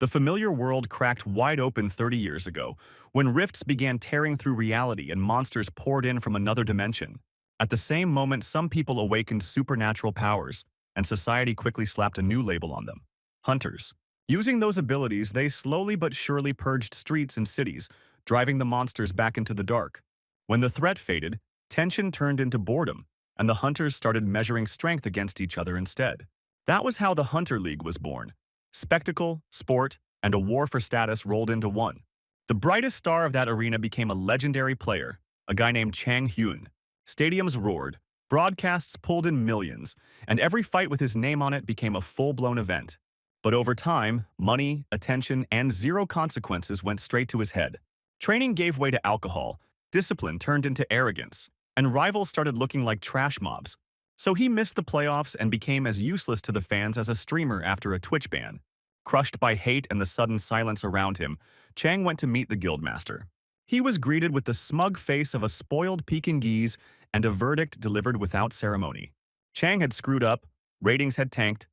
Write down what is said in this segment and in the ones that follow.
The familiar world cracked wide open 30 years ago, when rifts began tearing through reality and monsters poured in from another dimension. At the same moment, some people awakened supernatural powers, and society quickly slapped a new label on them: hunters. Using those abilities, they slowly but surely purged streets and cities, driving the monsters back into the dark. When the threat faded, tension turned into boredom, and the hunters started measuring strength against each other instead. That was how the Hunter League was born. Spectacle, sport, and a war for status rolled into one. The brightest star of that arena became a legendary player, a guy named Chang Hyun. Stadiums roared, broadcasts pulled in millions, and every fight with his name on it became a full-blown event. But over time, money, attention, and zero consequences went straight to his head. Training gave way to alcohol, discipline turned into arrogance, and rivals started looking like trash mobs. So he missed the playoffs and became as useless to the fans as a streamer after a Twitch ban. Crushed by hate and the sudden silence around him, Chang went to meet the guildmaster. He was greeted with the smug face of a spoiled Pekingese and a verdict delivered without ceremony. Chang had screwed up, ratings had tanked,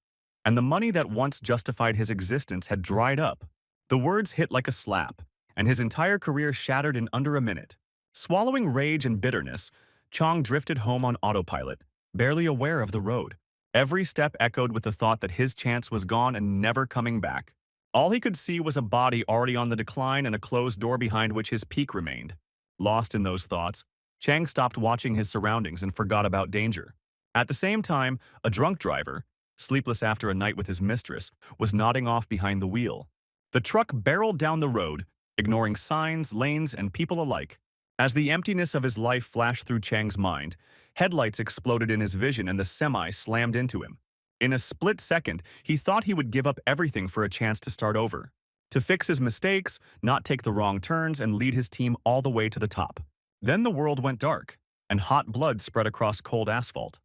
and the money that once justified his existence had dried up. The words hit like a slap, and his entire career shattered in under a minute. Swallowing rage and bitterness, Chang drifted home on autopilot, barely aware of the road. Every step echoed with the thought that his chance was gone and never coming back. All he could see was a body already on the decline and a closed door behind which his peak remained. Lost in those thoughts, Chang stopped watching his surroundings and forgot about danger. At the same time, a drunk driver, sleepless after a night with his mistress, was nodding off behind the wheel. The truck barreled down the road, ignoring signs, lanes, and people alike. As the emptiness of his life flashed through Chang's mind, headlights exploded in his vision and the semi slammed into him. In a split second, he thought he would give up everything for a chance to start over. To fix his mistakes, not take the wrong turns, and lead his team all the way to the top. Then the world went dark, and hot blood spread across cold asphalt.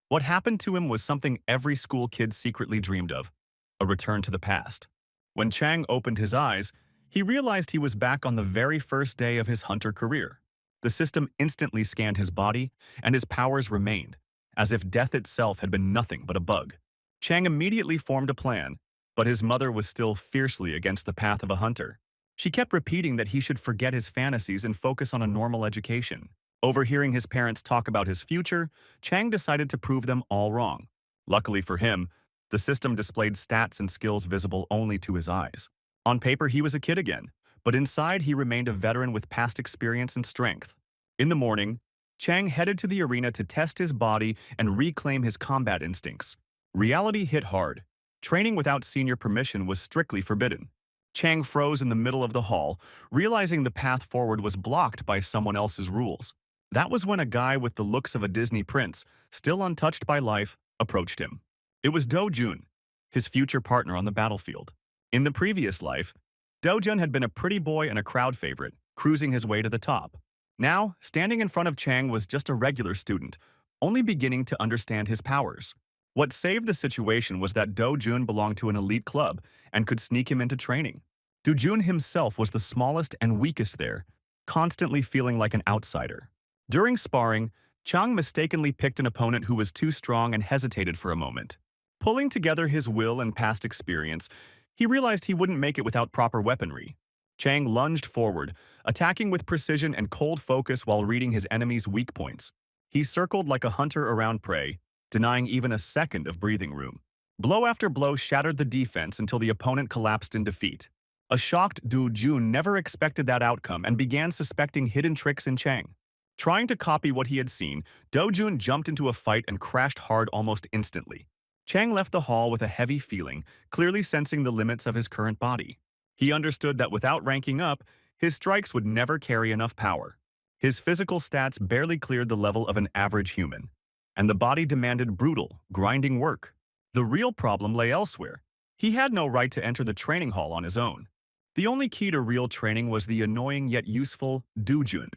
What happened to him was something every school kid secretly dreamed of: a return to the past. When Chang opened his eyes, he realized he was back on the very first day of his hunter career. The system instantly scanned his body, and his powers remained, as if death itself had been nothing but a bug. Chang immediately formed a plan, but his mother was still fiercely against the path of a hunter. She kept repeating that he should forget his fantasies and focus on a normal education. Overhearing his parents talk about his future, Chang decided to prove them all wrong. Luckily for him, the system displayed stats and skills visible only to his eyes. On paper, he was a kid again, but inside he remained a veteran with past experience and strength. In the morning, Chang headed to the arena to test his body and reclaim his combat instincts. Reality hit hard. Training without senior permission was strictly forbidden. Chang froze in the middle of the hall, realizing the path forward was blocked by someone else's rules. That was when a guy with the looks of a Disney prince, still untouched by life, approached him. It was Do-jun, his future partner on the battlefield. In the previous life, Do-jun had been a pretty boy and a crowd favorite, cruising his way to the top. Now, standing in front of Chang was just a regular student, only beginning to understand his powers. What saved the situation was that Do-jun belonged to an elite club and could sneak him into training. Do-jun himself was the smallest and weakest there, constantly feeling like an outsider. During sparring, Chang mistakenly picked an opponent who was too strong and hesitated for a moment. Pulling together his will and past experience, he realized he wouldn't make it without proper weaponry. Chang lunged forward, attacking with precision and cold focus while reading his enemy's weak points. He circled like a hunter around prey, denying even a second of breathing room. Blow after blow shattered the defense until the opponent collapsed in defeat. A shocked Do-jun never expected that outcome and began suspecting hidden tricks in Chang. Trying to copy what he had seen, Do-jun jumped into a fight and crashed hard almost instantly. Chang left the hall with a heavy feeling, clearly sensing the limits of his current body. He understood that without ranking up, his strikes would never carry enough power. His physical stats barely cleared the level of an average human, and the body demanded brutal, grinding work. The real problem lay elsewhere. He had no right to enter the training hall on his own. The only key to real training was the annoying yet useful Do-jun.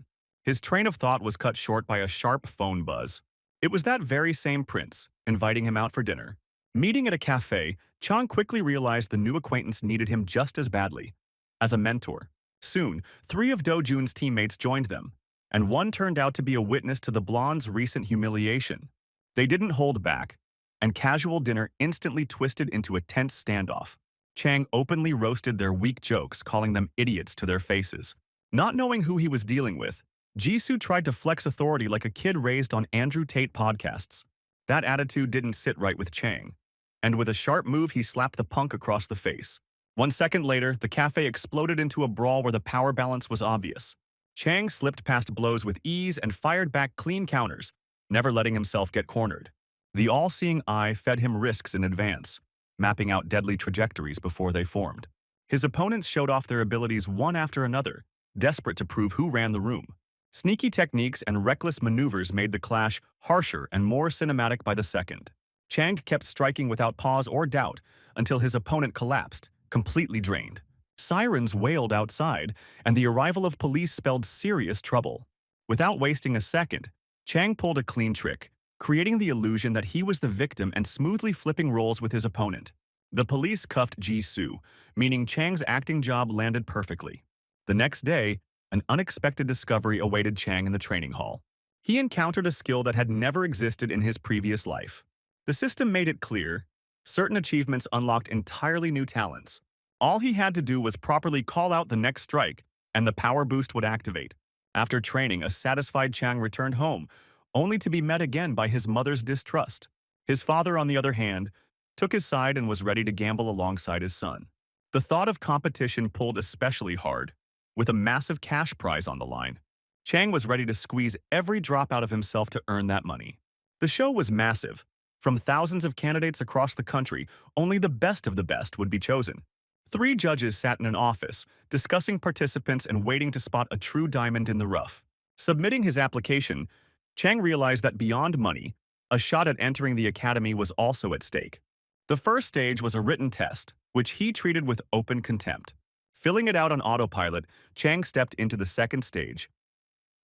His train of thought was cut short by a sharp phone buzz. It was that very same prince, inviting him out for dinner. Meeting at a cafe, Chang quickly realized the new acquaintance needed him just as badly, as a mentor. Soon, 3 of Do-jun's teammates joined them, and one turned out to be a witness to the blonde's recent humiliation. They didn't hold back, and casual dinner instantly twisted into a tense standoff. Chang openly roasted their weak jokes, calling them idiots to their faces. Not knowing who he was dealing with, Jisoo tried to flex authority like a kid raised on Andrew Tate podcasts. That attitude didn't sit right with Chang, and with a sharp move he slapped the punk across the face. 1 second later, the cafe exploded into a brawl where the power balance was obvious. Chang slipped past blows with ease and fired back clean counters, never letting himself get cornered. The all-seeing eye fed him risks in advance, mapping out deadly trajectories before they formed. His opponents showed off their abilities one after another, desperate to prove who ran the room. Sneaky techniques and reckless maneuvers made the clash harsher and more cinematic by the second. Chang kept striking without pause or doubt until his opponent collapsed, completely drained. Sirens wailed outside, and the arrival of police spelled serious trouble. Without wasting a second, Chang pulled a clean trick, creating the illusion that he was the victim and smoothly flipping roles with his opponent. The police cuffed Jisoo, meaning Chang's acting job landed perfectly. The next day, an unexpected discovery awaited Chang in the training hall. He encountered a skill that had never existed in his previous life. The system made it clear certain achievements unlocked entirely new talents. All he had to do was properly call out the next strike, and the power boost would activate. After training, a satisfied Chang returned home, only to be met again by his mother's distrust. His father, on the other hand, took his side and was ready to gamble alongside his son. The thought of competition pulled especially hard, with a massive cash prize on the line. Chang was ready to squeeze every drop out of himself to earn that money. The show was massive. From thousands of candidates across the country, only the best of the best would be chosen. 3 judges sat in an office, discussing participants and waiting to spot a true diamond in the rough. Submitting his application, Chang realized that beyond money, a shot at entering the academy was also at stake. The first stage was a written test, which he treated with open contempt. Filling it out on autopilot, Chang stepped into the second stage,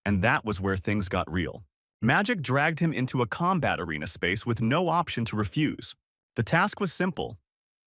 and that was where things got real. Magic dragged him into a combat arena space with no option to refuse. The task was simple: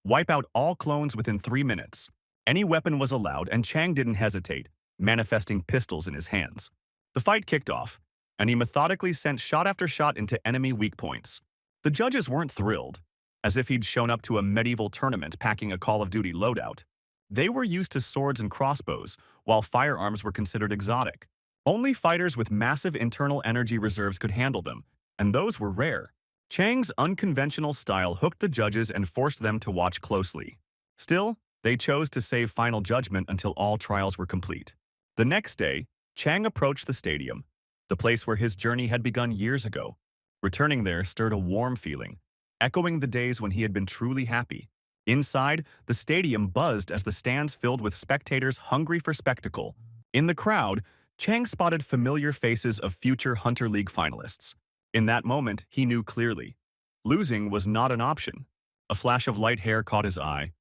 wipe out all clones within 3 minutes. Any weapon was allowed, and Chang didn't hesitate, manifesting pistols in his hands. The fight kicked off, and he methodically sent shot after shot into enemy weak points. The judges weren't thrilled, as if he'd shown up to a medieval tournament packing a Call of Duty loadout. They were used to swords and crossbows, while firearms were considered exotic. Only fighters with massive internal energy reserves could handle them, and those were rare. Chang's unconventional style hooked the judges and forced them to watch closely. Still, they chose to save final judgment until all trials were complete. The next day, Chang approached the stadium, the place where his journey had begun years ago. Returning there stirred a warm feeling, echoing the days when he had been truly happy. Inside, the stadium buzzed as the stands filled with spectators hungry for spectacle. In the crowd, Chang spotted familiar faces of future Hunter League finalists. In that moment, he knew clearly. Losing was not an option. A flash of light hair caught his eye.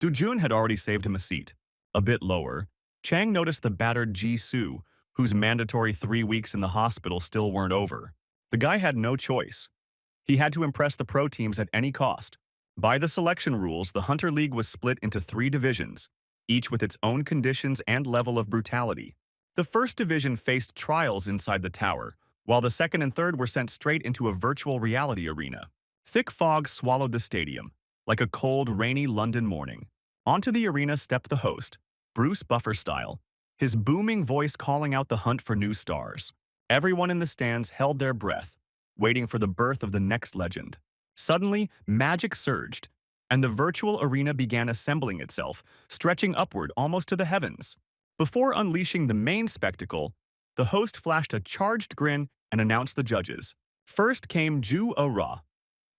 Jun had already saved him a seat. A bit lower, Chang noticed the battered Jisoo, whose mandatory 3 weeks in the hospital still weren't over. The guy had no choice. He had to impress the pro teams at any cost. By the selection rules, the Hunter League was split into 3 divisions, each with its own conditions and level of brutality. The first division faced trials inside the tower, while the second and third were sent straight into a virtual reality arena. Thick fog swallowed the stadium, like a cold, rainy London morning. Onto the arena stepped the host, Bruce Buffer style, his booming voice calling out the hunt for new stars. Everyone in the stands held their breath, waiting for the birth of the next legend. Suddenly, magic surged, and the virtual arena began assembling itself, stretching upward almost to the heavens. Before unleashing the main spectacle, the host flashed a charged grin and announced the judges. First came Ju Ra,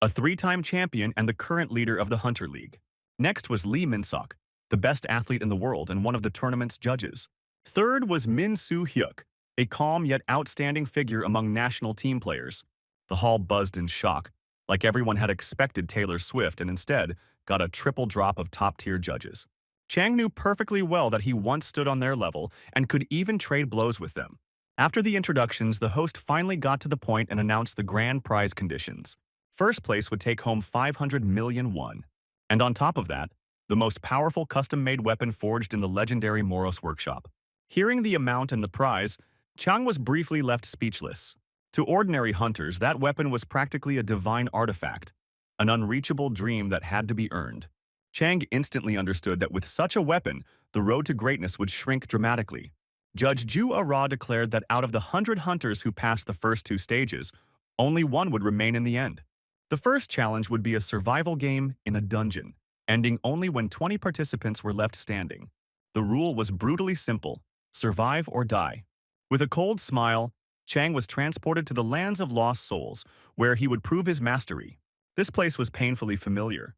a 3-time champion and the current leader of the Hunter League. Next was Lee Min-sok, the best athlete in the world and one of the tournament's judges. Third was Min Soo-hyuk, a calm yet outstanding figure among national team players. The hall buzzed in shock, like everyone had expected Taylor Swift and instead got a triple drop of top-tier judges. Chang knew perfectly well that he once stood on their level and could even trade blows with them. After the introductions, the host finally got to the point and announced the grand prize conditions. First place would take home 500 million won. And on top of that, the most powerful custom-made weapon forged in the legendary Moros workshop. Hearing the amount and the prize, Chang was briefly left speechless. To ordinary hunters, that weapon was practically a divine artifact, an unreachable dream that had to be earned. Chang instantly understood that with such a weapon, the road to greatness would shrink dramatically. Judge Ju Ara declared that out of the 100 hunters who passed the first two stages, only one would remain in the end. The first challenge would be a survival game in a dungeon, ending only when 20 participants were left standing. The rule was brutally simple: survive or die. With a cold smile, Chang was transported to the lands of lost souls, where he would prove his mastery. This place was painfully familiar.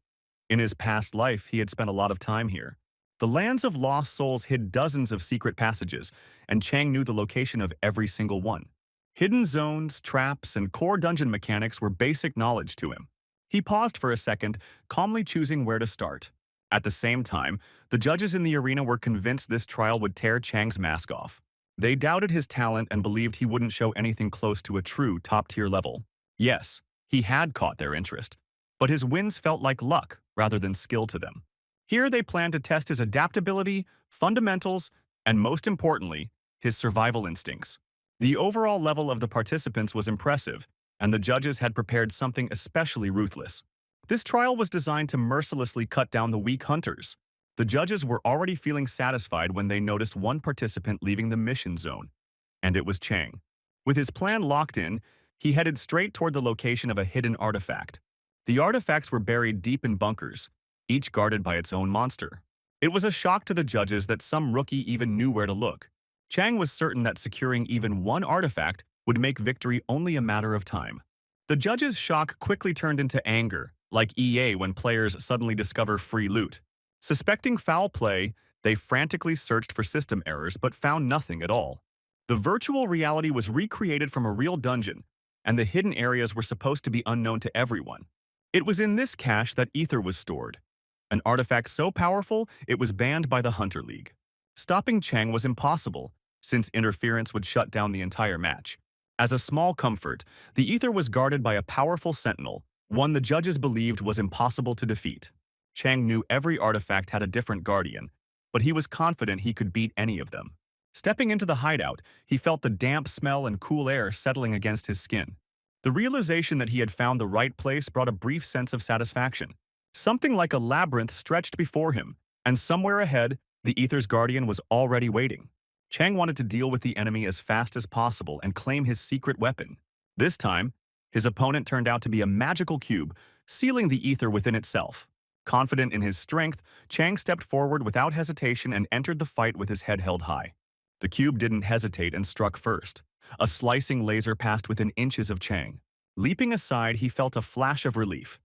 In his past life, he had spent a lot of time here. The lands of lost souls hid dozens of secret passages, and Chang knew the location of every single one. Hidden zones, traps, and core dungeon mechanics were basic knowledge to him. He paused for a second, calmly choosing where to start. At the same time, the judges in the arena were convinced this trial would tear Chang's mask off. They doubted his talent and believed he wouldn't show anything close to a true top-tier level. Yes, he had caught their interest, but his wins felt like luck rather than skill to them. Here they planned to test his adaptability, fundamentals, and most importantly, his survival instincts. The overall level of the participants was impressive, and the judges had prepared something especially ruthless. This trial was designed to mercilessly cut down the weak hunters. The judges were already feeling satisfied when they noticed one participant leaving the mission zone, and it was Chang. With his plan locked in, he headed straight toward the location of a hidden artifact. The artifacts were buried deep in bunkers, each guarded by its own monster. It was a shock to the judges that some rookie even knew where to look. Chang was certain that securing even one artifact would make victory only a matter of time. The judges' shock quickly turned into anger, like EA when players suddenly discover free loot. Suspecting foul play, they frantically searched for system errors but found nothing at all. The virtual reality was recreated from a real dungeon, and the hidden areas were supposed to be unknown to everyone. It was in this cache that ether was stored, an artifact so powerful it was banned by the Hunter League. Stopping Chang was impossible, since interference would shut down the entire match. As a small comfort, the ether was guarded by a powerful sentinel, one the judges believed was impossible to defeat. Chang knew every artifact had a different guardian, but he was confident he could beat any of them. Stepping into the hideout, he felt the damp smell and cool air settling against his skin. The realization that he had found the right place brought a brief sense of satisfaction. Something like a labyrinth stretched before him, and somewhere ahead, the ether's guardian was already waiting. Chang wanted to deal with the enemy as fast as possible and claim his secret weapon. This time, his opponent turned out to be a magical cube, sealing the ether within itself. Confident in his strength, Chang stepped forward without hesitation and entered the fight with his head held high. The cube didn't hesitate and struck first. A slicing laser passed within inches of Chang. Leaping aside, he felt a flash of relief.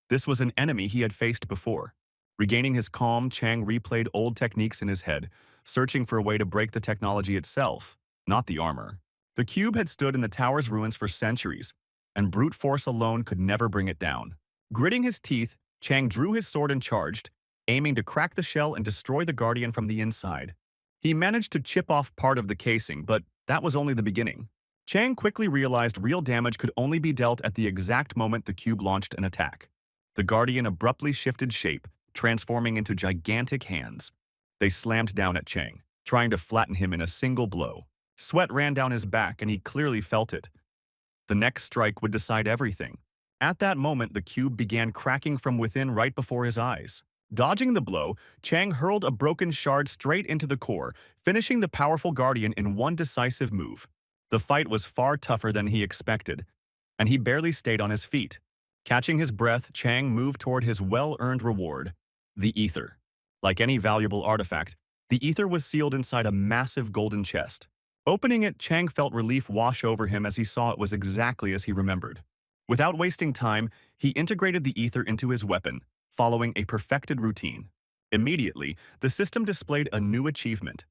This was an enemy he had faced before. Regaining his calm, Chang replayed old techniques in his head, searching for a way to break the technology itself, not the armor. The cube had stood in the tower's ruins for centuries, and brute force alone could never bring it down. Gritting his teeth, Chang drew his sword and charged, aiming to crack the shell and destroy the guardian from the inside. He managed to chip off part of the casing, but that was only the beginning. Chang quickly realized real damage could only be dealt at the exact moment the cube launched an attack. The guardian abruptly shifted shape, transforming into gigantic hands. They slammed down at Chang, trying to flatten him in a single blow. Sweat ran down his back, and he clearly felt it. The next strike would decide everything. At that moment, the cube began cracking from within right before his eyes. Dodging the blow, Chang hurled a broken shard straight into the core, finishing the powerful guardian in one decisive move. The fight was far tougher than he expected, and he barely stayed on his feet. Catching his breath, Chang moved toward his well-earned reward, the ether. Like any valuable artifact, the ether was sealed inside a massive golden chest. Opening it, Chang felt relief wash over him as he saw it was exactly as he remembered. Without wasting time, he integrated the ether into his weapon, following a perfected routine. Immediately, the system displayed a new achievement: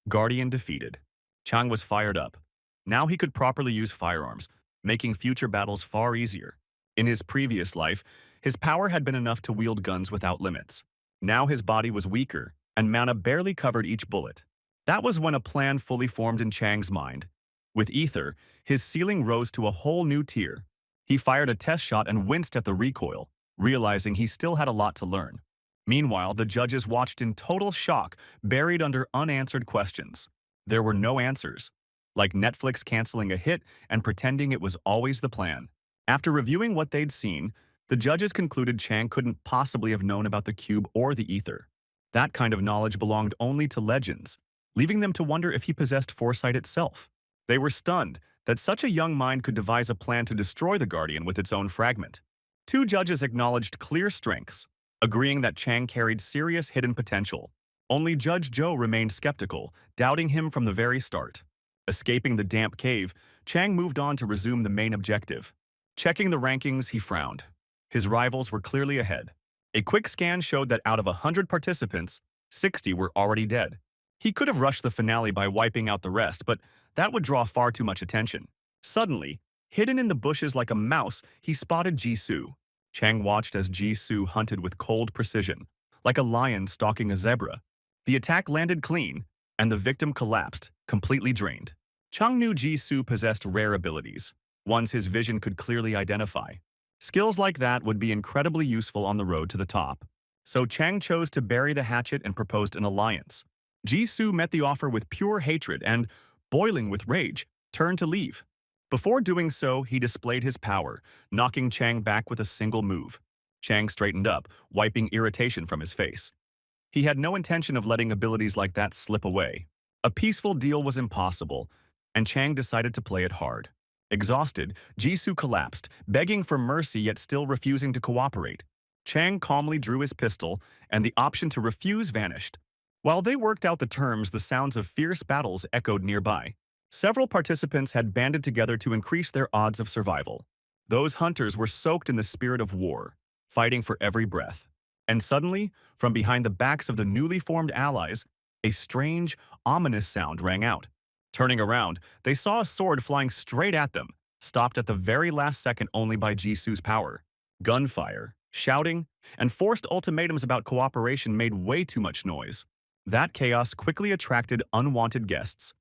Guardian defeated. Chang was fired up. Now he could properly use firearms, making future battles far easier. In his previous life, his power had been enough to wield guns without limits. Now his body was weaker, and mana barely covered each bullet. That was when a plan fully formed in Chang's mind. With ether, his ceiling rose to a whole new tier. He fired a test shot and winced at the recoil, realizing he still had a lot to learn. Meanwhile, the judges watched in total shock, buried under unanswered questions. There were no answers, like Netflix canceling a hit and pretending it was always the plan. After reviewing what they'd seen, The judges concluded Chang couldn't possibly have known about the cube or the ether. That kind of knowledge belonged only to legends, leaving them to wonder if he possessed foresight itself. They were stunned that such a young mind could devise a plan to destroy the Guardian with its own fragment. Two judges acknowledged clear strengths, agreeing that Chang carried serious hidden potential. Only Judge Zhou remained skeptical, doubting him from the very start. Escaping the damp cave, Chang moved on to resume the main objective. Checking the rankings, he frowned. His rivals were clearly ahead. A quick scan showed that out of 100 participants, 60 were already dead. He could have rushed the finale by wiping out the rest, but that would draw far too much attention. Suddenly, hidden in the bushes like a mouse, he spotted Jisoo. Chang watched as Jisoo hunted with cold precision, like a lion stalking a zebra. The attack landed clean, and the victim collapsed, completely drained. Chang knew Jisoo possessed rare abilities, ones his vision could clearly identify. Skills like that would be incredibly useful on the road to the top. So Chang chose to bury the hatchet and proposed an alliance. Jisoo met the offer with pure hatred and, boiling with rage, turned to leave. Before doing so, he displayed his power, knocking Chang back with a single move. Chang straightened up, wiping irritation from his face. He had no intention of letting abilities like that slip away. A peaceful deal was impossible, and Chang decided to play it hard. Exhausted, Jisoo collapsed, begging for mercy yet still refusing to cooperate. Chang calmly drew his pistol, and the option to refuse vanished. While they worked out the terms, the sounds of fierce battles echoed nearby. Several participants had banded together to increase their odds of survival. Those hunters were soaked in the spirit of war, fighting for every breath. And suddenly, from behind the backs of the newly formed allies, a strange, ominous sound rang out. Turning around, they saw a sword flying straight at them, stopped at the very last second only by Jisoo's power. Gunfire, shouting, and forced ultimatums about cooperation made way too much noise. That chaos quickly attracted unwanted guests,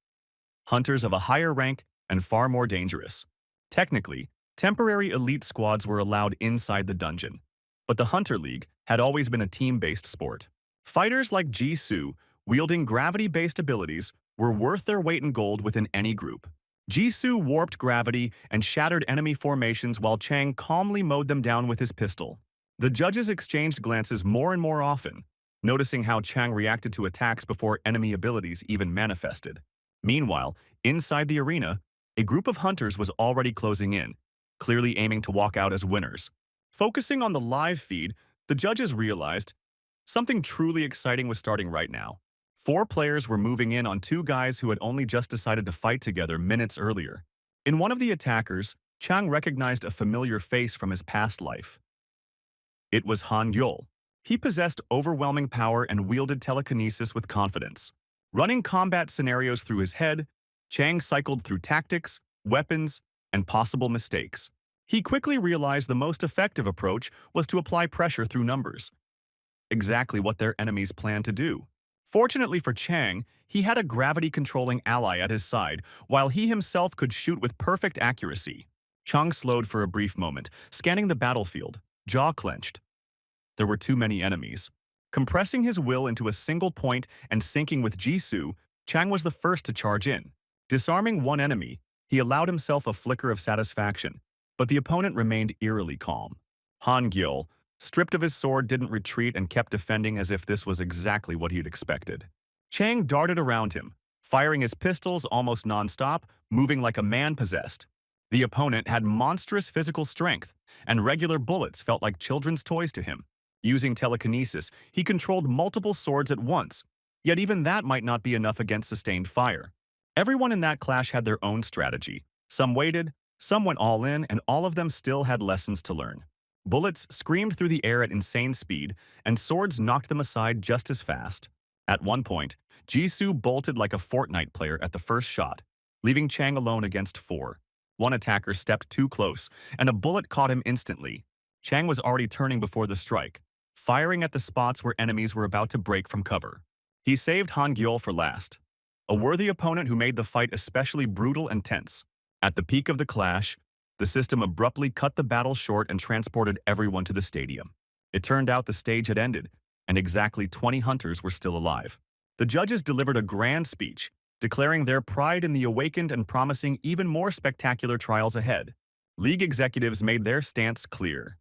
hunters of a higher rank and far more dangerous. Technically, temporary elite squads were allowed inside the dungeon, but the Hunter League had always been a team-based sport. Fighters like Jisoo, wielding gravity-based abilities, were worth their weight in gold within any group. Jisoo warped gravity and shattered enemy formations while Chang calmly mowed them down with his pistol. The judges exchanged glances more and more often, noticing how Chang reacted to attacks before enemy abilities even manifested. Meanwhile, inside the arena, a group of hunters was already closing in, clearly aiming to walk out as winners. Focusing on the live feed, the judges realized something truly exciting was starting right now. 4 players were moving in on 2 guys who had only just decided to fight together minutes earlier. In one of the attackers, Chang recognized a familiar face from his past life. It was Han Yul. He possessed overwhelming power and wielded telekinesis with confidence. Running combat scenarios through his head, Chang cycled through tactics, weapons, and possible mistakes. He quickly realized the most effective approach was to apply pressure through numbers. Exactly what their enemies planned to do. Fortunately for Chang, he had a gravity-controlling ally at his side, while he himself could shoot with perfect accuracy. Chang slowed for a brief moment, scanning the battlefield, jaw clenched. There were too many enemies. Compressing his will into a single point and syncing with Jisoo, Chang was the first to charge in. Disarming one enemy, he allowed himself a flicker of satisfaction, but the opponent remained eerily calm. Han Gyul, stripped of his sword, didn't retreat and kept defending as if this was exactly what he'd expected. Chang darted around him, firing his pistols almost non-stop, moving like a man possessed. The opponent had monstrous physical strength, and regular bullets felt like children's toys to him. Using telekinesis, he controlled multiple swords at once, yet even that might not be enough against sustained fire. Everyone in that clash had their own strategy. Some waited, some went all in, and all of them still had lessons to learn. Bullets screamed through the air at insane speed, and swords knocked them aside just as fast. At one point, Jisoo bolted like a Fortnite player at the first shot, leaving Chang alone against 4. One attacker stepped too close, and a bullet caught him instantly. Chang was already turning before the strike, firing at the spots where enemies were about to break from cover. He saved Han Gyul for last, a worthy opponent who made the fight especially brutal and tense. At the peak of the clash, the system abruptly cut the battle short and transported everyone to the stadium. It turned out the stage had ended, and exactly 20 hunters were still alive. The judges delivered a grand speech, declaring their pride in the awakened and promising even more spectacular trials ahead. League executives made their stance clear.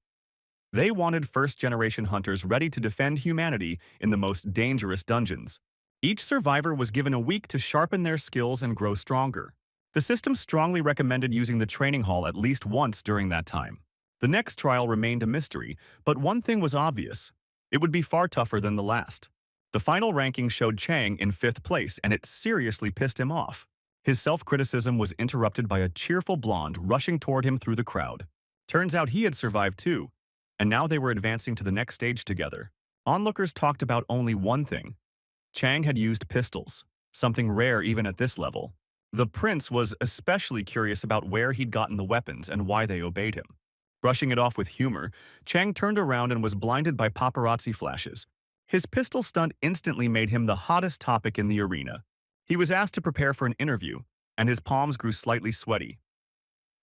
They wanted first-generation hunters ready to defend humanity in the most dangerous dungeons. Each survivor was given a week to sharpen their skills and grow stronger. The system strongly recommended using the training hall at least once during that time. The next trial remained a mystery, but one thing was obvious. It would be far tougher than the last. The final ranking showed Chang in 5th place, and it seriously pissed him off. His self-criticism was interrupted by a cheerful blonde rushing toward him through the crowd. Turns out he had survived too, and now they were advancing to the next stage together. Onlookers talked about only one thing. Chang had used pistols, something rare even at this level. The prince was especially curious about where he'd gotten the weapons and why they obeyed him. Brushing it off with humor, Chang turned around and was blinded by paparazzi flashes. His pistol stunt instantly made him the hottest topic in the arena. He was asked to prepare for an interview, and his palms grew slightly sweaty.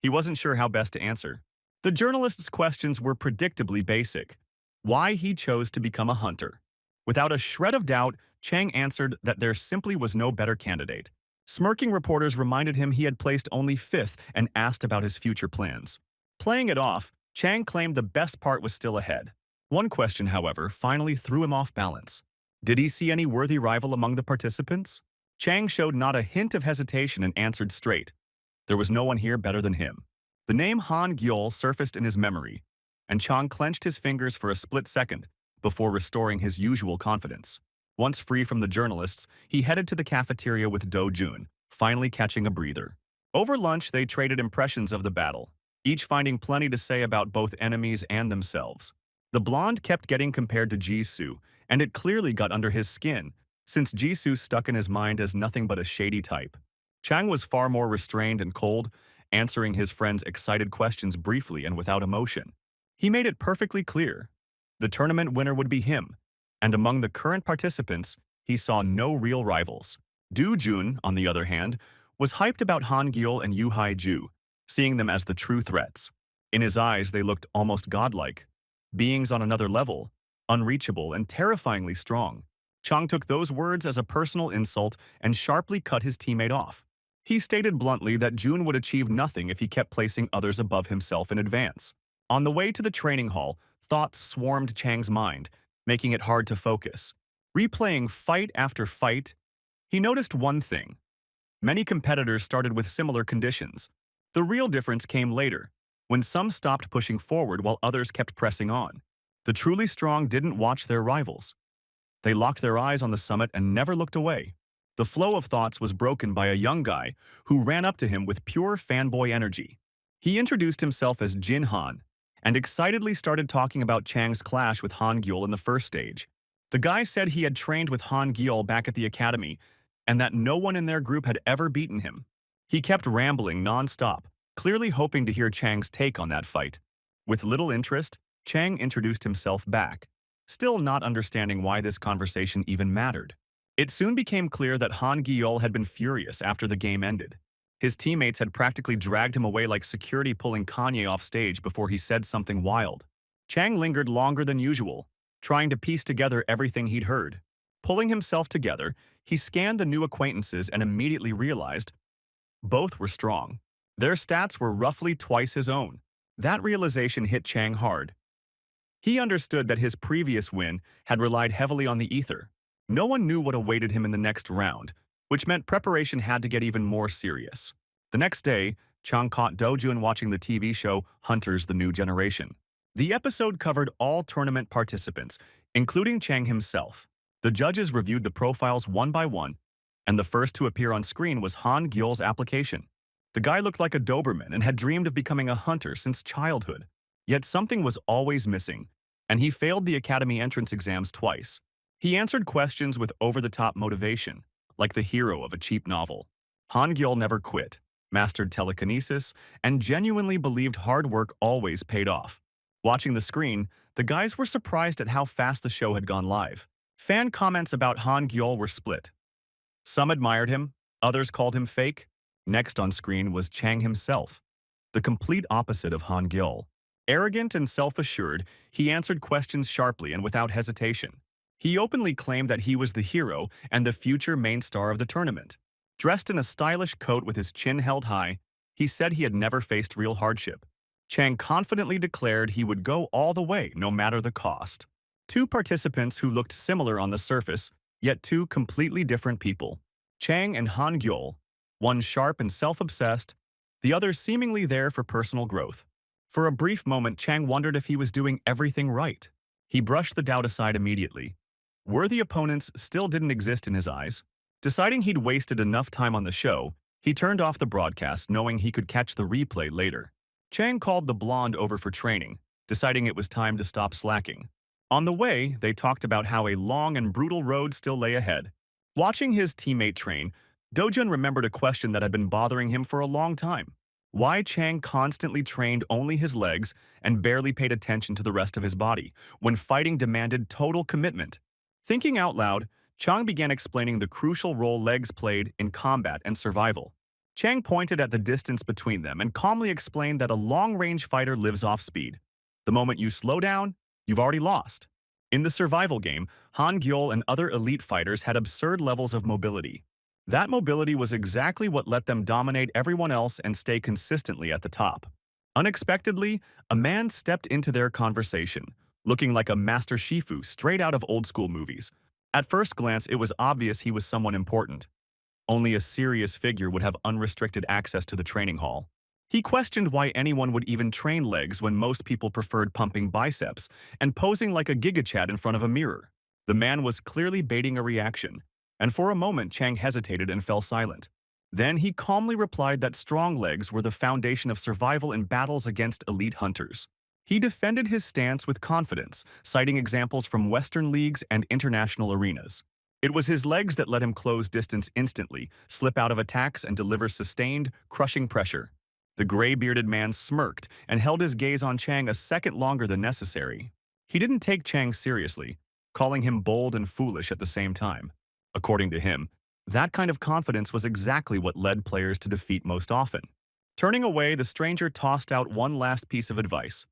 He wasn't sure how best to answer. The journalist's questions were predictably basic. Why he chose to become a hunter. Without a shred of doubt, Chang answered that there simply was no better candidate. Smirking reporters reminded him he had placed only 5th and asked about his future plans. Playing it off, Chang claimed the best part was still ahead. One question, however, finally threw him off balance. Did he see any worthy rival among the participants? Chang showed not a hint of hesitation and answered straight. There was no one here better than him. The name Han Gyol surfaced in his memory, and Chang clenched his fingers for a split second before restoring his usual confidence. Once free from the journalists, he headed to the cafeteria with Do Jun, finally catching a breather. Over lunch, they traded impressions of the battle, each finding plenty to say about both enemies and themselves. The blonde kept getting compared to Jisoo, and it clearly got under his skin, since Jisoo stuck in his mind as nothing but a shady type. Chang was far more restrained and cold, answering his friend's excited questions briefly and without emotion. He made it perfectly clear. The tournament winner would be him, and among the current participants, he saw no real rivals. Do Jun, on the other hand, was hyped about Han Gyul and Yu Haiju, seeing them as the true threats. In his eyes, they looked almost godlike. Beings on another level, unreachable and terrifyingly strong. Chang took those words as a personal insult and sharply cut his teammate off. He stated bluntly that Jun would achieve nothing if he kept placing others above himself in advance. On the way to the training hall, thoughts swarmed Chang's mind, making it hard to focus. Replaying fight after fight, he noticed one thing. Many competitors started with similar conditions. The real difference came later, when some stopped pushing forward while others kept pressing on. The truly strong didn't watch their rivals. They locked their eyes on the summit and never looked away. The flow of thoughts was broken by a young guy who ran up to him with pure fanboy energy. He introduced himself as Jin Han and excitedly started talking about Chang's clash with Han Gyul in the first stage. The guy said he had trained with Han Gyul back at the academy and that no one in their group had ever beaten him. He kept rambling non-stop, clearly hoping to hear Chang's take on that fight. With little interest, Chang introduced himself back, still not understanding why this conversation even mattered. It soon became clear that Han Gyul had been furious after the game ended. His teammates had practically dragged him away like security pulling Kanye off stage before he said something wild. Chang lingered longer than usual, trying to piece together everything he'd heard. Pulling himself together, he scanned the new acquaintances and immediately realized both were strong. Their stats were roughly twice his own. That realization hit Chang hard. He understood that his previous win had relied heavily on the ether. No one knew what awaited him in the next round, which meant preparation had to get even more serious. The next day, Chang caught Do Jun watching the TV show Hunters: The New Generation. The episode covered all tournament participants, including Chang himself. The judges reviewed the profiles one by one, and the first to appear on screen was Han Gyul's application. The guy looked like a Doberman and had dreamed of becoming a hunter since childhood. Yet something was always missing, and he failed the academy entrance exams twice. He answered questions with over-the-top motivation, like the hero of a cheap novel. Han Gyul never quit, mastered telekinesis, and genuinely believed hard work always paid off. Watching the screen, the guys were surprised at how fast the show had gone live. Fan comments about Han Gyul were split. Some admired him, others called him fake. Next on screen was Chang himself, the complete opposite of Han Gyul. Arrogant and self-assured, he answered questions sharply and without hesitation. He openly claimed that he was the hero and the future main star of the tournament. Dressed in a stylish coat with his chin held high, he said he had never faced real hardship. Chang confidently declared he would go all the way, no matter the cost. Two participants who looked similar on the surface, yet two completely different people. Chang and Han Gyol, one sharp and self-obsessed, the other seemingly there for personal growth. For a brief moment, Chang wondered if he was doing everything right. He brushed the doubt aside immediately. Worthy opponents still didn't exist in his eyes. Deciding he'd wasted enough time on the show, he turned off the broadcast knowing he could catch the replay later. Chang called the blonde over for training, deciding it was time to stop slacking. On the way, they talked about how a long and brutal road still lay ahead. Watching his teammate train, Dojun remembered a question that had been bothering him for a long time. Why Chang constantly trained only his legs and barely paid attention to the rest of his body, when fighting demanded total commitment. Thinking out loud, Chang began explaining the crucial role legs played in combat and survival. Chang pointed at the distance between them and calmly explained that a long-range fighter lives off speed. The moment you slow down, you've already lost. In the survival game, Han Gyol and other elite fighters had absurd levels of mobility. That mobility was exactly what let them dominate everyone else and stay consistently at the top. Unexpectedly, a man stepped into their conversation, looking like a master shifu straight out of old-school movies. At first glance, it was obvious he was someone important. Only a serious figure would have unrestricted access to the training hall. He questioned why anyone would even train legs when most people preferred pumping biceps and posing like a gigachad in front of a mirror. The man was clearly baiting a reaction, and for a moment Chang hesitated and fell silent. Then he calmly replied that strong legs were the foundation of survival in battles against elite hunters. He defended his stance with confidence, citing examples from Western leagues and international arenas. It was his legs that let him close distance instantly, slip out of attacks, and deliver sustained, crushing pressure. The gray-bearded man smirked and held his gaze on Chang a second longer than necessary. He didn't take Chang seriously, calling him bold and foolish at the same time. According to him, that kind of confidence was exactly what led players to defeat most often. Turning away, the stranger tossed out one last piece of advice.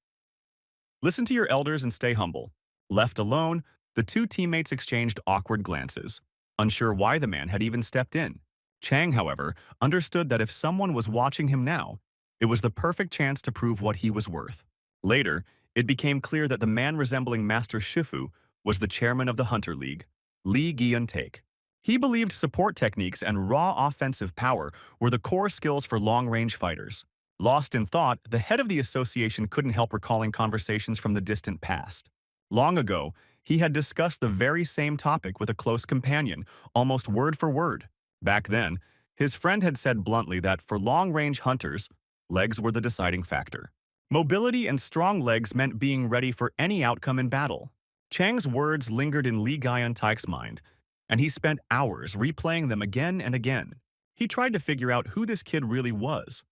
Listen to your elders and stay humble. Left alone, the two teammates exchanged awkward glances, unsure why the man had even stepped in. Chang, however, understood that if someone was watching him now, it was the perfect chance to prove what he was worth. Later, it became clear that the man resembling Master Shifu was the chairman of the Hunter League, Lee Gyun-taek. He believed support techniques and raw offensive power were the core skills for long-range fighters. Lost in thought, the head of the association couldn't help recalling conversations from the distant past. Long ago, he had discussed the very same topic with a close companion, almost word for word. Back then, his friend had said bluntly that for long-range hunters, legs were the deciding factor. Mobility and strong legs meant being ready for any outcome in battle. Chang's words lingered in Lee Gyun-taek's mind, and he spent hours replaying them again and again. He tried to figure out who this kid really was,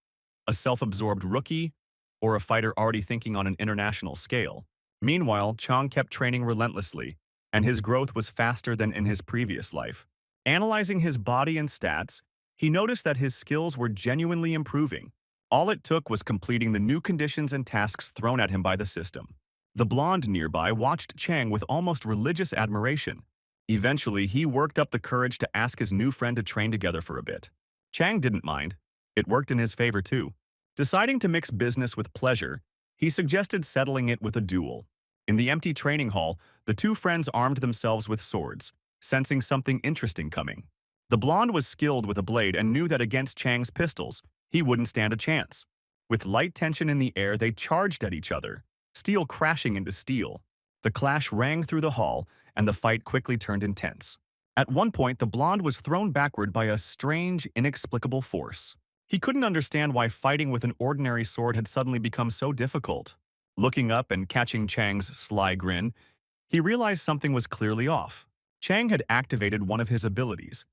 a self-absorbed rookie, or a fighter already thinking on an international scale. Meanwhile, Chang kept training relentlessly, and his growth was faster than in his previous life. Analyzing his body and stats, he noticed that his skills were genuinely improving. All it took was completing the new conditions and tasks thrown at him by the system. The blonde nearby watched Chang with almost religious admiration. Eventually, he worked up the courage to ask his new friend to train together for a bit. Chang didn't mind. It worked in his favor too. Deciding to mix business with pleasure, he suggested settling it with a duel. In the empty training hall, the two friends armed themselves with swords, sensing something interesting coming. The blonde was skilled with a blade and knew that against Chang's pistols, he wouldn't stand a chance. With light tension in the air, they charged at each other, steel crashing into steel. The clash rang through the hall, and the fight quickly turned intense. At one point, the blonde was thrown backward by a strange, inexplicable force. He couldn't understand why fighting with an ordinary sword had suddenly become so difficult. Looking up and catching Chang's sly grin, he realized something was clearly off. Chang had activated one of his abilities,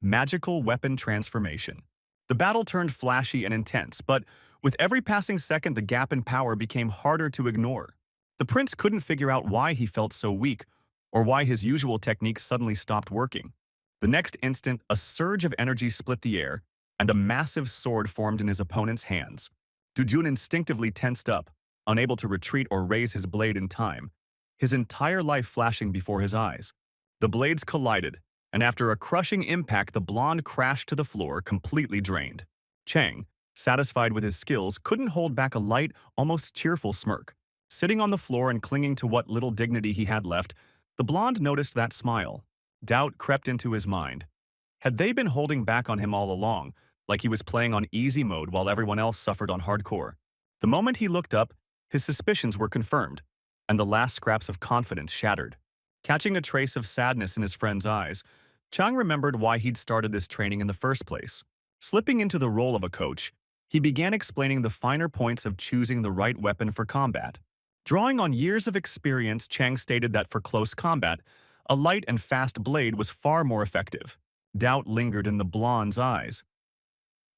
magical weapon transformation. The battle turned flashy and intense, but with every passing second, the gap in power became harder to ignore. The prince couldn't figure out why he felt so weak, or why his usual techniques suddenly stopped working. The next instant, a surge of energy split the air, and a massive sword formed in his opponent's hands. Dujun instinctively tensed up, unable to retreat or raise his blade in time, his entire life flashing before his eyes. The blades collided, and after a crushing impact, the blonde crashed to the floor, completely drained. Chang, satisfied with his skills, couldn't hold back a light, almost cheerful smirk. Sitting on the floor and clinging to what little dignity he had left, the blonde noticed that smile. Doubt crept into his mind. Had they been holding back on him all along, like he was playing on easy mode while everyone else suffered on hardcore? The moment he looked up, his suspicions were confirmed, and the last scraps of confidence shattered. Catching a trace of sadness in his friend's eyes, Chang remembered why he'd started this training in the first place. Slipping into the role of a coach, he began explaining the finer points of choosing the right weapon for combat. Drawing on years of experience, Chang stated that for close combat, a light and fast blade was far more effective. Doubt lingered in the blonde's eyes.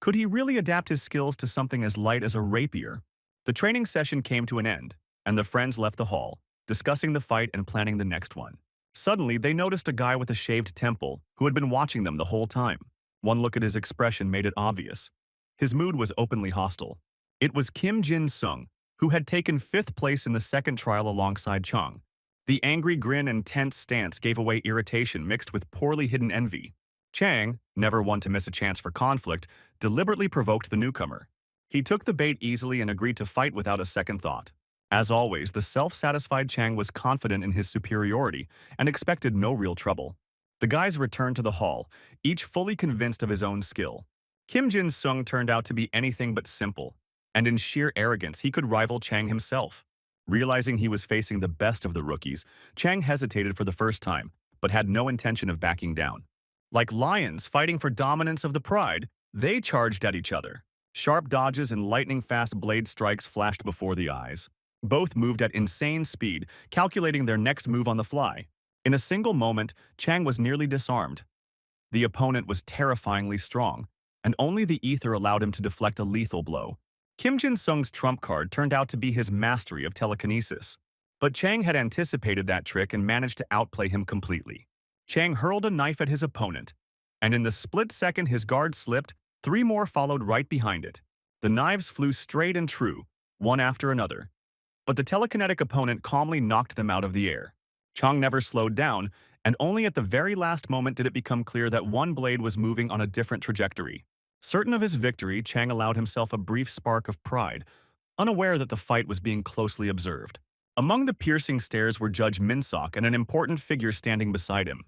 Could he really adapt his skills to something as light as a rapier? The training session came to an end, and the friends left the hall, discussing the fight and planning the next one. Suddenly, they noticed a guy with a shaved temple who had been watching them the whole time. One look at his expression made it obvious. His mood was openly hostile. It was Kim Jin-sung, who had taken 5th place in the second trial alongside Chang. The angry grin and tense stance gave away irritation mixed with poorly hidden envy. Chang, never one to miss a chance for conflict, deliberately provoked the newcomer. He took the bait easily and agreed to fight without a second thought. As always, the self-satisfied Chang was confident in his superiority and expected no real trouble. The guys returned to the hall, each fully convinced of his own skill. Kim Jin-sung turned out to be anything but simple, and in sheer arrogance he could rival Chang himself. Realizing he was facing the best of the rookies, Chang hesitated for the first time, but had no intention of backing down. Like lions fighting for dominance of the pride, they charged at each other. Sharp dodges and lightning-fast blade strikes flashed before the eyes. Both moved at insane speed, calculating their next move on the fly. In a single moment, Chang was nearly disarmed. The opponent was terrifyingly strong, and only the ether allowed him to deflect a lethal blow. Kim Jin-sung's trump card turned out to be his mastery of telekinesis. But Chang had anticipated that trick and managed to outplay him completely. Chang hurled a knife at his opponent, and in the split second his guard slipped, 3 more followed right behind it. The knives flew straight and true, one after another. But the telekinetic opponent calmly knocked them out of the air. Chang never slowed down, and only at the very last moment did it become clear that one blade was moving on a different trajectory. Certain of his victory, Chang allowed himself a brief spark of pride, unaware that the fight was being closely observed. Among the piercing stares were Judge Min-sok and an important figure standing beside him.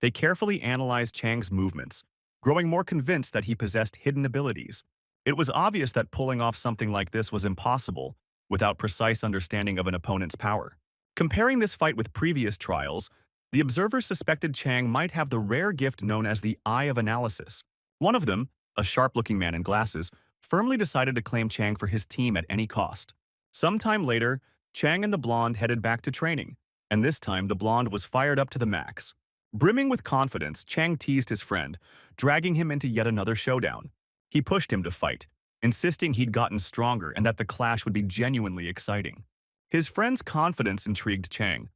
They carefully analyzed Chang's movements, growing more convinced that he possessed hidden abilities. It was obvious that pulling off something like this was impossible without precise understanding of an opponent's power. Comparing this fight with previous trials, the observers suspected Chang might have the rare gift known as the Eye of Analysis. One of them, a sharp-looking man in glasses, firmly decided to claim Chang for his team at any cost. Sometime later, Chang and the blonde headed back to training, and this time the blonde was fired up to the max. Brimming with confidence, Chang teased his friend, dragging him into yet another showdown. He pushed him to fight, insisting he'd gotten stronger and that the clash would be genuinely exciting. His friend's confidence intrigued Chang,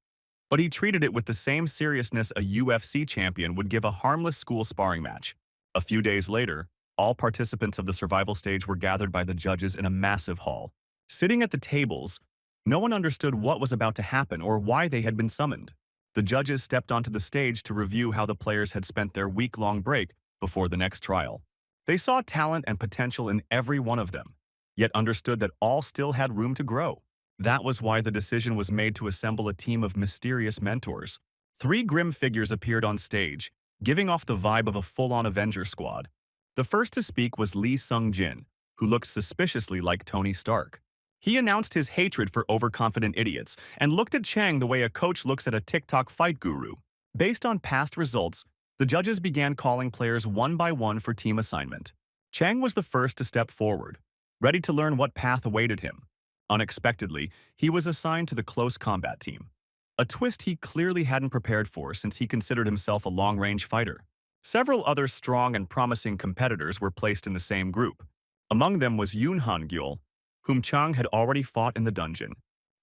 but he treated it with the same seriousness a UFC champion would give a harmless school sparring match. A few days later, all participants of the survival stage were gathered by the judges in a massive hall. Sitting at the tables, no one understood what was about to happen or why they had been summoned. The judges stepped onto the stage to review how the players had spent their week-long break before the next trial. They saw talent and potential in every one of them, yet understood that all still had room to grow. That was why the decision was made to assemble a team of mysterious mentors. 3 grim figures appeared on stage, giving off the vibe of a full-on Avenger squad. The first to speak was Lee Sung-jin, who looked suspiciously like Tony Stark. He announced his hatred for overconfident idiots and looked at Chang the way a coach looks at a TikTok fight guru. Based on past results, the judges began calling players one by one for team assignment. Chang was the first to step forward, ready to learn what path awaited him. Unexpectedly, he was assigned to the close combat team, a twist he clearly hadn't prepared for since he considered himself a long-range fighter. Several other strong and promising competitors were placed in the same group. Among them was Yoon Han-gyul, whom Chang had already fought in the dungeon.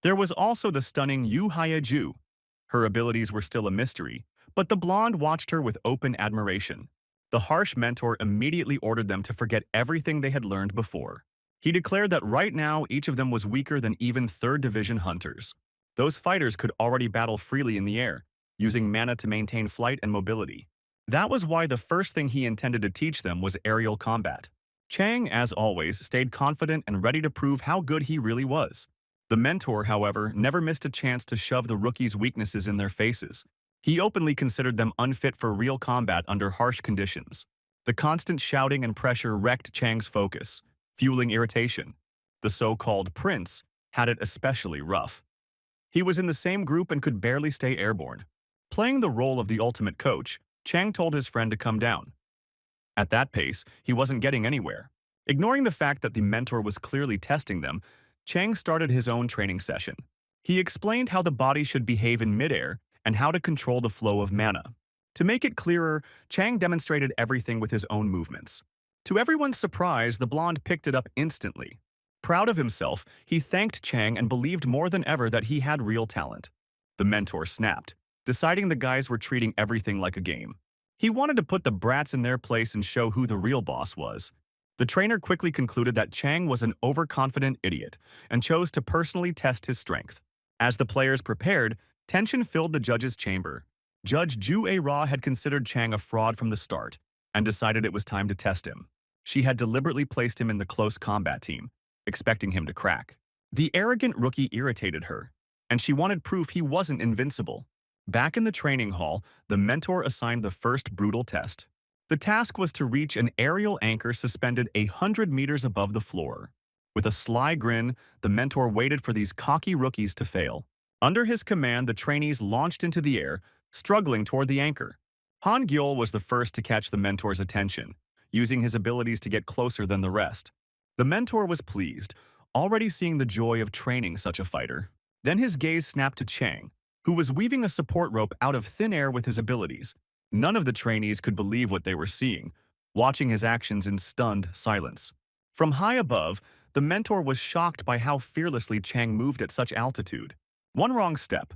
There was also the stunning Yu Hye-ju. Her abilities were still a mystery, but the blonde watched her with open admiration. The harsh mentor immediately ordered them to forget everything they had learned before. He declared that right now each of them was weaker than even 3rd Division hunters. Those fighters could already battle freely in the air, using mana to maintain flight and mobility. That was why the first thing he intended to teach them was aerial combat. Chang, as always, stayed confident and ready to prove how good he really was. The mentor, however, never missed a chance to shove the rookies' weaknesses in their faces. He openly considered them unfit for real combat under harsh conditions. The constant shouting and pressure wrecked Chang's focus, fueling irritation. The so-called prince had it especially rough. He was in the same group and could barely stay airborne. Playing the role of the ultimate coach, Chang told his friend to come down. At that pace, he wasn't getting anywhere. Ignoring the fact that the mentor was clearly testing them, Chang started his own training session. He explained how the body should behave in midair and how to control the flow of mana. To make it clearer, Chang demonstrated everything with his own movements. To everyone's surprise, the blonde picked it up instantly. Proud of himself, he thanked Chang and believed more than ever that he had real talent. The mentor snapped, deciding the guys were treating everything like a game. He wanted to put the brats in their place and show who the real boss was. The trainer quickly concluded that Chang was an overconfident idiot and chose to personally test his strength. As the players prepared, tension filled the judge's chamber. Judge Ju A-Ra had considered Chang a fraud from the start and decided it was time to test him. She had deliberately placed him in the close combat team, expecting him to crack. The arrogant rookie irritated her, and she wanted proof he wasn't invincible. Back in the training hall, the mentor assigned the first brutal test. The task was to reach an aerial anchor suspended 100 meters above the floor. With a sly grin, the mentor waited for these cocky rookies to fail. Under his command, the trainees launched into the air, struggling toward the anchor. Han Gyul was the first to catch the mentor's attention, using his abilities to get closer than the rest. The mentor was pleased, already seeing the joy of training such a fighter. Then his gaze snapped to Chang, who was weaving a support rope out of thin air with his abilities. None of the trainees could believe what they were seeing, watching his actions in stunned silence. From high above, the mentor was shocked by how fearlessly Chang moved at such altitude. One wrong step,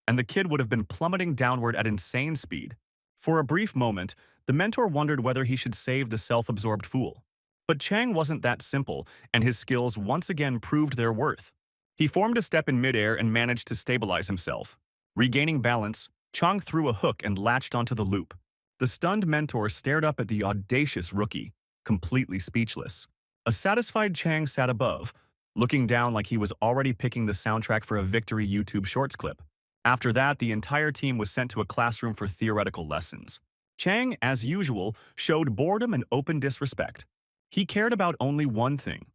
and the kid would have been plummeting downward at insane speed. For a brief moment, the mentor wondered whether he should save the self-absorbed fool. But Chang wasn't that simple, and his skills once again proved their worth. He formed a step in midair and managed to stabilize himself. Regaining balance, Chang threw a hook and latched onto the loop. The stunned mentor stared up at the audacious rookie, completely speechless. A satisfied Chang sat above, looking down like he was already picking the soundtrack for a victory YouTube Shorts clip. After that, the entire team was sent to a classroom for theoretical lessons. Chang, as usual, showed boredom and open disrespect. He cared about only one thing.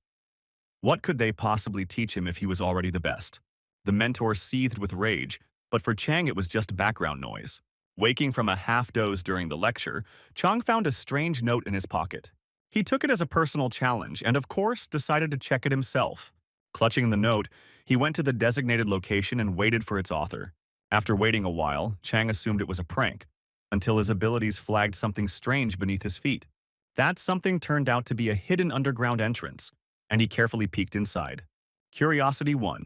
What could they possibly teach him if he was already the best? The mentor seethed with rage, but for Chang it was just background noise. Waking from a half-doze during the lecture, Chang found a strange note in his pocket. He took it as a personal challenge and, of course, decided to check it himself. Clutching the note, he went to the designated location and waited for its author. After waiting a while, Chang assumed it was a prank, until his abilities flagged something strange beneath his feet. That something turned out to be a hidden underground entrance, and he carefully peeked inside. Curiosity won,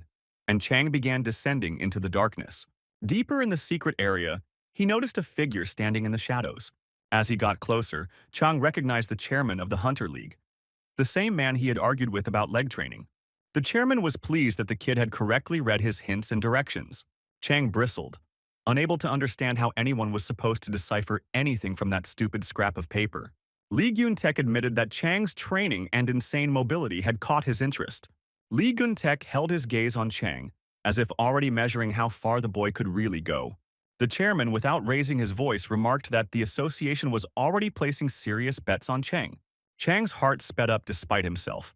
and Chang began descending into the darkness. Deeper in the secret area, he noticed a figure standing in the shadows. As he got closer, Chang recognized the chairman of the Hunter League, the same man he had argued with about leg training. The chairman was pleased that the kid had correctly read his hints and directions. Chang bristled, unable to understand how anyone was supposed to decipher anything from that stupid scrap of paper. Lee Gyun-taek admitted that Chang's training and insane mobility had caught his interest. Lee Gyun-taek held his gaze on Chang, as if already measuring how far the boy could really go. The chairman, without raising his voice, remarked that the association was already placing serious bets on Chang. Chang's heart sped up despite himself.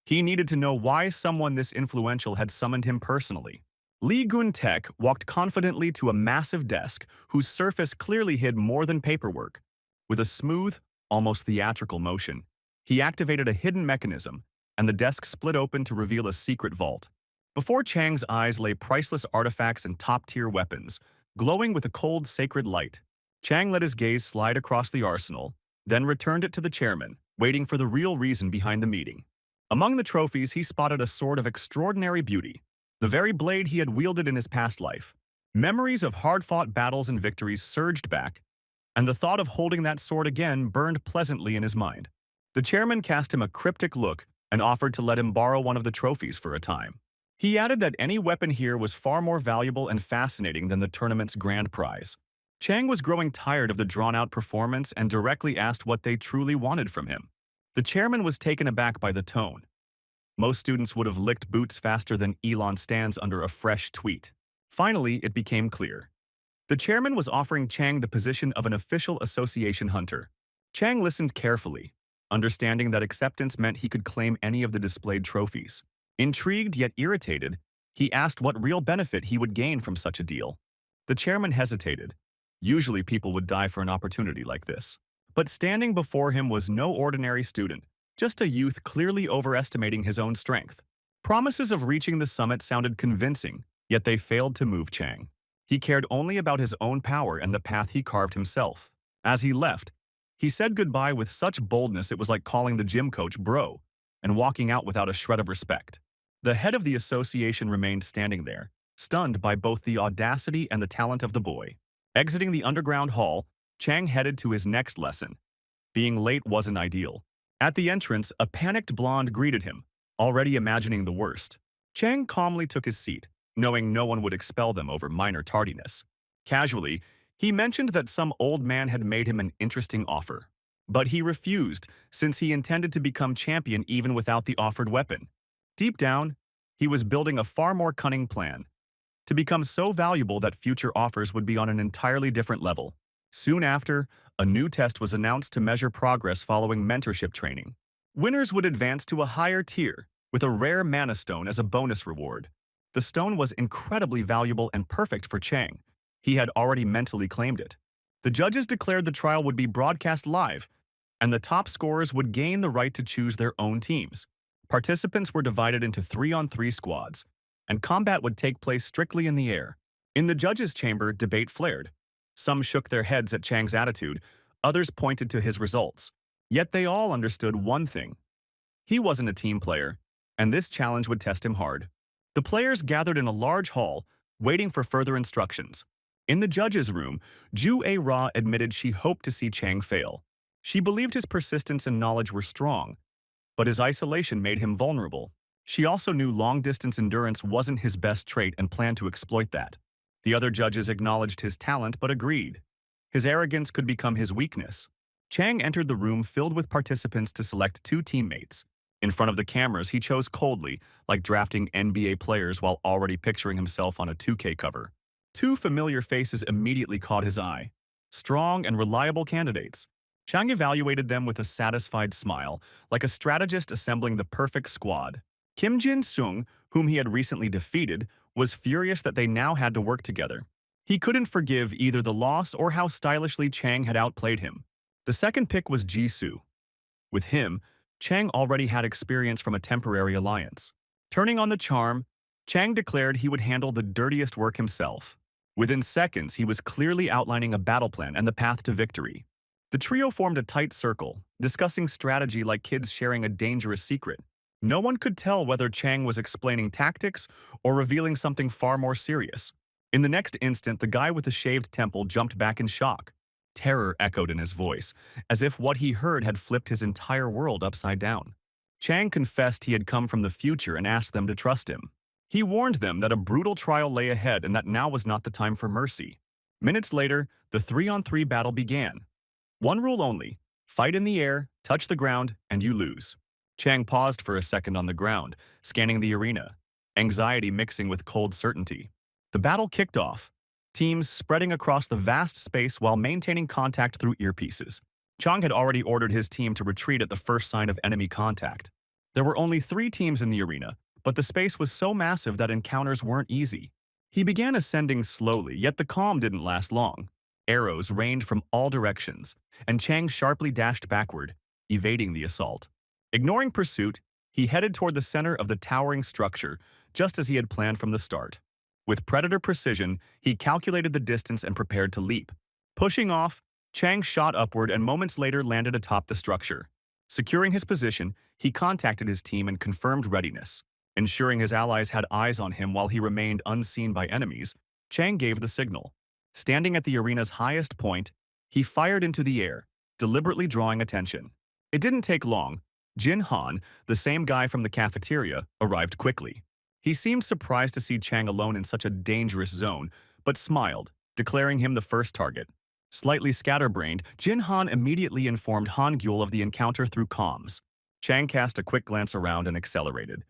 He needed to know why someone this influential had summoned him personally. Lee Gyun-taek walked confidently to a massive desk whose surface clearly hid more than paperwork. With a smooth, almost theatrical motion, he activated a hidden mechanism, and the desk split open to reveal a secret vault. Before Chang's eyes lay priceless artifacts and top-tier weapons, glowing with a cold, sacred light. Chang let his gaze slide across the arsenal, then returned it to the chairman, waiting for the real reason behind the meeting. Among the trophies, he spotted a sword of extraordinary beauty, the very blade he had wielded in his past life. Memories of hard-fought battles and victories surged back, and the thought of holding that sword again burned pleasantly in his mind. The chairman cast him a cryptic look and offered to let him borrow one of the trophies for a time. He added that any weapon here was far more valuable and fascinating than the tournament's grand prize. Chang was growing tired of the drawn-out performance and directly asked what they truly wanted from him. The chairman was taken aback by the tone. Most students would have licked boots faster than Elon stands under a fresh tweet. Finally, it became clear. The chairman was offering Chang the position of an official association hunter. Chang listened carefully, understanding that acceptance meant he could claim any of the displayed trophies. Intrigued yet irritated, he asked what real benefit he would gain from such a deal. The chairman hesitated. Usually people would die for an opportunity like this. But standing before him was no ordinary student, just a youth clearly overestimating his own strength. Promises of reaching the summit sounded convincing, yet they failed to move Chang. He cared only about his own power and the path he carved himself. As he left, he said goodbye with such boldness it was like calling the gym coach bro and walking out without a shred of respect. The head of the association remained standing there, stunned by both the audacity and the talent of the boy. Exiting the underground hall, Chang headed to his next lesson. Being late wasn't ideal. At the entrance, a panicked blonde greeted him, already imagining the worst. Chang calmly took his seat, knowing no one would expel them over minor tardiness. Casually, he mentioned that some old man had made him an interesting offer. But he refused, since he intended to become champion even without the offered weapon. Deep down, he was building a far more cunning plan, to become so valuable that future offers would be on an entirely different level. Soon after, a new test was announced to measure progress following mentorship training. Winners would advance to a higher tier, with a rare mana stone as a bonus reward. The stone was incredibly valuable and perfect for Chang. He had already mentally claimed it. The judges declared the trial would be broadcast live, and the top scorers would gain the right to choose their own teams. Participants were divided into 3-on-3 squads, and combat would take place strictly in the air. In the judges' chamber, debate flared. Some shook their heads at Chang's attitude, others pointed to his results. Yet they all understood one thing. He wasn't a team player, and this challenge would test him hard. The players gathered in a large hall, waiting for further instructions. In the judges' room, Ju A-ra admitted she hoped to see Chang fail. She believed his persistence and knowledge were strong, but his isolation made him vulnerable. She also knew long-distance endurance wasn't his best trait and planned to exploit that. The other judges acknowledged his talent but agreed. His arrogance could become his weakness. Chang entered the room filled with participants to select 2 teammates. In front of the cameras, he chose coldly, like drafting NBA players while already picturing himself on a 2K cover. 2 familiar faces immediately caught his eye. Strong and reliable candidates. Chang evaluated them with a satisfied smile, like a strategist assembling the perfect squad. Kim Jin-sung, whom he had recently defeated, was furious that they now had to work together. He couldn't forgive either the loss or how stylishly Chang had outplayed him. The second pick was Jisoo. With him, Chang already had experience from a temporary alliance. Turning on the charm, Chang declared he would handle the dirtiest work himself. Within seconds, he was clearly outlining a battle plan and the path to victory. The trio formed a tight circle, discussing strategy like kids sharing a dangerous secret. No one could tell whether Chang was explaining tactics or revealing something far more serious. In the next instant, the guy with the shaved temple jumped back in shock. Terror echoed in his voice, as if what he heard had flipped his entire world upside down. Chang confessed he had come from the future and asked them to trust him. He warned them that a brutal trial lay ahead and that now was not the time for mercy. Minutes later, the 3-on-3 battle began. One rule only: fight in the air, touch the ground, and you lose. Chang paused for a second on the ground, scanning the arena, anxiety mixing with cold certainty. The battle kicked off, teams spreading across the vast space while maintaining contact through earpieces. Chang had already ordered his team to retreat at the first sign of enemy contact. There were only 3 teams in the arena, but the space was so massive that encounters weren't easy. He began ascending slowly, yet the calm didn't last long. Arrows rained from all directions, and Chang sharply dashed backward, evading the assault. Ignoring pursuit, he headed toward the center of the towering structure, just as he had planned from the start. With predator precision, he calculated the distance and prepared to leap. Pushing off, Chang shot upward and moments later landed atop the structure. Securing his position, he contacted his team and confirmed readiness. Ensuring his allies had eyes on him while he remained unseen by enemies, Chang gave the signal. Standing at the arena's highest point, he fired into the air, deliberately drawing attention. It didn't take long. Jin Han, the same guy from the cafeteria, arrived quickly. He seemed surprised to see Chang alone in such a dangerous zone, but smiled, declaring him the first target. Slightly scatterbrained, Jin Han immediately informed Han Gyul of the encounter through comms. Chang cast a quick glance around and accelerated.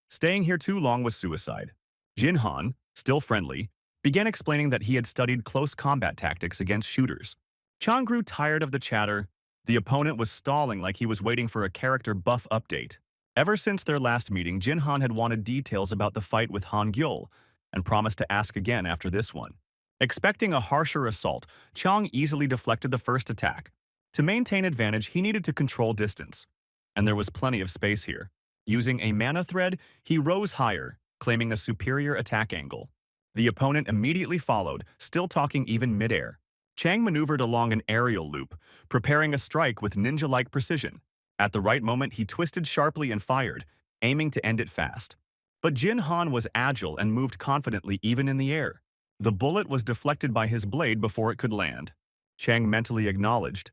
Staying here too long was suicide. Jin Han, still friendly, began explaining that he had studied close combat tactics against shooters. Chang grew tired of the chatter. The opponent was stalling like he was waiting for a character buff update. Ever since their last meeting, Jin Han had wanted details about the fight with Han Gyul and promised to ask again after this one. Expecting a harsher assault, Chang easily deflected the first attack. To maintain advantage, he needed to control distance, and there was plenty of space here. Using a mana thread, he rose higher, claiming a superior attack angle. The opponent immediately followed, still talking even midair. Chang maneuvered along an aerial loop, preparing a strike with ninja-like precision. At the right moment, he twisted sharply and fired, aiming to end it fast. But Jin Han was agile and moved confidently even in the air. The bullet was deflected by his blade before it could land. Chang mentally acknowledged.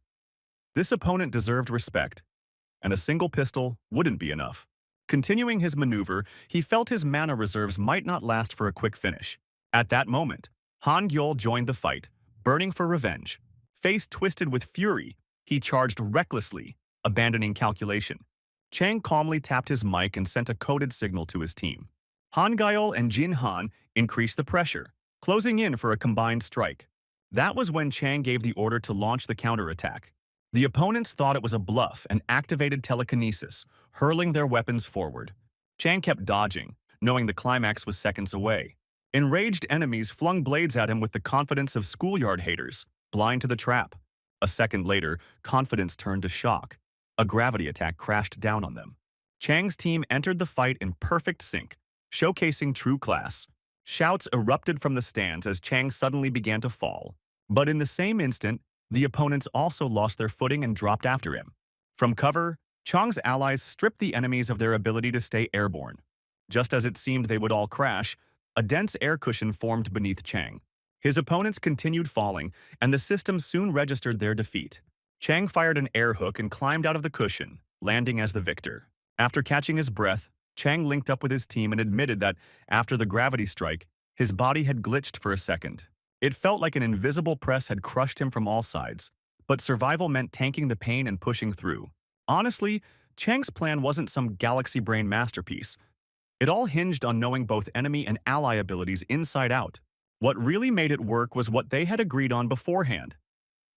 This opponent deserved respect, and a single pistol wouldn't be enough. Continuing his maneuver, he felt his mana reserves might not last for a quick finish. At that moment, Han Gyul joined the fight, burning for revenge. Face twisted with fury, he charged recklessly, abandoning calculation. Chang calmly tapped his mic and sent a coded signal to his team. Han Gyul and Jin Han increased the pressure, closing in for a combined strike. That was when Chang gave the order to launch the counterattack. The opponents thought it was a bluff and activated telekinesis, hurling their weapons forward. Chang kept dodging, knowing the climax was seconds away. Enraged enemies flung blades at him with the confidence of schoolyard haters, blind to the trap. A second later, confidence turned to shock. A gravity attack crashed down on them. Chang's team entered the fight in perfect sync, showcasing true class. Shouts erupted from the stands as Chang suddenly began to fall. But in the same instant, the opponents also lost their footing and dropped after him. From cover, Chang's allies stripped the enemies of their ability to stay airborne. Just as it seemed they would all crash, a dense air cushion formed beneath Chang. His opponents continued falling, and the system soon registered their defeat. Chang fired an air hook and climbed out of the cushion, landing as the victor. After catching his breath, Chang linked up with his team and admitted that, after the gravity strike, his body had glitched for a second. It felt like an invisible press had crushed him from all sides, but survival meant tanking the pain and pushing through. Honestly, Chang's plan wasn't some galaxy brain masterpiece. It all hinged on knowing both enemy and ally abilities inside out. What really made it work was what they had agreed on beforehand.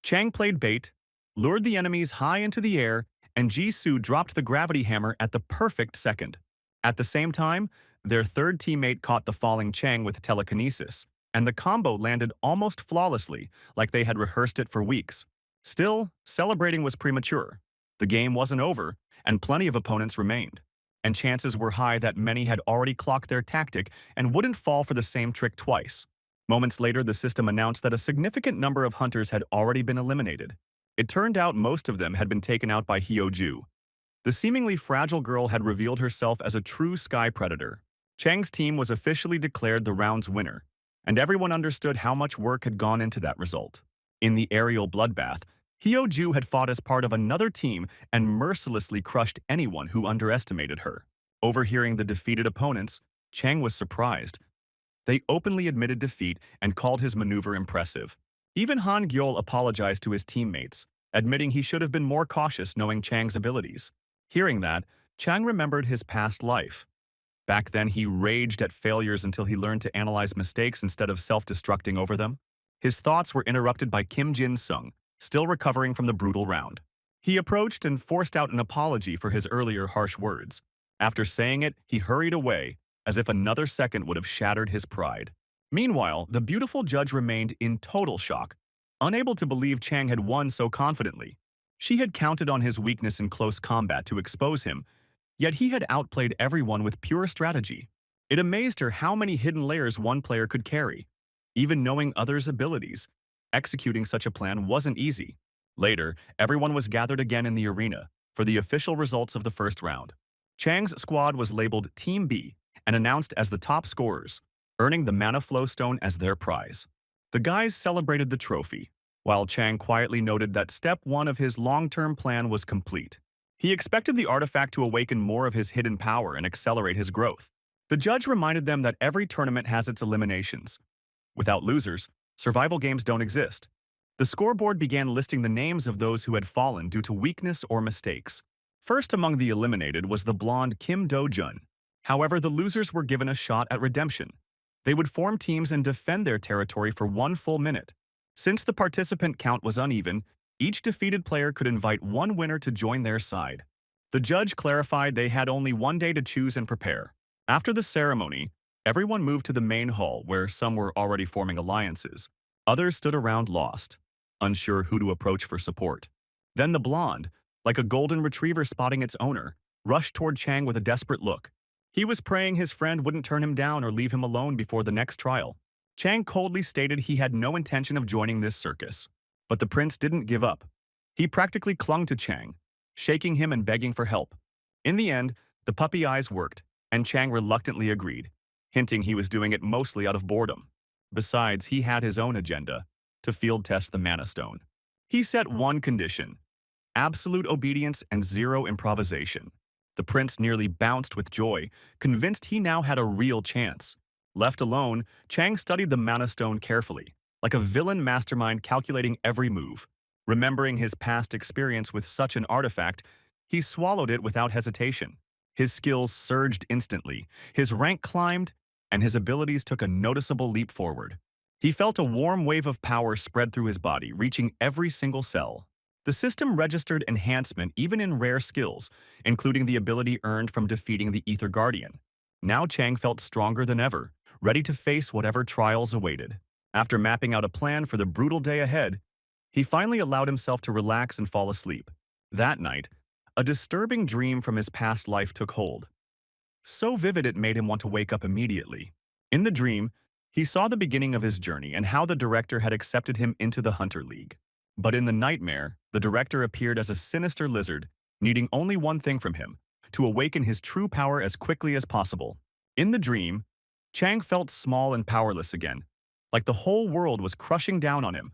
Chang played bait, lured the enemies high into the air, and Jisoo dropped the gravity hammer at the perfect second. At the same time, their third teammate caught the falling Chang with telekinesis, and the combo landed almost flawlessly, like they had rehearsed it for weeks. Still, celebrating was premature. The game wasn't over, and plenty of opponents remained. And chances were high that many had already clocked their tactic and wouldn't fall for the same trick twice. Moments later, the system announced that a significant number of hunters had already been eliminated. It turned out most of them had been taken out by Hyo-ju. The seemingly fragile girl had revealed herself as a true sky predator. Chang's team was officially declared the round's winner, and everyone understood how much work had gone into that result. In the aerial bloodbath, Hyo-ju had fought as part of another team and mercilessly crushed anyone who underestimated her. Overhearing the defeated opponents, Chang was surprised. They openly admitted defeat and called his maneuver impressive. Even Han Gyul apologized to his teammates, admitting he should have been more cautious knowing Chang's abilities. Hearing that, Chang remembered his past life. Back then, he raged at failures until he learned to analyze mistakes instead of self-destructing over them. His thoughts were interrupted by Kim Jin-sung, still recovering from the brutal round. He approached and forced out an apology for his earlier harsh words. After saying it, he hurried away, as if another second would have shattered his pride. Meanwhile, the beautiful judge remained in total shock, unable to believe Chang had won so confidently. She had counted on his weakness in close combat to expose him, yet he had outplayed everyone with pure strategy. It amazed her how many hidden layers one player could carry. Even knowing others' abilities, executing such a plan wasn't easy. Later, everyone was gathered again in the arena for the official results of the first round. Chang's squad was labeled Team B and announced as the top scorers, earning the Mana Flow Stone as their prize. The guys celebrated the trophy, while Chang quietly noted that step one of his long-term plan was complete. He expected the artifact to awaken more of his hidden power and accelerate his growth. The judge reminded them that every tournament has its eliminations. Without losers, survival games don't exist. The scoreboard began listing the names of those who had fallen due to weakness or mistakes. First among the eliminated was the blonde Kim Do-jun. However, the losers were given a shot at redemption. They would form teams and defend their territory for 1 full minute. Since the participant count was uneven, each defeated player could invite one winner to join their side. The judge clarified they had only 1 day to choose and prepare. After the ceremony, everyone moved to the main hall where some were already forming alliances. Others stood around lost, unsure who to approach for support. Then the blonde, like a golden retriever spotting its owner, rushed toward Chang with a desperate look. He was praying his friend wouldn't turn him down or leave him alone before the next trial. Chang coldly stated he had no intention of joining this circus. But the prince didn't give up. He practically clung to Chang, shaking him and begging for help. In the end, the puppy eyes worked, and Chang reluctantly agreed, hinting he was doing it mostly out of boredom. Besides, he had his own agenda, to field test the Mana Stone. He set one condition: absolute obedience and zero improvisation. The prince nearly bounced with joy, convinced he now had a real chance. Left alone, Chang studied the Mana Stone carefully, like a villain mastermind calculating every move. Remembering his past experience with such an artifact, he swallowed it without hesitation. His skills surged instantly, his rank climbed, and his abilities took a noticeable leap forward. He felt a warm wave of power spread through his body, reaching every single cell. The system registered enhancement even in rare skills, including the ability earned from defeating the Ether Guardian. Now Chang felt stronger than ever, ready to face whatever trials awaited. After mapping out a plan for the brutal day ahead, he finally allowed himself to relax and fall asleep. That night, a disturbing dream from his past life took hold. So vivid it made him want to wake up immediately. In the dream, he saw the beginning of his journey and how the director had accepted him into the Hunter League. But in the nightmare, the director appeared as a sinister lizard, needing only one thing from him: to awaken his true power as quickly as possible. In the dream, Chang felt small and powerless again, like the whole world was crushing down on him.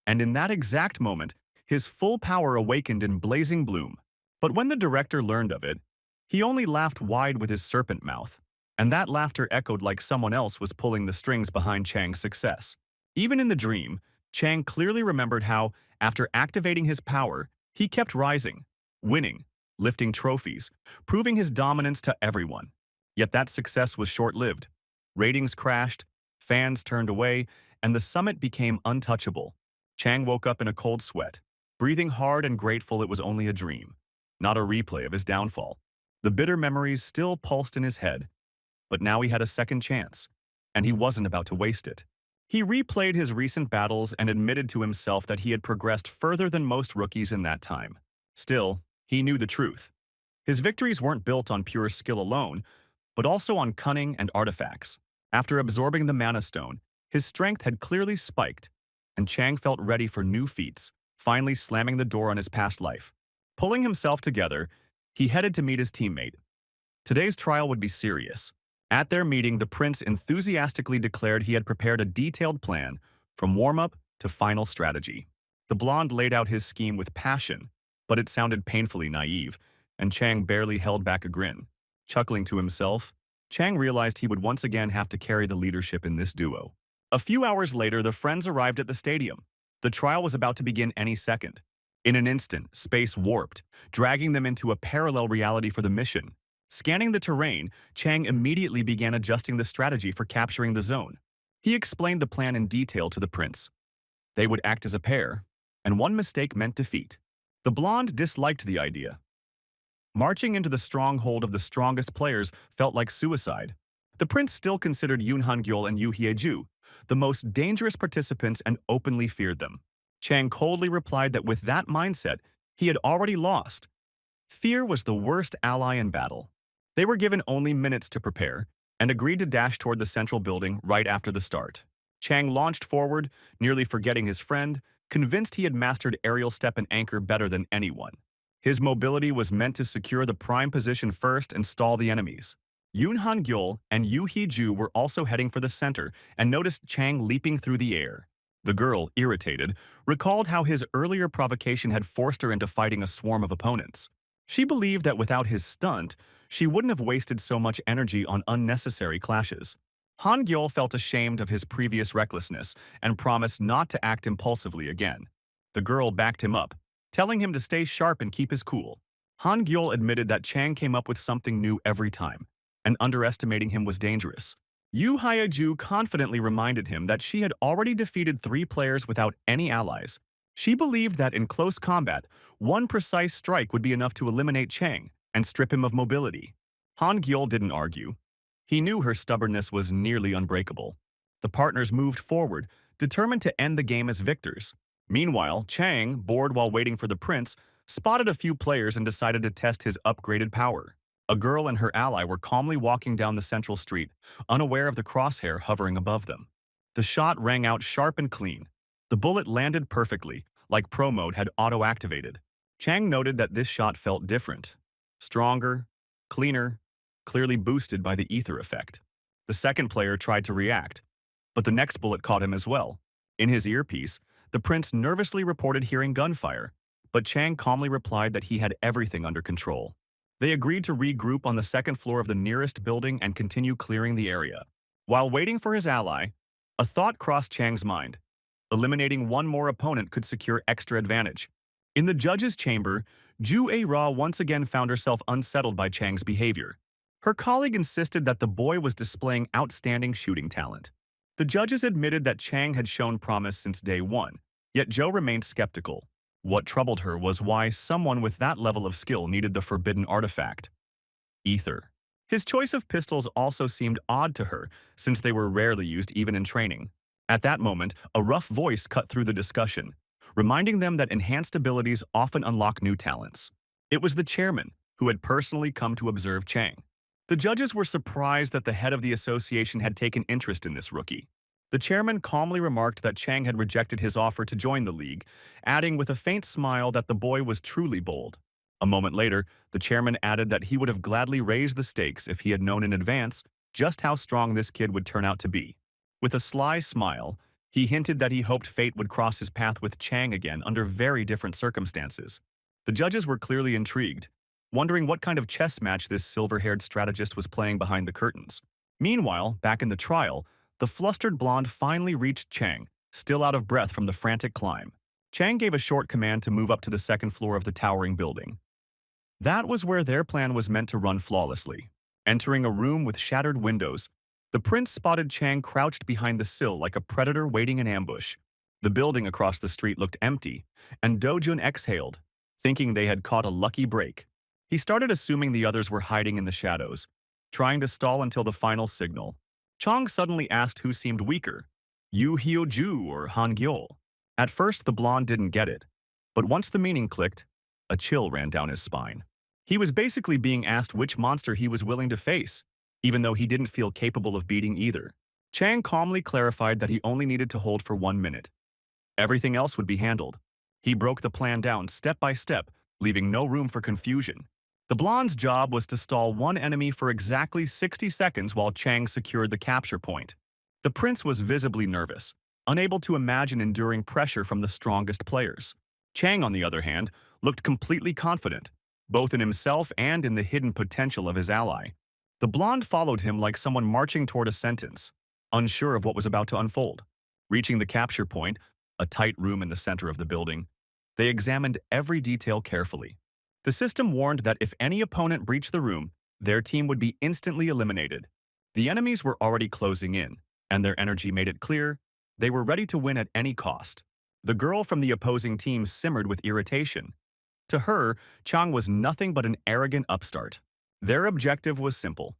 And in that exact moment, his full power awakened in blazing bloom. But when the director learned of it, he only laughed wide with his serpent mouth, and that laughter echoed like someone else was pulling the strings behind Chang's success. Even in the dream, Chang clearly remembered how, after activating his power, he kept rising, winning, lifting trophies, proving his dominance to everyone. Yet that success was short-lived. Ratings crashed, fans turned away, and the summit became untouchable. Chang woke up in a cold sweat, breathing hard and grateful it was only a dream, not a replay of his downfall. The bitter memories still pulsed in his head, but now he had a second chance, and he wasn't about to waste it. He replayed his recent battles and admitted to himself that he had progressed further than most rookies in that time. Still, he knew the truth. His victories weren't built on pure skill alone, but also on cunning and artifacts. After absorbing the Mana Stone, his strength had clearly spiked, and Chang felt ready for new feats, finally slamming the door on his past life. Pulling himself together, he headed to meet his teammate. Today's trial would be serious. At their meeting, the prince enthusiastically declared he had prepared a detailed plan, from warm-up to final strategy. The blonde laid out his scheme with passion, but it sounded painfully naive, and Chang barely held back a grin. Chuckling to himself, Chang realized he would once again have to carry the leadership in this duo. A few hours later, the friends arrived at the stadium. The trial was about to begin any second. In an instant, space warped, dragging them into a parallel reality for the mission. Scanning the terrain, Chang immediately began adjusting the strategy for capturing the zone. He explained the plan in detail to the prince. They would act as a pair, and one mistake meant defeat. The blonde disliked the idea. Marching into the stronghold of the strongest players felt like suicide. The prince still considered Yoon Han-gyul and Yoo Hye-ju the most dangerous participants and openly feared them. Chang coldly replied that with that mindset, he had already lost. Fear was the worst ally in battle. They were given only minutes to prepare and agreed to dash toward the central building right after the start. Chang launched forward, nearly forgetting his friend, convinced he had mastered aerial step and anchor better than anyone. His mobility was meant to secure the prime position first and stall the enemies. Yoon Han-gyul and Yoo Hye-ju were also heading for the center and noticed Chang leaping through the air. The girl, irritated, recalled how his earlier provocation had forced her into fighting a swarm of opponents. She believed that without his stunt, she wouldn't have wasted so much energy on unnecessary clashes. Han Gyul felt ashamed of his previous recklessness and promised not to act impulsively again. The girl backed him up, telling him to stay sharp and keep his cool. Han Gyul admitted that Chang came up with something new every time, and underestimating him was dangerous. Yu Haiju confidently reminded him that she had already defeated 3 players without any allies. She believed that in close combat, one precise strike would be enough to eliminate Chang and strip him of mobility. Han Gyul didn't argue. He knew her stubbornness was nearly unbreakable. The partners moved forward, determined to end the game as victors. Meanwhile, Chang, bored while waiting for the prince, spotted a few players and decided to test his upgraded power. A girl and her ally were calmly walking down the central street, unaware of the crosshair hovering above them. The shot rang out sharp and clean. The bullet landed perfectly, like Pro Mode had auto-activated. Chang noted that this shot felt different. Stronger, cleaner, clearly boosted by the ether effect. The second player tried to react, but the next bullet caught him as well. In his earpiece, the prince nervously reported hearing gunfire, but Chang calmly replied that he had everything under control. They agreed to regroup on the second floor of the nearest building and continue clearing the area. While waiting for his ally, a thought crossed Chang's mind. Eliminating one more opponent could secure extra advantage. In the judge's chamber, Ju A-ra once again found herself unsettled by Chang's behavior. Her colleague insisted that the boy was displaying outstanding shooting talent. The judges admitted that Chang had shown promise since day one, yet Zhou remained skeptical. What troubled her was why someone with that level of skill needed the forbidden artifact. Ether. His choice of pistols also seemed odd to her, since they were rarely used even in training. At that moment, a rough voice cut through the discussion, reminding them that enhanced abilities often unlock new talents. It was the chairman, who had personally come to observe Chang. The judges were surprised that the head of the association had taken interest in this rookie. The chairman calmly remarked that Chang had rejected his offer to join the league, adding with a faint smile that the boy was truly bold. A moment later, the chairman added that he would have gladly raised the stakes if he had known in advance just how strong this kid would turn out to be. With a sly smile, he hinted that he hoped fate would cross his path with Chang again under very different circumstances. The judges were clearly intrigued, wondering what kind of chess match this silver-haired strategist was playing behind the curtains. Meanwhile, back in the trial, the flustered blonde finally reached Chang, still out of breath from the frantic climb. Chang gave a short command to move up to the second floor of the towering building. That was where their plan was meant to run flawlessly. Entering a room with shattered windows, the prince spotted Chang crouched behind the sill like a predator waiting in ambush. The building across the street looked empty, and Dojun exhaled, thinking they had caught a lucky break. He started assuming the others were hiding in the shadows, trying to stall until the final signal. Chang suddenly asked who seemed weaker, Yu Hyo-ju or Han Gyul. At first, the blonde didn't get it, but once the meaning clicked, a chill ran down his spine. He was basically being asked which monster he was willing to face, even though he didn't feel capable of beating either. Chang calmly clarified that he only needed to hold for 1 minute. Everything else would be handled. He broke the plan down step by step, leaving no room for confusion. The blonde's job was to stall one enemy for exactly 60 seconds while Chang secured the capture point. The prince was visibly nervous, unable to imagine enduring pressure from the strongest players. Chang, on the other hand, looked completely confident, both in himself and in the hidden potential of his ally. The blonde followed him like someone marching toward a sentence, unsure of what was about to unfold. Reaching the capture point, a tight room in the center of the building, they examined every detail carefully. The system warned that if any opponent breached the room, their team would be instantly eliminated. The enemies were already closing in, and their energy made it clear they were ready to win at any cost. The girl from the opposing team simmered with irritation. To her, Chang was nothing but an arrogant upstart. Their objective was simple: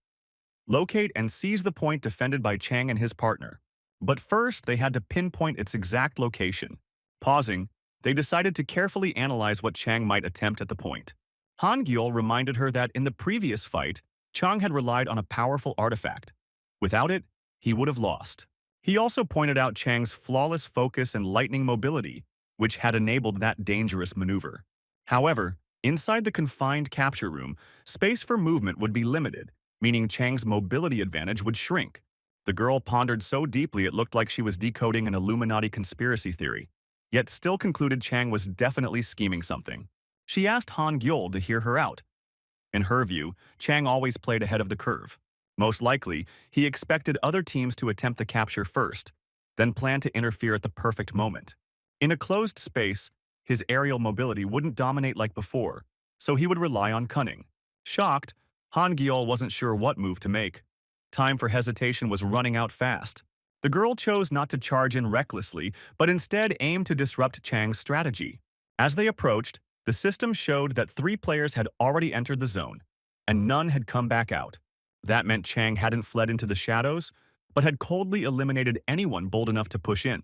locate and seize the point defended by Chang and his partner. But first, they had to pinpoint its exact location. Pausing, they decided to carefully analyze what Chang might attempt at the point. Han Gyul reminded her that in the previous fight, Chang had relied on a powerful artifact. Without it, he would have lost. He also pointed out Chang's flawless focus and lightning mobility, which had enabled that dangerous maneuver. However, inside the confined capture room, space for movement would be limited, meaning Chang's mobility advantage would shrink. The girl pondered so deeply it looked like she was decoding an Illuminati conspiracy theory, yet still concluded Chang was definitely scheming something. She asked Han Gyul to hear her out. In her view, Chang always played ahead of the curve. Most likely, he expected other teams to attempt the capture first, then plan to interfere at the perfect moment. In a closed space, his aerial mobility wouldn't dominate like before, so he would rely on cunning. Shocked, Han Gyol wasn't sure what move to make. Time for hesitation was running out fast. The girl chose not to charge in recklessly, but instead aimed to disrupt Chang's strategy. As they approached, the system showed that 3 players had already entered the zone, and none had come back out. That meant Chang hadn't fled into the shadows, but had coldly eliminated anyone bold enough to push in.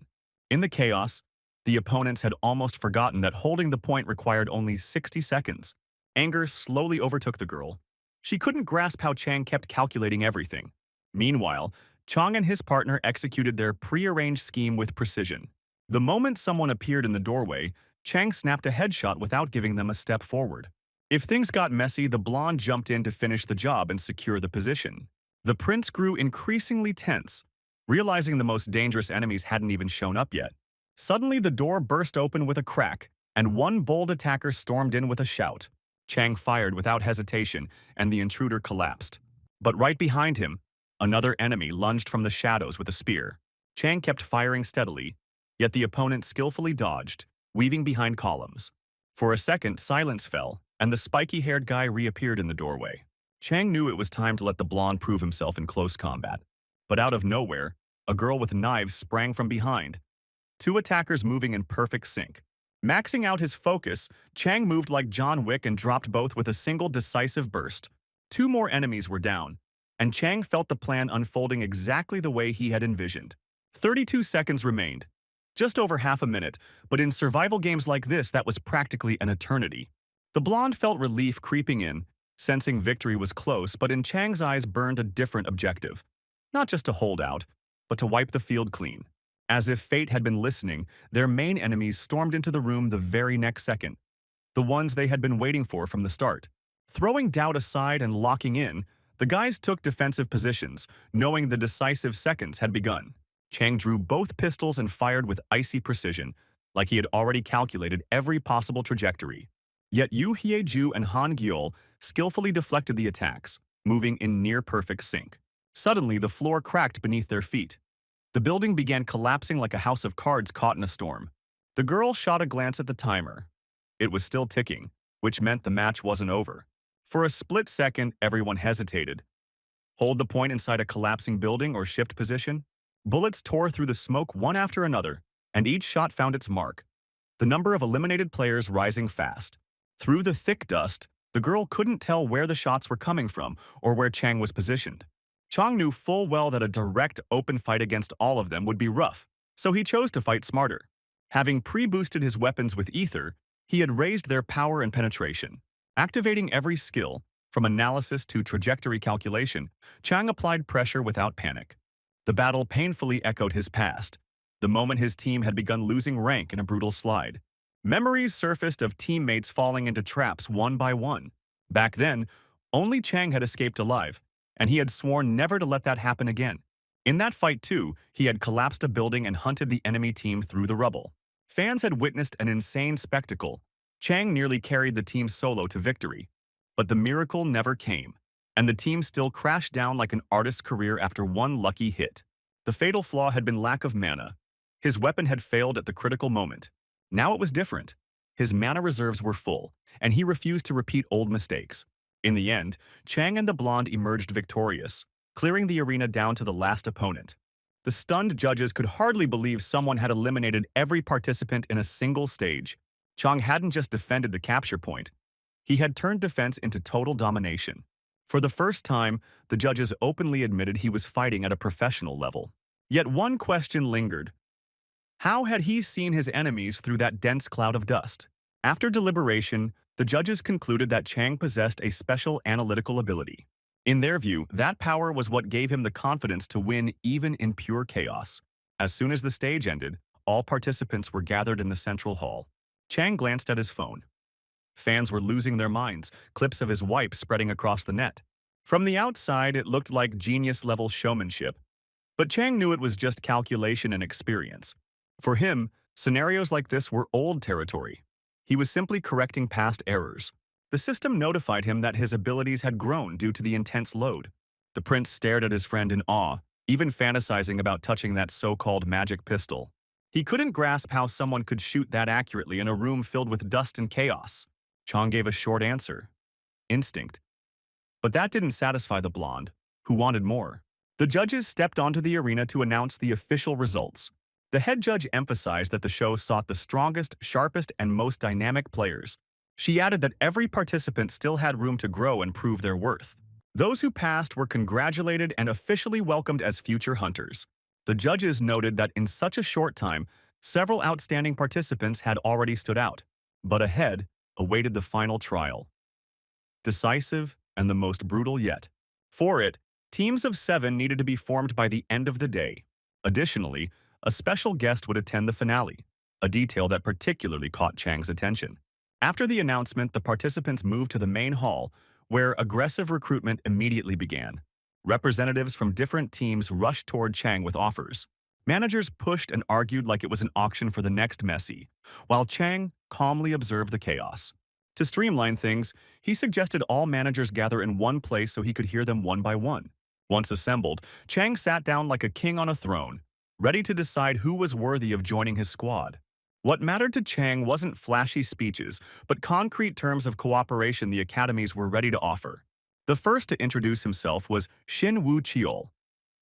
In the chaos, the opponents had almost forgotten that holding the point required only 60 seconds. Anger slowly overtook the girl. She couldn't grasp how Chang kept calculating everything. Meanwhile, Chang and his partner executed their prearranged scheme with precision. The moment someone appeared in the doorway, Chang snapped a headshot without giving them a step forward. If things got messy, the blonde jumped in to finish the job and secure the position. The prince grew increasingly tense, realizing the most dangerous enemies hadn't even shown up yet. Suddenly, the door burst open with a crack, and one bold attacker stormed in with a shout. Chang fired without hesitation, and the intruder collapsed. But right behind him, another enemy lunged from the shadows with a spear. Chang kept firing steadily, yet the opponent skillfully dodged, weaving behind columns. For a second, silence fell, and the spiky-haired guy reappeared in the doorway. Chang knew it was time to let the blonde prove himself in close combat. But out of nowhere, a girl with knives sprang from behind. 2 attackers moving in perfect sync. Maxing out his focus, Chang moved like John Wick and dropped both with a single decisive burst. 2 more enemies were down, and Chang felt the plan unfolding exactly the way he had envisioned. 32 seconds remained. Just over half a minute, but in survival games like this, that was practically an eternity. The blonde felt relief creeping in, sensing victory was close, but in Chang's eyes burned a different objective. Not just to hold out, but to wipe the field clean. As if fate had been listening, their main enemies stormed into the room the very next second, the ones they had been waiting for from the start. Throwing doubt aside and locking in, the guys took defensive positions, knowing the decisive seconds had begun. Chang drew both pistols and fired with icy precision, like he had already calculated every possible trajectory. Yet Yu Hyeju and Han Gyol skillfully deflected the attacks, moving in near-perfect sync. Suddenly, the floor cracked beneath their feet. The building began collapsing like a house of cards caught in a storm. The girl shot a glance at the timer. It was still ticking, which meant the match wasn't over. For a split second, everyone hesitated. Hold the point inside a collapsing building or shift position? Bullets tore through the smoke one after another, and each shot found its mark, the number of eliminated players rising fast. Through the thick dust, the girl couldn't tell where the shots were coming from or where Chang was positioned. Chang knew full well that a direct, open fight against all of them would be rough, so he chose to fight smarter. Having pre-boosted his weapons with ether, he had raised their power and penetration. Activating every skill, from analysis to trajectory calculation, Chang applied pressure without panic. The battle painfully echoed his past, the moment his team had begun losing rank in a brutal slide. Memories surfaced of teammates falling into traps one by one. Back then, only Chang had escaped alive, and he had sworn never to let that happen again. In that fight too, he had collapsed a building and hunted the enemy team through the rubble. Fans had witnessed an insane spectacle. Chang nearly carried the team solo to victory. But the miracle never came, and the team still crashed down like an artist's career after one lucky hit. The fatal flaw had been lack of mana. His weapon had failed at the critical moment. Now it was different. His mana reserves were full, and he refused to repeat old mistakes. In the end, Chang and the blonde emerged victorious, clearing the arena down to the last opponent. The stunned judges could hardly believe someone had eliminated every participant in a single stage. Chang hadn't just defended the capture point. He had turned defense into total domination. For the first time, the judges openly admitted he was fighting at a professional level. Yet one question lingered. How had he seen his enemies through that dense cloud of dust? After deliberation, the judges concluded that Chang possessed a special analytical ability. In their view, that power was what gave him the confidence to win even in pure chaos. As soon as the stage ended, all participants were gathered in the central hall. Chang glanced at his phone. Fans were losing their minds, clips of his wipe spreading across the net. From the outside, it looked like genius-level showmanship. But Chang knew it was just calculation and experience. For him, scenarios like this were old territory. He was simply correcting past errors. The system notified him that his abilities had grown due to the intense load. The prince stared at his friend in awe, even fantasizing about touching that so-called magic pistol. He couldn't grasp how someone could shoot that accurately in a room filled with dust and chaos. Chang gave a short answer. Instinct. But that didn't satisfy the blonde, who wanted more. The judges stepped onto the arena to announce the official results. The head judge emphasized that the show sought the strongest, sharpest, and most dynamic players. She added that every participant still had room to grow and prove their worth. Those who passed were congratulated and officially welcomed as future hunters. The judges noted that in such a short time, several outstanding participants had already stood out. But ahead awaited the final trial. Decisive and the most brutal yet. For it, teams of 7 needed to be formed by the end of the day. Additionally, a special guest would attend the finale, a detail that particularly caught Chang's attention. After the announcement, the participants moved to the main hall, where aggressive recruitment immediately began. Representatives from different teams rushed toward Chang with offers. Managers pushed and argued like it was an auction for the next Messi, while Chang calmly observed the chaos. To streamline things, he suggested all managers gather in one place so he could hear them one by one. Once assembled, Chang sat down like a king on a throne, ready to decide who was worthy of joining his squad. What mattered to Chang wasn't flashy speeches, but concrete terms of cooperation the academies were ready to offer. The first to introduce himself was Shin Woo-cheol,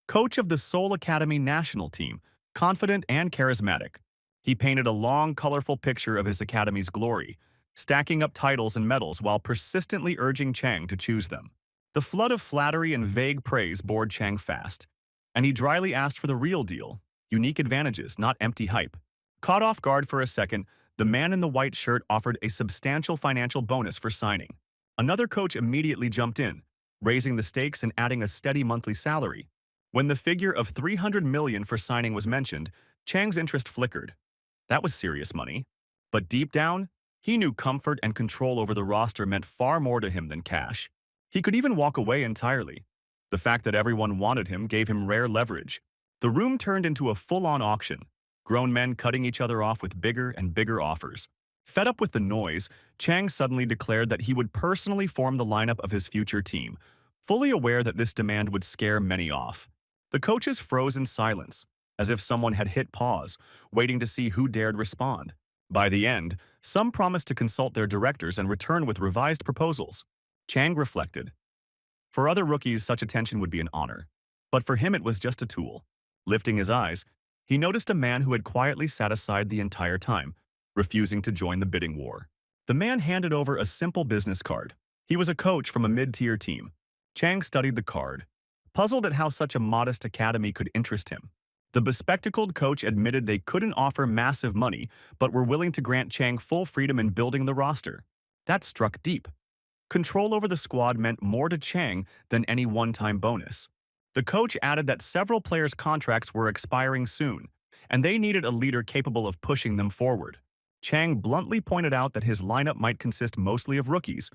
coach of the Seoul Academy national team, confident and charismatic. He painted a long, colorful picture of his academy's glory, stacking up titles and medals while persistently urging Chang to choose them. The flood of flattery and vague praise bored Chang fast, and he dryly asked for the real deal, unique advantages, not empty hype. Caught off guard for a second, the man in the white shirt offered a substantial financial bonus for signing. Another coach immediately jumped in, raising the stakes and adding a steady monthly salary. When the figure of 300 million for signing was mentioned, Chang's interest flickered. That was serious money. But deep down, he knew comfort and control over the roster meant far more to him than cash. He could even walk away entirely. The fact that everyone wanted him gave him rare leverage. The room turned into a full-on auction, grown men cutting each other off with bigger and bigger offers. Fed up with the noise, Chang suddenly declared that he would personally form the lineup of his future team, fully aware that this demand would scare many off. The coaches froze in silence, as if someone had hit pause, waiting to see who dared respond. By the end, some promised to consult their directors and return with revised proposals. Chang reflected. For other rookies, such attention would be an honor. But for him, it was just a tool. Lifting his eyes, he noticed a man who had quietly sat aside the entire time, refusing to join the bidding war. The man handed over a simple business card. He was a coach from a mid-tier team. Chang studied the card, puzzled at how such a modest academy could interest him. The bespectacled coach admitted they couldn't offer massive money, but were willing to grant Chang full freedom in building the roster. That struck deep. Control over the squad meant more to Chang than any one-time bonus. The coach added that several players' contracts were expiring soon, and they needed a leader capable of pushing them forward. Chang bluntly pointed out that his lineup might consist mostly of rookies,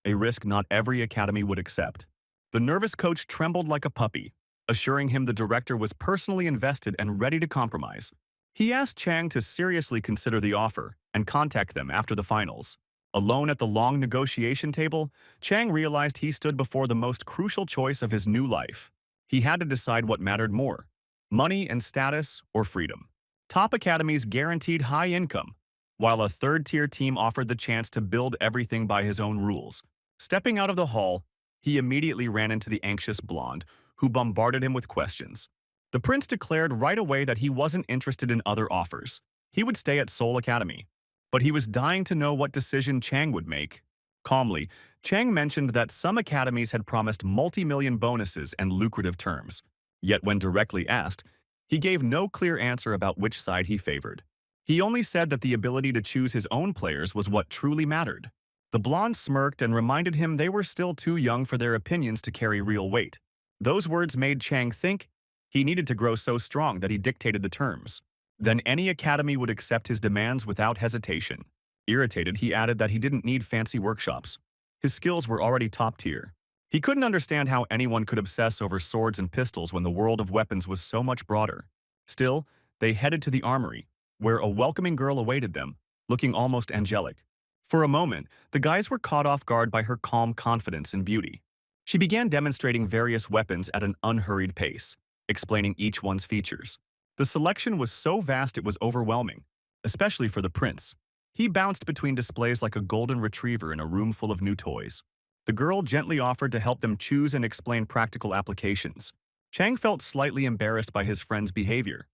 a risk not every academy would accept. The nervous coach trembled like a puppy, assuring him the director was personally invested and ready to compromise. He asked Chang to seriously consider the offer and contact them after the finals. Alone at the long negotiation table, Chang realized he stood before the most crucial choice of his new life. He had to decide what mattered more, money and status or freedom. Top academies guaranteed high income, while a third-tier team offered the chance to build everything by his own rules. Stepping out of the hall, he immediately ran into the anxious blonde, who bombarded him with questions. The prince declared right away that he wasn't interested in other offers. He would stay at Seoul Academy. But he was dying to know what decision Chang would make. Calmly, Chang mentioned that some academies had promised multi-million bonuses and lucrative terms. Yet when directly asked, he gave no clear answer about which side he favored. He only said that the ability to choose his own players was what truly mattered. The blonde smirked and reminded him they were still too young for their opinions to carry real weight. Those words made Chang think he needed to grow so strong that he dictated the terms. Then any academy would accept his demands without hesitation. Irritated, he added that he didn't need fancy workshops. His skills were already top tier. He couldn't understand how anyone could obsess over swords and pistols when the world of weapons was so much broader. Still, they headed to the armory, where a welcoming girl awaited them, looking almost angelic. For a moment, the guys were caught off guard by her calm confidence and beauty. She began demonstrating various weapons at an unhurried pace, explaining each one's features. The selection was so vast it was overwhelming, especially for the prince. He bounced between displays like a golden retriever in a room full of new toys. The girl gently offered to help them choose and explain practical applications. Chang felt slightly embarrassed by his friend's behavior.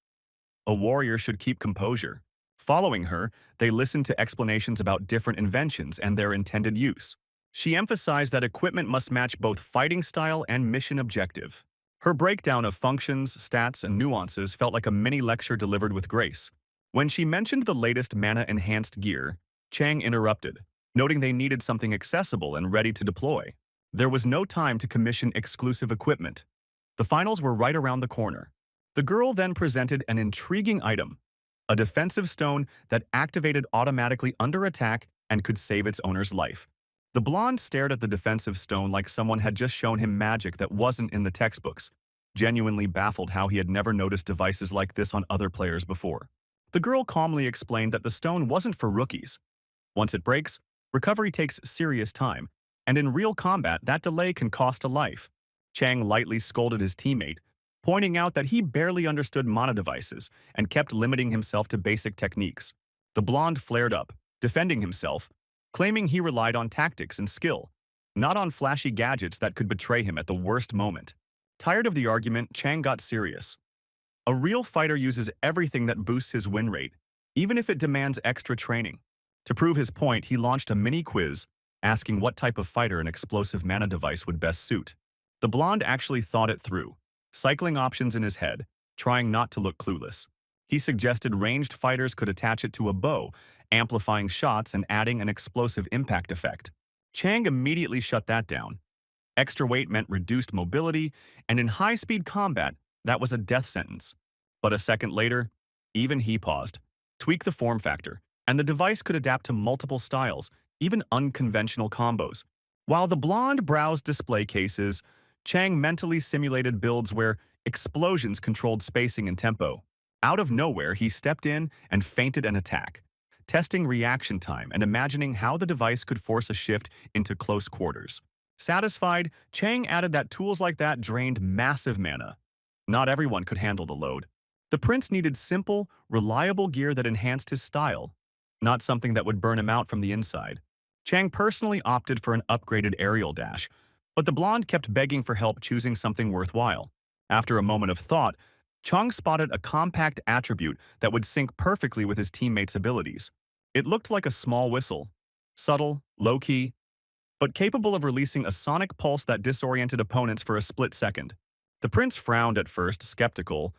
A warrior should keep composure. Following her, they listened to explanations about different inventions and their intended use. She emphasized that equipment must match both fighting style and mission objective. Her breakdown of functions, stats, and nuances felt like a mini lecture delivered with grace. When she mentioned the latest mana-enhanced gear, Chang interrupted, noting they needed something accessible and ready to deploy. There was no time to commission exclusive equipment. The finals were right around the corner. The girl then presented an intriguing item, a defensive stone that activated automatically under attack and could save its owner's life. The blonde stared at the defensive stone like someone had just shown him magic that wasn't in the textbooks, genuinely baffled how he had never noticed devices like this on other players before. The girl calmly explained that the stone wasn't for rookies. Once it breaks, recovery takes serious time, and in real combat, that delay can cost a life. Chang lightly scolded his teammate, pointing out that he barely understood mana devices and kept limiting himself to basic techniques. The blonde flared up, defending himself, claiming he relied on tactics and skill, not on flashy gadgets that could betray him at the worst moment. Tired of the argument, Chang got serious. A real fighter uses everything that boosts his win rate, even if it demands extra training. To prove his point, he launched a mini quiz, asking what type of fighter an explosive mana device would best suit. The blonde actually thought it through, cycling options in his head, trying not to look clueless. He suggested ranged fighters could attach it to a bow, amplifying shots and adding an explosive impact effect. Chang immediately shut that down. Extra weight meant reduced mobility, and in high-speed combat, that was a death sentence. But a second later, even he paused. Tweak the form factor, and the device could adapt to multiple styles, even unconventional combos. While the blonde browsed display cases, Chang mentally simulated builds where explosions controlled spacing and tempo. Out of nowhere, he stepped in and feinted an attack, testing reaction time and imagining how the device could force a shift into close quarters. Satisfied, Chang added that tools like that drained massive mana. Not everyone could handle the load. The prince needed simple, reliable gear that enhanced his style, not something that would burn him out from the inside. Chang personally opted for an upgraded aerial dash, but the blonde kept begging for help choosing something worthwhile. After a moment of thought, Chang spotted a compact attribute that would sync perfectly with his teammates' abilities. It looked like a small whistle, subtle, low-key, but capable of releasing a sonic pulse that disoriented opponents for a split second. The prince frowned at first, skeptical,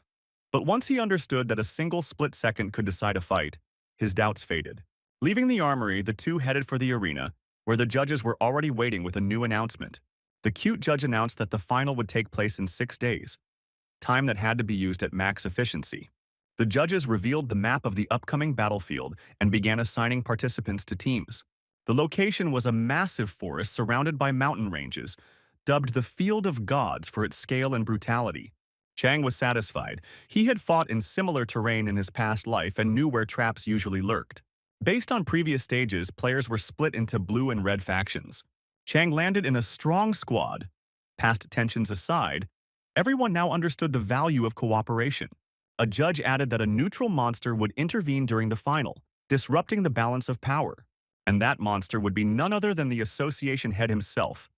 but once he understood that a single split second could decide a fight, his doubts faded. Leaving the armory, the two headed for the arena, where the judges were already waiting with a new announcement. The cute judge announced that the final would take place in 6 days, time that had to be used at max efficiency. The judges revealed the map of the upcoming battlefield and began assigning participants to teams. The location was a massive forest surrounded by mountain ranges, dubbed the Field of Gods for its scale and brutality. Chang was satisfied. He had fought in similar terrain in his past life and knew where traps usually lurked. Based on previous stages, players were split into blue and red factions. Chang landed in a strong squad. Past tensions aside, everyone now understood the value of cooperation. A judge added that a neutral monster would intervene during the final, disrupting the balance of power. And that monster would be none other than the association head himself,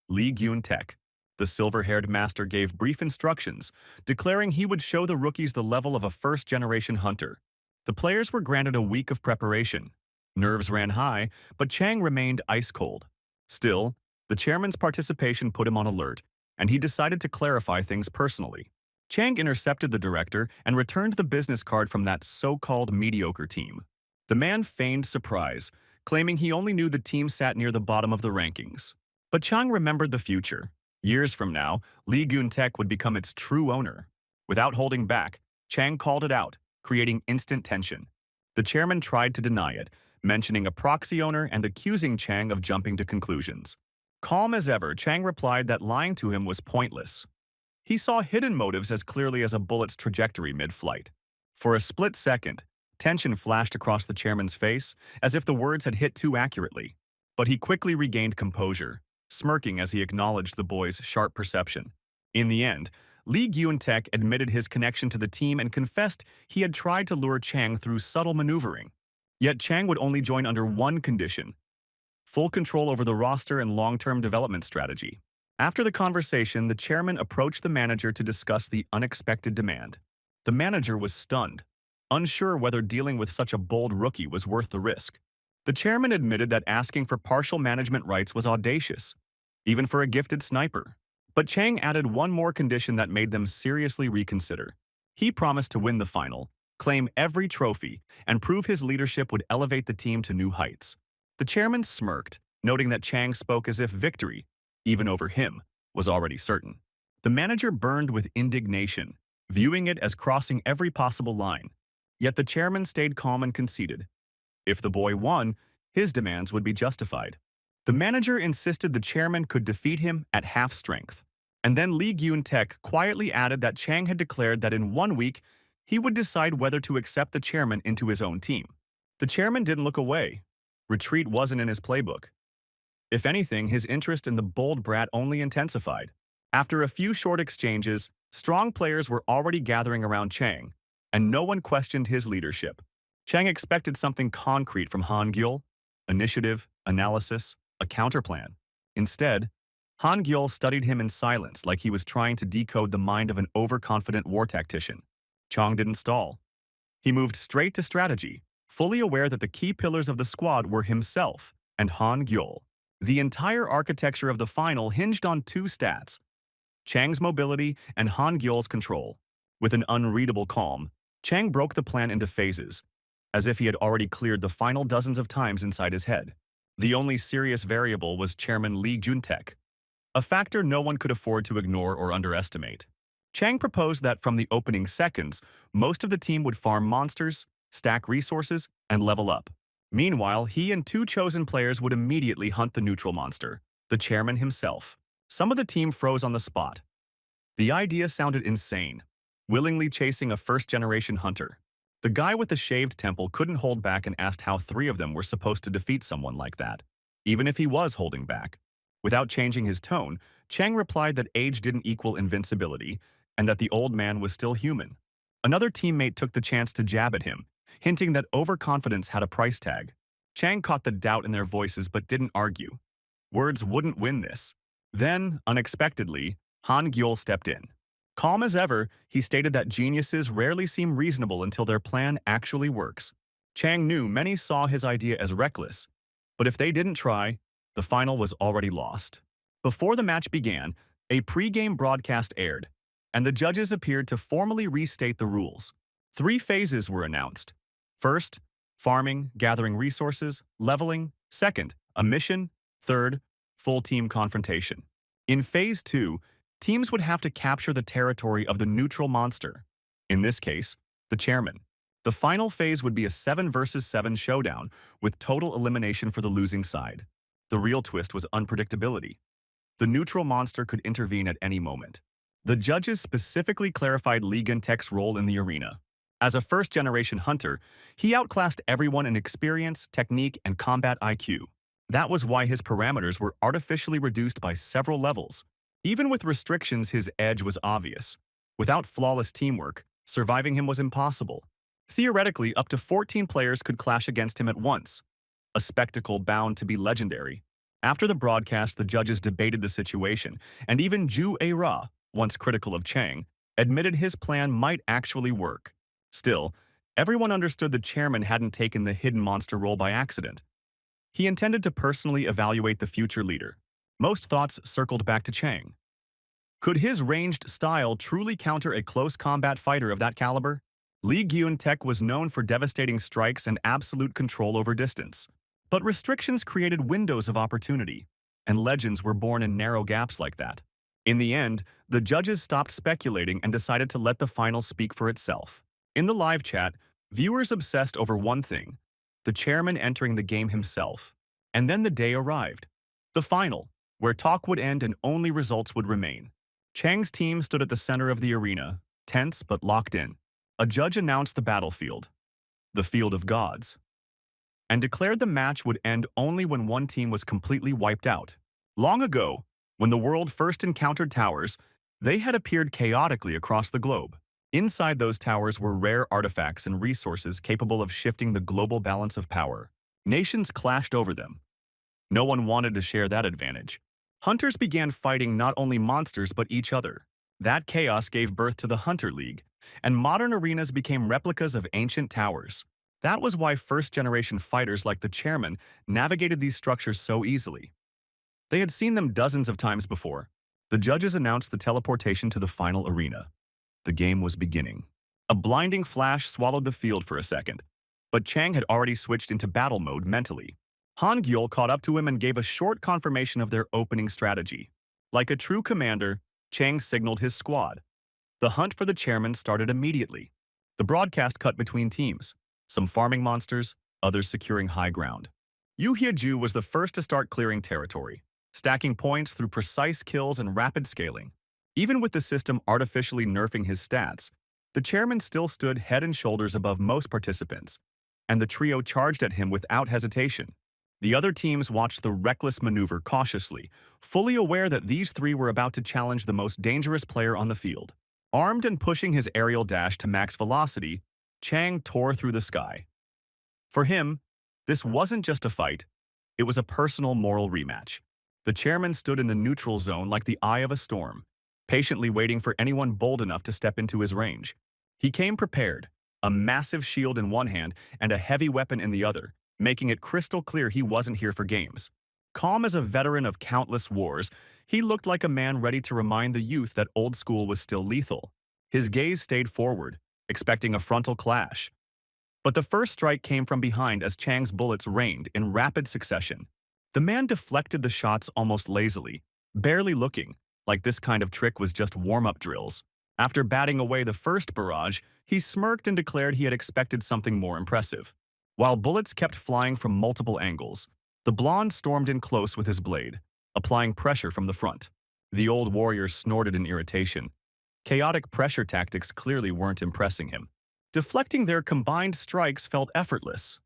Lee Gyun-taek. The silver-haired master gave brief instructions, declaring he would show the rookies the level of a first-generation hunter. The players were granted a week of preparation. Nerves ran high, but Chang remained ice-cold. Still, the chairman's participation put him on alert, and he decided to clarify things personally. Chang intercepted the director and returned the business card from that so-called mediocre team. The man feigned surprise, claiming he only knew the team sat near the bottom of the rankings. But Chang remembered the future. Years from now, Lee Gyun-taek would become its true owner. Without holding back, Chang called it out, creating instant tension. The chairman tried to deny it, mentioning a proxy owner and accusing Chang of jumping to conclusions. Calm as ever, Chang replied that lying to him was pointless. He saw hidden motives as clearly as a bullet's trajectory mid-flight. For a split second, tension flashed across the chairman's face, as if the words had hit too accurately. But he quickly regained composure. smirking as he acknowledged the boy's sharp perception. In the end, Lee Gyun-taek admitted his connection to the team and confessed he had tried to lure Chang through subtle maneuvering. Yet Chang would only join under one condition: full control over the roster and long-term development strategy. After the conversation, the chairman approached the manager to discuss the unexpected demand. The manager was stunned, unsure whether dealing with such a bold rookie was worth the risk. The chairman admitted that asking for partial management rights was audacious, even for a gifted sniper. But Chang added one more condition that made them seriously reconsider. He promised to win the final, claim every trophy, and prove his leadership would elevate the team to new heights. The chairman smirked, noting that Chang spoke as if victory, even over him, was already certain. The manager burned with indignation, viewing it as crossing every possible line. Yet the chairman stayed calm and conceded. If the boy won, his demands would be justified. The manager insisted the chairman could defeat him at half strength. And then Lee Gyun-taek quietly added that Chang had declared that in 1 week, he would decide whether to accept the chairman into his own team. The chairman didn't look away. Retreat wasn't in his playbook. If anything, his interest in the bold brat only intensified. After a few short exchanges, strong players were already gathering around Chang, and no one questioned his leadership. Chang expected something concrete from Han Gyul: initiative, analysis, a counterplan. Instead, Han Gyul studied him in silence like he was trying to decode the mind of an overconfident war tactician. Chang didn't stall. He moved straight to strategy, fully aware that the key pillars of the squad were himself and Han Gyul. The entire architecture of the final hinged on two stats: Chang's mobility and Han Gyul's control. With an unreadable calm, Chang broke the plan into phases, as if he had already cleared the final dozens of times inside his head. The only serious variable was Chairman Lee Gyun-taek, a factor no one could afford to ignore or underestimate. Chang proposed that from the opening seconds, most of the team would farm monsters, stack resources, and level up. Meanwhile, he and two chosen players would immediately hunt the neutral monster, the chairman himself. Some of the team froze on the spot. The idea sounded insane, willingly chasing a first-generation hunter. The guy with the shaved temple couldn't hold back and asked how 3 of them were supposed to defeat someone like that, even if he was holding back. Without changing his tone, Chang replied that age didn't equal invincibility and that the old man was still human. Another teammate took the chance to jab at him, hinting that overconfidence had a price tag. Chang caught the doubt in their voices but didn't argue. Words wouldn't win this. Then, unexpectedly, Han Gyul stepped in. Calm as ever, he stated that geniuses rarely seem reasonable until their plan actually works. Chang knew many saw his idea as reckless, but if they didn't try, the final was already lost. Before the match began, a pre-game broadcast aired, and the judges appeared to formally restate the rules. 3 phases were announced. First, farming, gathering resources, leveling. Second, a mission. Third, full team confrontation. In Phase 2, teams would have to capture the territory of the neutral monster, in this case, the chairman. The final phase would be a 7 versus 7 showdown, with total elimination for the losing side. The real twist was unpredictability. The neutral monster could intervene at any moment. The judges specifically clarified Lee Gyun-taek's role in the arena. As a first-generation hunter, he outclassed everyone in experience, technique, and combat IQ. That was why his parameters were artificially reduced by several levels. Even with restrictions, his edge was obvious. Without flawless teamwork, surviving him was impossible. Theoretically, up to 14 players could clash against him at once, a spectacle bound to be legendary. After the broadcast, the judges debated the situation, and even Ju A-ra, once critical of Chang, admitted his plan might actually work. Still, everyone understood the chairman hadn't taken the hidden monster role by accident. He intended to personally evaluate the future leader. Most thoughts circled back to Chang. Could his ranged style truly counter a close combat fighter of that caliber? Lee Gyun-taek was known for devastating strikes and absolute control over distance. But restrictions created windows of opportunity, and legends were born in narrow gaps like that. In the end, the judges stopped speculating and decided to let the final speak for itself. In the live chat, viewers obsessed over one thing: the chairman entering the game himself. And then the day arrived. The final, where talk would end and only results would remain. Chang's team stood at the center of the arena, tense but locked in. A judge announced the battlefield, the Field of Gods, and declared the match would end only when one team was completely wiped out. Long ago, when the world first encountered towers, they had appeared chaotically across the globe. Inside those towers were rare artifacts and resources capable of shifting the global balance of power. Nations clashed over them. No one wanted to share that advantage. Hunters began fighting not only monsters but each other. That chaos gave birth to the Hunter League, and modern arenas became replicas of ancient towers. That was why first-generation fighters like the chairman navigated these structures so easily. They had seen them dozens of times before. The judges announced the teleportation to the final arena. The game was beginning. A blinding flash swallowed the field for a second, but Chang had already switched into battle mode mentally. Han Gyul caught up to him and gave a short confirmation of their opening strategy. Like a true commander, Chang signaled his squad. The hunt for the chairman started immediately. The broadcast cut between teams, some farming monsters, others securing high ground. Yu Hyeju was the first to start clearing territory, stacking points through precise kills and rapid scaling. Even with the system artificially nerfing his stats, the chairman still stood head and shoulders above most participants, and the trio charged at him without hesitation. The other teams watched the reckless maneuver cautiously, fully aware that these three were about to challenge the most dangerous player on the field. Armed and pushing his aerial dash to max velocity, Chang tore through the sky. For him, this wasn't just a fight, it was a personal moral rematch. The chairman stood in the neutral zone like the eye of a storm, patiently waiting for anyone bold enough to step into his range. He came prepared, a massive shield in one hand and a heavy weapon in the other, making it crystal clear he wasn't here for games. Calm as a veteran of countless wars, he looked like a man ready to remind the youth that old school was still lethal. His gaze stayed forward, expecting a frontal clash. But the first strike came from behind as Chang's bullets rained in rapid succession. The man deflected the shots almost lazily, barely looking, like this kind of trick was just warm-up drills. After batting away the first barrage, he smirked and declared he had expected something more impressive. While bullets kept flying from multiple angles, the blonde stormed in close with his blade, applying pressure from the front. The old warrior snorted in irritation. Chaotic pressure tactics clearly weren't impressing him. Deflecting their combined strikes felt effortless.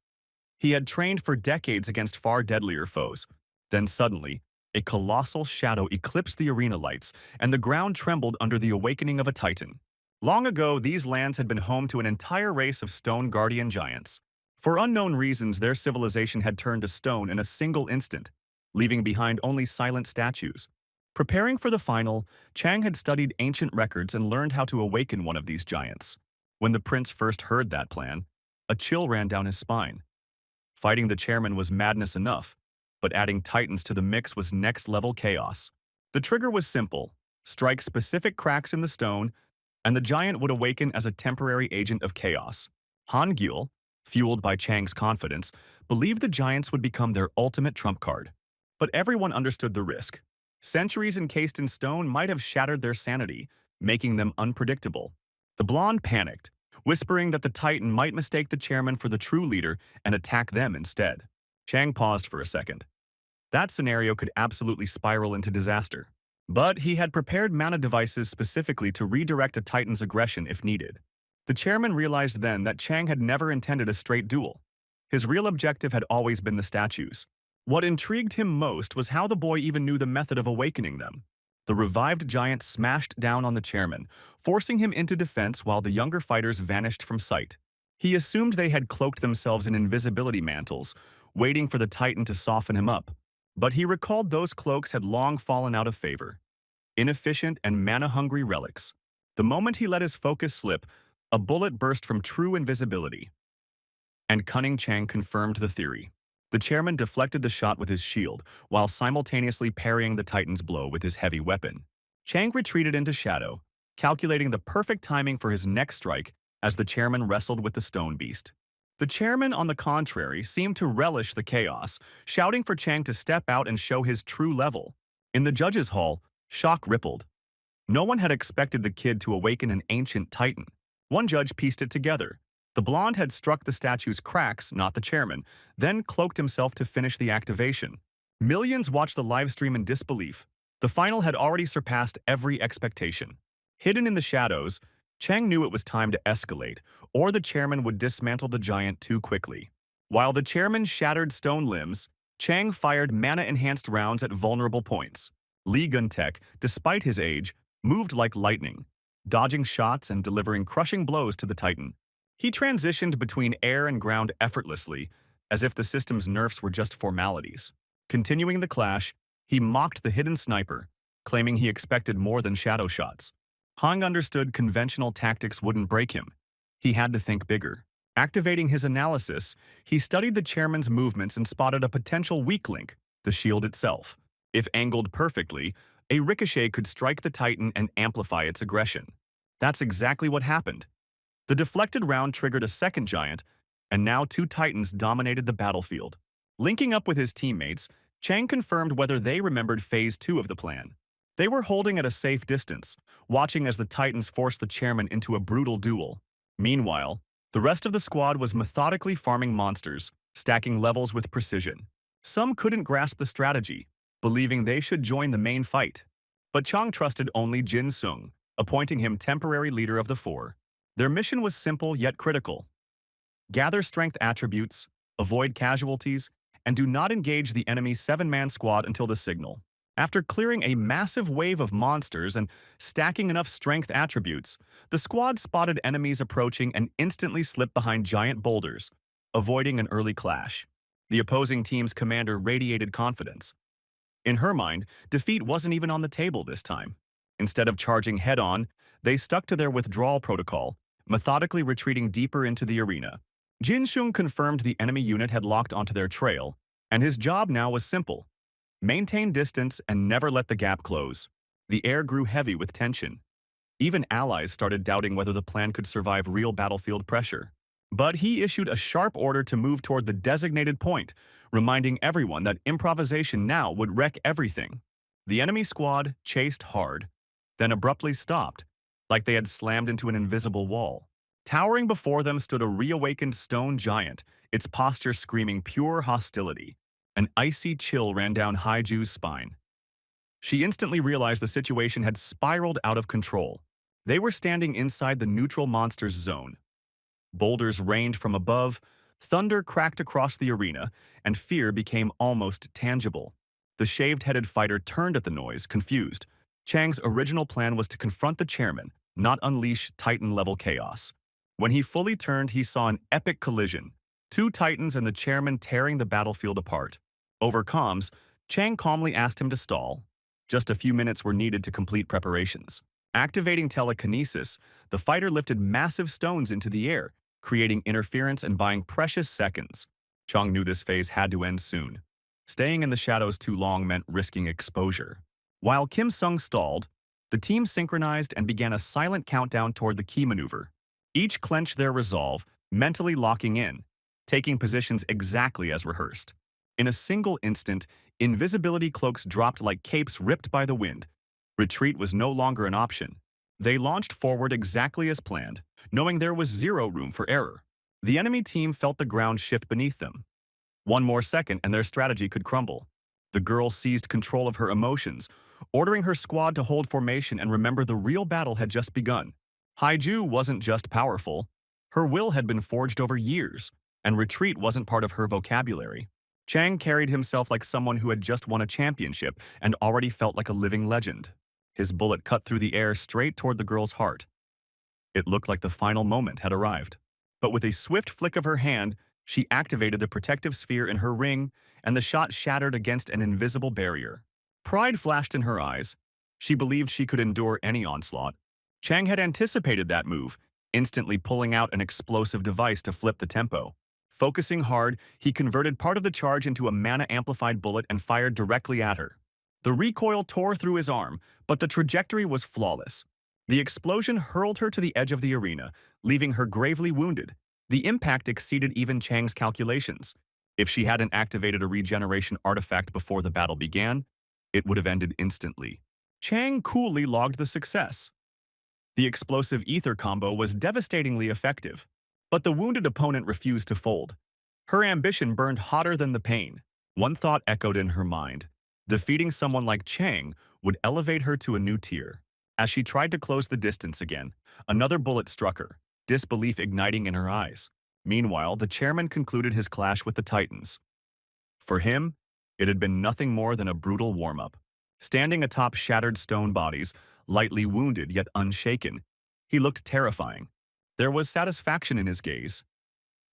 He had trained for decades against far deadlier foes. Then suddenly, a colossal shadow eclipsed the arena lights, and the ground trembled under the awakening of a titan. Long ago, these lands had been home to an entire race of stone guardian giants. For unknown reasons, their civilization had turned to stone in a single instant, leaving behind only silent statues. Preparing for the final, Chang had studied ancient records and learned how to awaken one of these giants. When the prince first heard that plan, a chill ran down his spine. Fighting the chairman was madness enough, but adding titans to the mix was next-level chaos. The trigger was simple: strike specific cracks in the stone, and the giant would awaken as a temporary agent of chaos. Han Gyul, fueled by Chang's confidence, believed the giants would become their ultimate trump card. But everyone understood the risk. Centuries encased in stone might have shattered their sanity, making them unpredictable. The blonde panicked, whispering that the titan might mistake the chairman for the true leader and attack them instead. Chang paused for a second. That scenario could absolutely spiral into disaster. But he had prepared mana devices specifically to redirect a titan's aggression if needed. The chairman realized then that Chang had never intended a straight duel. His real objective had always been the statues. What intrigued him most was how the boy even knew the method of awakening them. The revived giant smashed down on the chairman, forcing him into defense while the younger fighters vanished from sight. He assumed they had cloaked themselves in invisibility mantles, waiting for the titan to soften him up. But he recalled those cloaks had long fallen out of favor. Inefficient and mana-hungry relics. The moment he let his focus slip, a bullet burst from true invisibility. And cunning Chang confirmed the theory. The chairman deflected the shot with his shield, while simultaneously parrying the titan's blow with his heavy weapon. Chang retreated into shadow, calculating the perfect timing for his next strike as the chairman wrestled with the stone beast. The chairman, on the contrary, seemed to relish the chaos, shouting for Chang to step out and show his true level. In the judges' hall, shock rippled. No one had expected the kid to awaken an ancient titan. One judge pieced it together. The blonde had struck the statue's cracks, not the chairman, then cloaked himself to finish the activation. Millions watched the livestream in disbelief. The final had already surpassed every expectation. Hidden in the shadows, Chang knew it was time to escalate, or the chairman would dismantle the giant too quickly. While the chairman shattered stone limbs, Chang fired mana-enhanced rounds at vulnerable points. Lee Guntek, despite his age, moved like lightning, dodging shots and delivering crushing blows to the Titan. He transitioned between air and ground effortlessly, as if the system's nerfs were just formalities. Continuing the clash, he mocked the hidden sniper, claiming he expected more than shadow shots. Hong understood conventional tactics wouldn't break him. He had to think bigger. Activating his analysis, he studied the chairman's movements and spotted a potential weak link, the shield itself. If angled perfectly, a ricochet could strike the Titan and amplify its aggression. That's exactly what happened. The deflected round triggered a second giant, and now two Titans dominated the battlefield. Linking up with his teammates, Chang confirmed whether they remembered Phase 2 of the plan. They were holding at a safe distance, watching as the Titans forced the chairman into a brutal duel. Meanwhile, the rest of the squad was methodically farming monsters, stacking levels with precision. Some couldn't grasp the strategy, believing they should join the main fight. But Chang trusted only Jin Sung, appointing him temporary leader of the four. Their mission was simple yet critical. Gather strength attributes, avoid casualties, and do not engage the enemy's 7-man squad until the signal. After clearing a massive wave of monsters and stacking enough strength attributes, the squad spotted enemies approaching and instantly slipped behind giant boulders, avoiding an early clash. The opposing team's commander radiated confidence. In her mind, defeat wasn't even on the table this time. Instead of charging head-on, they stuck to their withdrawal protocol, methodically retreating deeper into the arena. Jin Shung confirmed the enemy unit had locked onto their trail, and his job now was simple: maintain distance and never let the gap close. The air grew heavy with tension. Even allies started doubting whether the plan could survive real battlefield pressure. But he issued a sharp order to move toward the designated point, reminding everyone that improvisation now would wreck everything. The enemy squad chased hard, then abruptly stopped, like they had slammed into an invisible wall. Towering before them stood a reawakened stone giant, its posture screaming pure hostility. An icy chill ran down Haiju's spine. She instantly realized the situation had spiraled out of control. They were standing inside the neutral monsters zone. Boulders rained from above, thunder cracked across the arena, and fear became almost tangible. The shaved-headed fighter turned at the noise, confused. Chang's original plan was to confront the chairman, not unleash Titan-level chaos. When he fully turned, he saw an epic collision. Two Titans and the chairman tearing the battlefield apart. Over comms, Chang calmly asked him to stall. Just a few minutes were needed to complete preparations. Activating telekinesis, the fighter lifted massive stones into the air, creating interference and buying precious seconds. Chang knew this phase had to end soon. Staying in the shadows too long meant risking exposure. While Kim Sung stalled, the team synchronized and began a silent countdown toward the key maneuver. Each clenched their resolve, mentally locking in, taking positions exactly as rehearsed. In a single instant, invisibility cloaks dropped like capes ripped by the wind. Retreat was no longer an option. They launched forward exactly as planned, knowing there was zero room for error. The enemy team felt the ground shift beneath them. One more second and their strategy could crumble. The girl seized control of her emotions, ordering her squad to hold formation and remember the real battle had just begun. Haiju wasn't just powerful. Her will had been forged over years, and retreat wasn't part of her vocabulary. Chang carried himself like someone who had just won a championship and already felt like a living legend. His bullet cut through the air straight toward the girl's heart. It looked like the final moment had arrived. But with a swift flick of her hand, she activated the protective sphere in her ring, and the shot shattered against an invisible barrier. Pride flashed in her eyes. She believed she could endure any onslaught. Chang had anticipated that move, instantly pulling out an explosive device to flip the tempo. Focusing hard, he converted part of the charge into a mana-amplified bullet and fired directly at her. The recoil tore through his arm, but the trajectory was flawless. The explosion hurled her to the edge of the arena, leaving her gravely wounded. The impact exceeded even Chang's calculations. If she hadn't activated a regeneration artifact before the battle began, it would have ended instantly. Chang coolly logged the success. The explosive ether combo was devastatingly effective, but the wounded opponent refused to fold. Her ambition burned hotter than the pain. One thought echoed in her mind. Defeating someone like Chang would elevate her to a new tier. As she tried to close the distance again, another bullet struck her, disbelief igniting in her eyes. Meanwhile, the chairman concluded his clash with the Titans. For him, It had been nothing more than a brutal warm-up. Standing atop shattered stone bodies, lightly wounded yet unshaken, he looked terrifying. There was satisfaction in his gaze.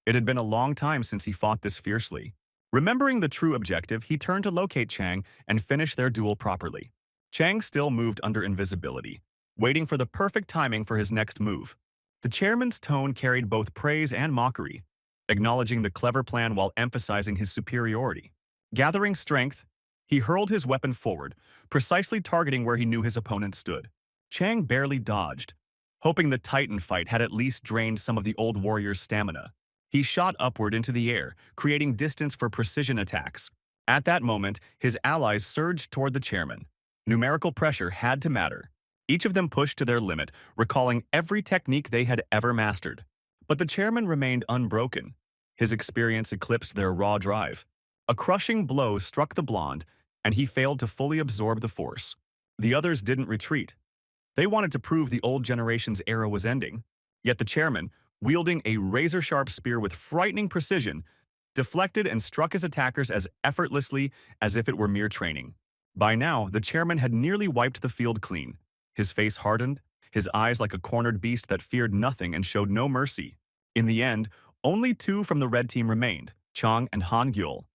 It had been a long time since he fought this fiercely. Remembering the true objective, he turned to locate Chang and finish their duel properly. Chang still moved under invisibility, waiting for the perfect timing for his next move. The chairman's tone carried both praise and mockery, acknowledging the clever plan while emphasizing his superiority. Gathering strength, he hurled his weapon forward, precisely targeting where he knew his opponent stood. Chang barely dodged, hoping the Titan fight had at least drained some of the old warrior's stamina. He shot upward into the air, creating distance for precision attacks. At that moment, his allies surged toward the chairman. Numerical pressure had to matter. Each of them pushed to their limit, recalling every technique they had ever mastered. But the chairman remained unbroken. His experience eclipsed their raw drive. A crushing blow struck the blonde, and he failed to fully absorb the force. The others didn't retreat. They wanted to prove the old generation's era was ending. Yet the chairman, wielding a razor-sharp spear with frightening precision, deflected and struck his attackers as effortlessly as if it were mere training. By now, the chairman had nearly wiped the field clean. His face hardened, his eyes like a cornered beast that feared nothing and showed no mercy. In the end, only two from the red team remained, Chang and Han Gyul,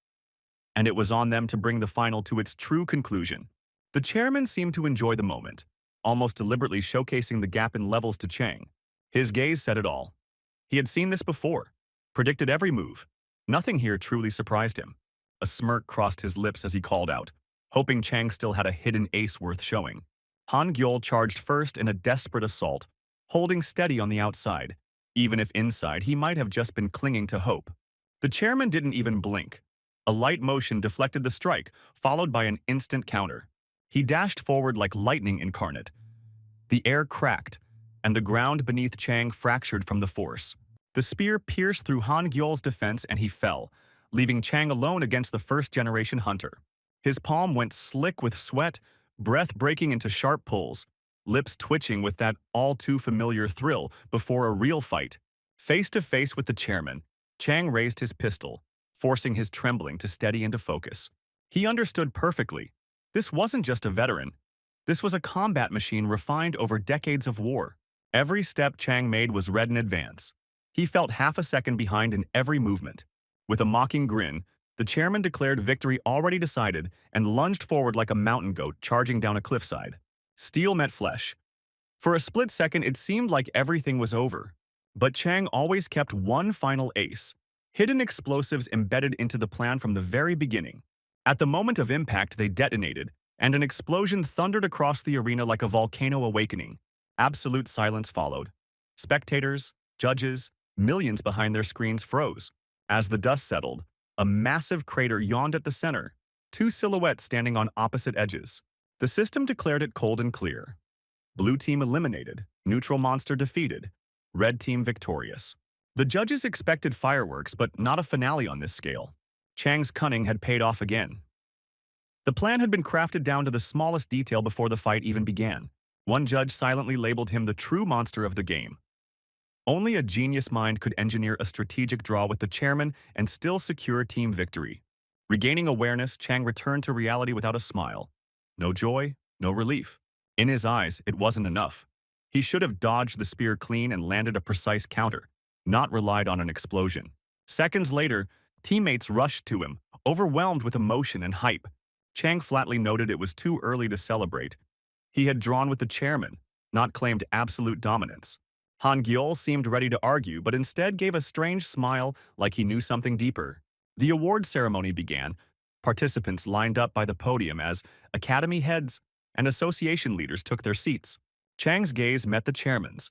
and it was on them to bring the final to its true conclusion. The chairman seemed to enjoy the moment, almost deliberately showcasing the gap in levels to Chang. His gaze said it all. He had seen this before, predicted every move. Nothing here truly surprised him. A smirk crossed his lips as he called out, hoping Chang still had a hidden ace worth showing. Han Gyul charged first in a desperate assault, holding steady on the outside, even if inside he might have just been clinging to hope. The chairman didn't even blink. A light motion deflected the strike, followed by an instant counter. He dashed forward like lightning incarnate. The air cracked, and the ground beneath Chang fractured from the force. The spear pierced through Han Gyul's defense and he fell, leaving Chang alone against the first-generation hunter. His palm went slick with sweat, breath breaking into sharp pulls, lips twitching with that all-too-familiar thrill before a real fight. Face to face with the chairman, Chang raised his pistol, forcing his trembling to steady into focus. He understood perfectly. This wasn't just a veteran. This was a combat machine refined over decades of war. Every step Chang made was read in advance. He felt half a second behind in every movement. With a mocking grin, the chairman declared victory already decided and lunged forward like a mountain goat charging down a cliffside. Steel met flesh. For a split second, it seemed like everything was over. But Chang always kept one final ace, hidden explosives embedded into the plan from the very beginning. At the moment of impact, they detonated, and an explosion thundered across the arena like a volcano awakening. Absolute silence followed. Spectators, judges, millions behind their screens froze. As the dust settled, a massive crater yawned at the center, two silhouettes standing on opposite edges. The system declared it cold and clear. Blue team eliminated, neutral monster defeated, red team victorious. The judges expected fireworks, but not a finale on this scale. Chang's cunning had paid off again. The plan had been crafted down to the smallest detail before the fight even began. One judge silently labeled him the true monster of the game. Only a genius mind could engineer a strategic draw with the chairman and still secure team victory. Regaining awareness, Chang returned to reality without a smile. No joy, no relief. In his eyes, it wasn't enough. He should have dodged the spear clean and landed a precise counter, not relied on an explosion. Seconds later, teammates rushed to him, overwhelmed with emotion and hype. Chang flatly noted it was too early to celebrate. He had drawn with the chairman, not claimed absolute dominance. Han Gyul seemed ready to argue, but instead gave a strange smile like he knew something deeper. The award ceremony began. Participants lined up by the podium as academy heads and association leaders took their seats. Chang's gaze met the chairman's.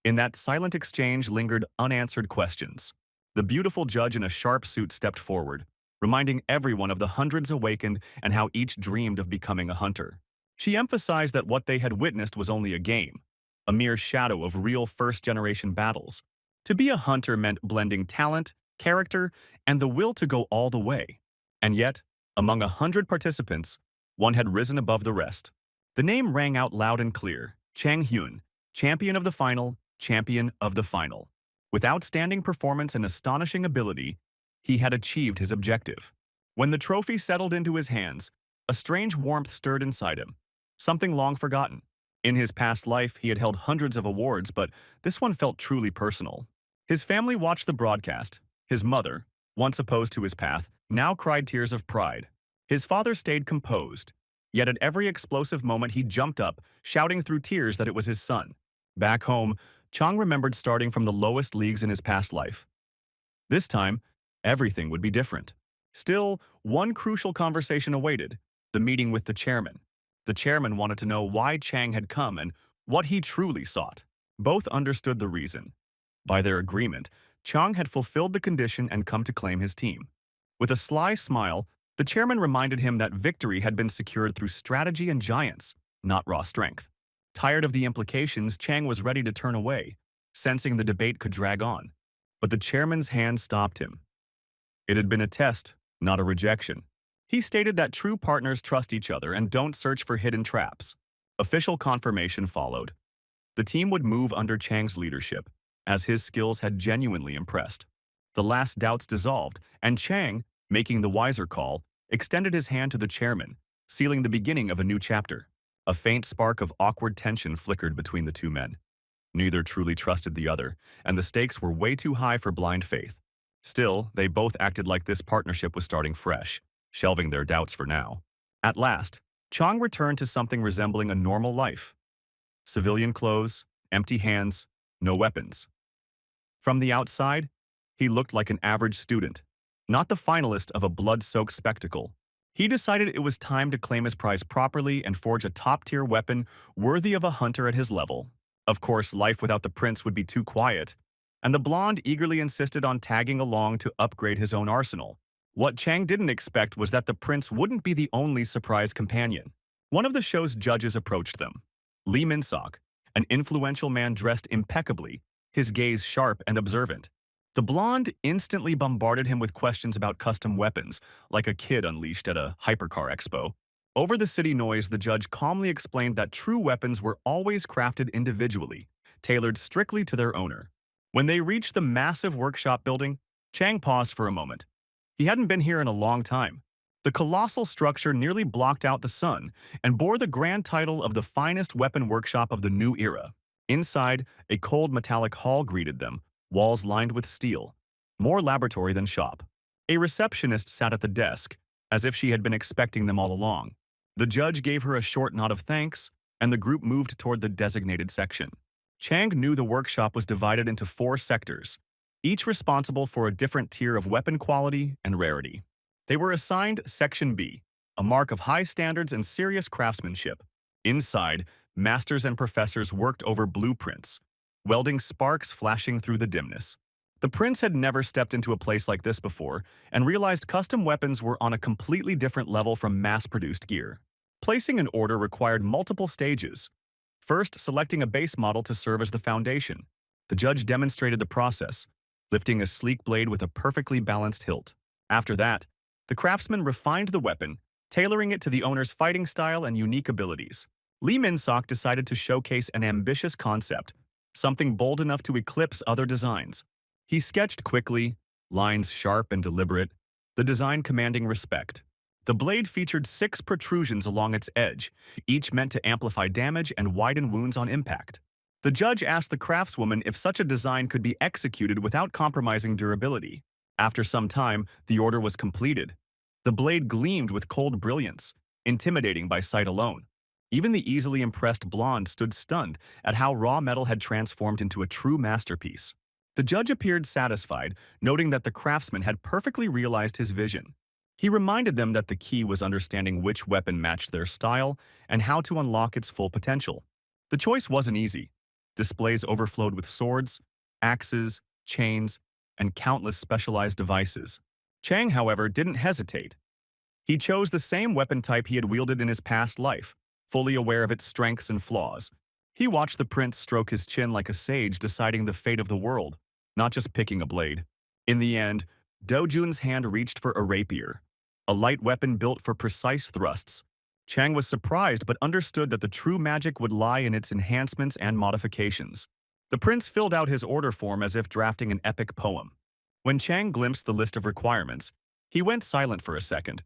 In that silent exchange lingered unanswered questions. The beautiful judge in a sharp suit stepped forward, reminding everyone of the hundreds awakened and how each dreamed of becoming a hunter. She emphasized that what they had witnessed was only a game, a mere shadow of real first-generation battles. To be a hunter meant blending talent, character, and the will to go all the way. And yet, among 100 participants, one had risen above the rest. The name rang out loud and clear: Chang Hyun, champion of the final, champion of the final. With outstanding performance and astonishing ability, he had achieved his objective. When the trophy settled into his hands, a strange warmth stirred inside him, something long forgotten. In his past life, he had held hundreds of awards, but this one felt truly personal. His family watched the broadcast. His mother, once opposed to his path, now cried tears of pride. His father stayed composed, yet at every explosive moment he jumped up, shouting through tears that it was his son. Back home, Chang remembered starting from the lowest leagues in his past life. This time, everything would be different. Still, one crucial conversation awaited, the meeting with the chairman. The chairman wanted to know why Chang had come and what he truly sought. Both understood the reason. By their agreement, Chang had fulfilled the condition and come to claim his team. With a sly smile, the chairman reminded him that victory had been secured through strategy and giants, not raw strength. Tired of the implications, Chang was ready to turn away, sensing the debate could drag on. But the chairman's hand stopped him. It had been a test, not a rejection. He stated that true partners trust each other and don't search for hidden traps. Official confirmation followed. The team would move under Chang's leadership, as his skills had genuinely impressed. The last doubts dissolved, and Chang, making the wiser call, extended his hand to the chairman, sealing the beginning of a new chapter. A faint spark of awkward tension flickered between the two men. Neither truly trusted the other, and the stakes were way too high for blind faith. Still, they both acted like this partnership was starting fresh, shelving their doubts for now. At last, Chang returned to something resembling a normal life. Civilian clothes, empty hands, no weapons. From the outside, he looked like an average student, not the finalist of a blood-soaked spectacle. He decided it was time to claim his prize properly and forge a top-tier weapon worthy of a hunter at his level. Of course, life without the prince would be too quiet, and the blonde eagerly insisted on tagging along to upgrade his own arsenal. What Chang didn't expect was that the prince wouldn't be the only surprise companion. One of the show's judges approached them. Lee Min-sok, an influential man dressed impeccably, his gaze sharp and observant. The blonde instantly bombarded him with questions about custom weapons, like a kid unleashed at a hypercar expo. Over the city noise, the judge calmly explained that true weapons were always crafted individually, tailored strictly to their owner. When they reached the massive workshop building, Chang paused for a moment. He hadn't been here in a long time. The colossal structure nearly blocked out the sun and bore the grand title of the finest weapon workshop of the new era. Inside, a cold metallic hall greeted them, walls lined with steel, more laboratory than shop. A receptionist sat at the desk, as if she had been expecting them all along. The judge gave her a short nod of thanks, and the group moved toward the designated section. Chang knew the workshop was divided into 4 sectors, each responsible for a different tier of weapon quality and rarity. They were assigned Section B, a mark of high standards and serious craftsmanship. Inside, masters and professors worked over blueprints, welding sparks flashing through the dimness. The prince had never stepped into a place like this before and realized custom weapons were on a completely different level from mass-produced gear. Placing an order required multiple stages. First, selecting a base model to serve as the foundation. The judge demonstrated the process, lifting a sleek blade with a perfectly balanced hilt. After that, the craftsman refined the weapon, tailoring it to the owner's fighting style and unique abilities. Lee Min-sok decided to showcase an ambitious concept, something bold enough to eclipse other designs. He sketched quickly, lines sharp and deliberate, the design commanding respect. The blade featured 6 protrusions along its edge, each meant to amplify damage and widen wounds on impact. The judge asked the craftswoman if such a design could be executed without compromising durability. After some time, the order was completed. The blade gleamed with cold brilliance, intimidating by sight alone. Even the easily impressed blonde stood stunned at how raw metal had transformed into a true masterpiece. The judge appeared satisfied, noting that the craftsman had perfectly realized his vision. He reminded them that the key was understanding which weapon matched their style and how to unlock its full potential. The choice wasn't easy. Displays overflowed with swords, axes, chains, and countless specialized devices. Chang, however, didn't hesitate. He chose the same weapon type he had wielded in his past life, fully aware of its strengths and flaws. He watched the prince stroke his chin like a sage deciding the fate of the world, not just picking a blade. In the end, Do-jun's hand reached for a rapier, a light weapon built for precise thrusts. Chang was surprised but understood that the true magic would lie in its enhancements and modifications. The prince filled out his order form as if drafting an epic poem. When Chang glimpsed the list of requirements, He went silent for a second.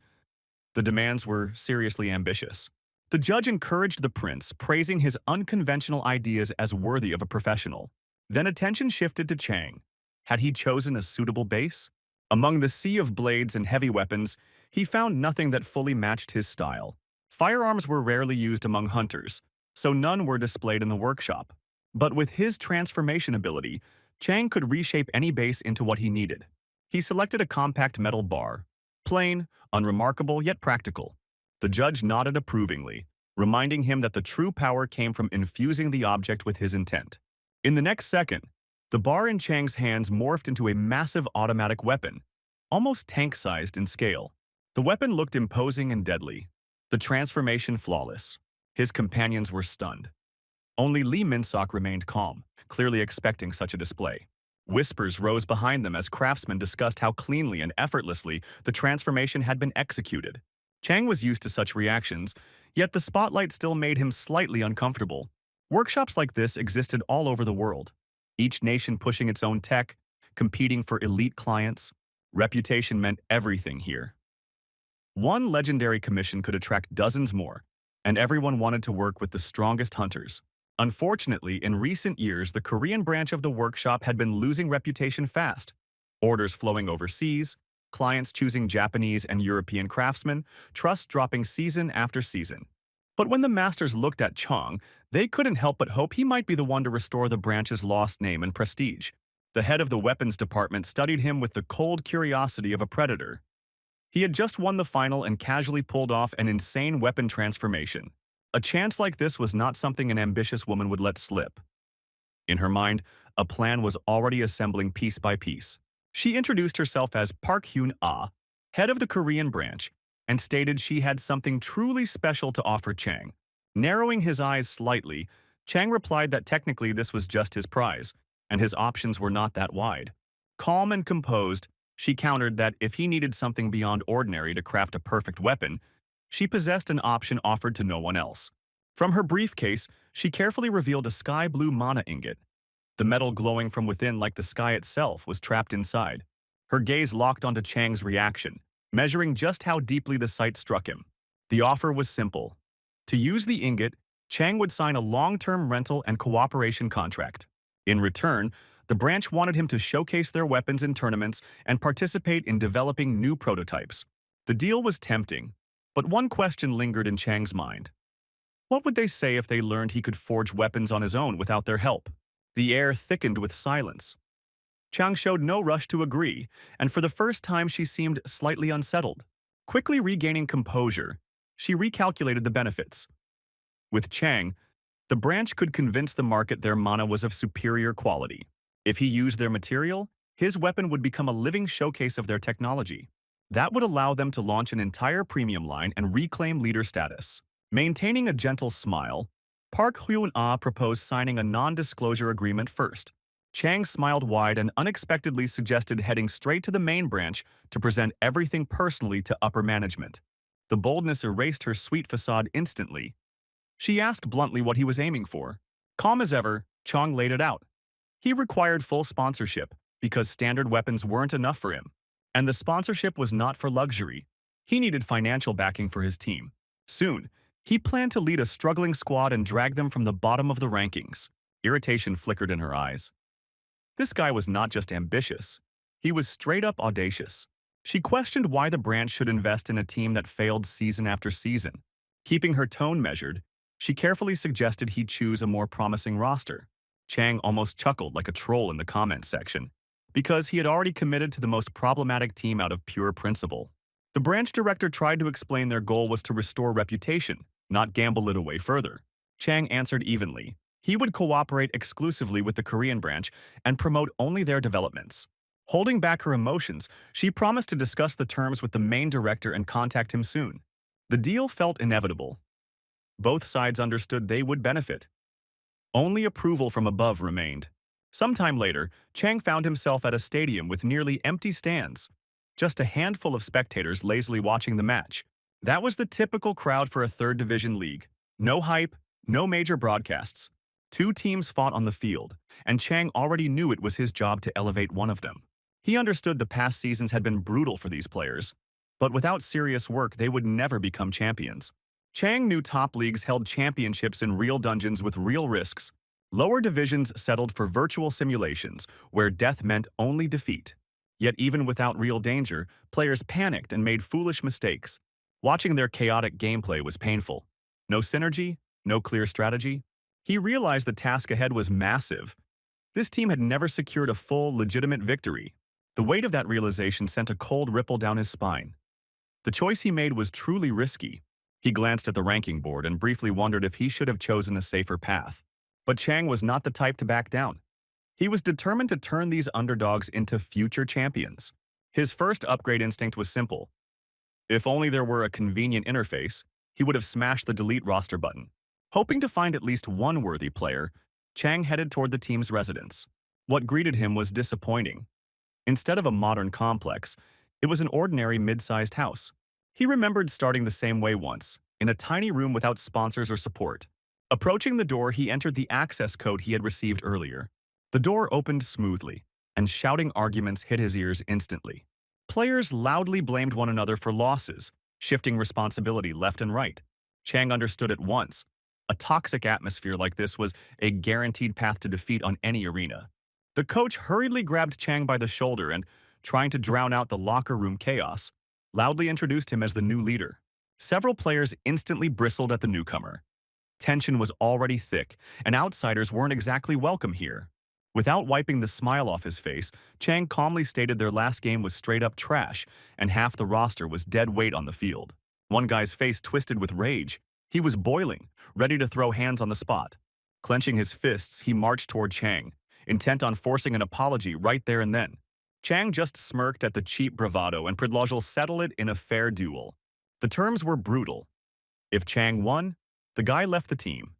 The demands were seriously ambitious. The judge encouraged the prince, praising his unconventional ideas as worthy of a professional. Then attention shifted to Chang. Had he chosen a suitable base? Among the sea of blades and heavy weapons, he found nothing that fully matched his style. Firearms were rarely used among hunters, so none were displayed in the workshop. But with his transformation ability, Chang could reshape any base into what he needed. He selected a compact metal bar, plain, unremarkable, yet practical. The judge nodded approvingly, reminding him that the true power came from infusing the object with his intent. In the next second, the bar in Chang's hands morphed into a massive automatic weapon, almost tank-sized in scale. The weapon looked imposing and deadly, the transformation flawless. His companions were stunned. Only Lee Min-sok remained calm, clearly expecting such a display. Whispers rose behind them as craftsmen discussed how cleanly and effortlessly the transformation had been executed. Chang was used to such reactions, yet the spotlight still made him slightly uncomfortable. Workshops like this existed all over the world, each nation pushing its own tech, competing for elite clients. Reputation meant everything here. One legendary commission could attract dozens more, and everyone wanted to work with the strongest hunters. Unfortunately, in recent years, the Korean branch of the workshop had been losing reputation fast. Orders flowing overseas, clients choosing Japanese and European craftsmen, trust dropping season after season. But when the masters looked at Chang, they couldn't help but hope he might be the one to restore the branch's lost name and prestige. The head of the weapons department studied him with the cold curiosity of a predator. He had just won the final and casually pulled off an insane weapon transformation. A chance like this was not something an ambitious woman would let slip. In her mind, a plan was already assembling piece by piece. She introduced herself as Park Hyun-ah, head of the Korean branch, and stated she had something truly special to offer Chang. Narrowing his eyes slightly, Chang replied that technically this was just his prize, and his options were not that wide. Calm and composed, she countered that if he needed something beyond ordinary to craft a perfect weapon, she possessed an option offered to no one else. From her briefcase, she carefully revealed a sky blue mana ingot. The metal glowing from within like the sky itself was trapped inside. Her gaze locked onto Chang's reaction, measuring just how deeply the sight struck him. The offer was simple. To use the ingot, Chang would sign a long-term rental and cooperation contract. In return, the branch wanted him to showcase their weapons in tournaments and participate in developing new prototypes. The deal was tempting, but one question lingered in Chang's mind. What would they say if they learned he could forge weapons on his own without their help? The air thickened with silence. Chang showed no rush to agree, and for the first time she seemed slightly unsettled. Quickly regaining composure, she recalculated the benefits. With Chang, the branch could convince the market their mana was of superior quality. If he used their material, his weapon would become a living showcase of their technology. That would allow them to launch an entire premium line and reclaim leader status. Maintaining a gentle smile, Park Hyun-ah proposed signing a non-disclosure agreement first. Chang smiled wide and unexpectedly suggested heading straight to the main branch to present everything personally to upper management. The boldness erased her sweet facade instantly. She asked bluntly what he was aiming for. Calm as ever, Chang laid it out. He required full sponsorship because standard weapons weren't enough for him. And the sponsorship was not for luxury. He needed financial backing for his team. Soon, he planned to lead a struggling squad and drag them from the bottom of the rankings. Irritation flickered in her eyes. This guy was not just ambitious. He was straight-up audacious. She questioned why the branch should invest in a team that failed season after season. Keeping her tone measured, she carefully suggested he choose a more promising roster. Chang almost chuckled like a troll in the comments section, because he had already committed to the most problematic team out of pure principle. The branch director tried to explain their goal was to restore reputation, not gamble it away further. Chang answered evenly. He would cooperate exclusively with the Korean branch and promote only their developments. Holding back her emotions, she promised to discuss the terms with the main director and contact him soon. The deal felt inevitable. Both sides understood they would benefit. Only approval from above remained. Sometime later, Chang found himself at a stadium with nearly empty stands. Just a handful of spectators lazily watching the match. That was the typical crowd for a third division league. No hype, no major broadcasts. Two teams fought on the field, and Chang already knew it was his job to elevate one of them. He understood the past seasons had been brutal for these players, but without serious work, they would never become champions. Chang knew top leagues held championships in real dungeons with real risks. Lower divisions settled for virtual simulations, where death meant only defeat. Yet even without real danger, players panicked and made foolish mistakes. Watching their chaotic gameplay was painful. No synergy, no clear strategy. He realized the task ahead was massive. This team had never secured a full, legitimate victory. The weight of that realization sent a cold ripple down his spine. The choice he made was truly risky. He glanced at the ranking board and briefly wondered if he should have chosen a safer path. But Chang was not the type to back down. He was determined to turn these underdogs into future champions. His first upgrade instinct was simple. If only there were a convenient interface, he would have smashed the delete roster button. Hoping to find at least one worthy player, Chang headed toward the team's residence. What greeted him was disappointing. Instead of a modern complex, it was an ordinary mid-sized house. He remembered starting the same way once, in a tiny room without sponsors or support. Approaching the door, he entered the access code he had received earlier. The door opened smoothly, and shouting arguments hit his ears instantly. Players loudly blamed one another for losses, shifting responsibility left and right. Chang understood at once. A toxic atmosphere like this was a guaranteed path to defeat on any arena. The coach hurriedly grabbed Chang by the shoulder and, trying to drown out the locker room chaos, loudly introduced him as the new leader. Several players instantly bristled at the newcomer. Tension was already thick, and outsiders weren't exactly welcome here. Without wiping the smile off his face, Chang calmly stated their last game was straight-up trash, and half the roster was dead weight on the field. One guy's face twisted with rage. He was boiling, ready to throw hands on the spot. Clenching his fists, he marched toward Chang, intent on forcing an apology right there and then. Chang just smirked at the cheap bravado and Pridlojal settled it in a fair duel. The terms were brutal. If Chang won, the guy left the team.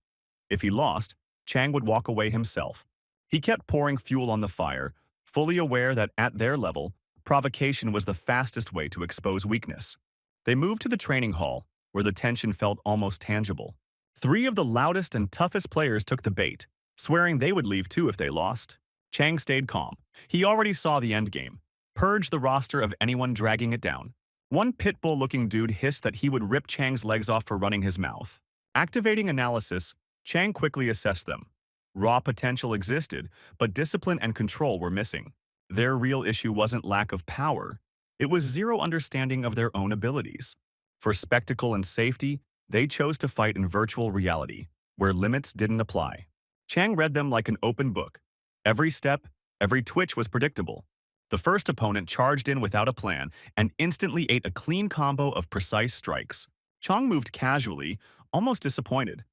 If he lost, Chang would walk away himself. He kept pouring fuel on the fire, fully aware that at their level, provocation was the fastest way to expose weakness. They moved to the training hall, where the tension felt almost tangible. 3 of the loudest and toughest players took the bait, swearing they would leave too if they lost. Chang stayed calm. He already saw the endgame. Purge the roster of anyone dragging it down. One pitbull-looking dude hissed that he would rip Chang's legs off for running his mouth. Activating analysis, Chang quickly assessed them. Raw potential existed, but discipline and control were missing. Their real issue wasn't lack of power. It was zero understanding of their own abilities. For spectacle and safety, they chose to fight in virtual reality, where limits didn't apply. Chang read them like an open book. Every step, every twitch was predictable. The first opponent charged in without a plan and instantly ate a clean combo of precise strikes. Chang moved casually, almost disappointed.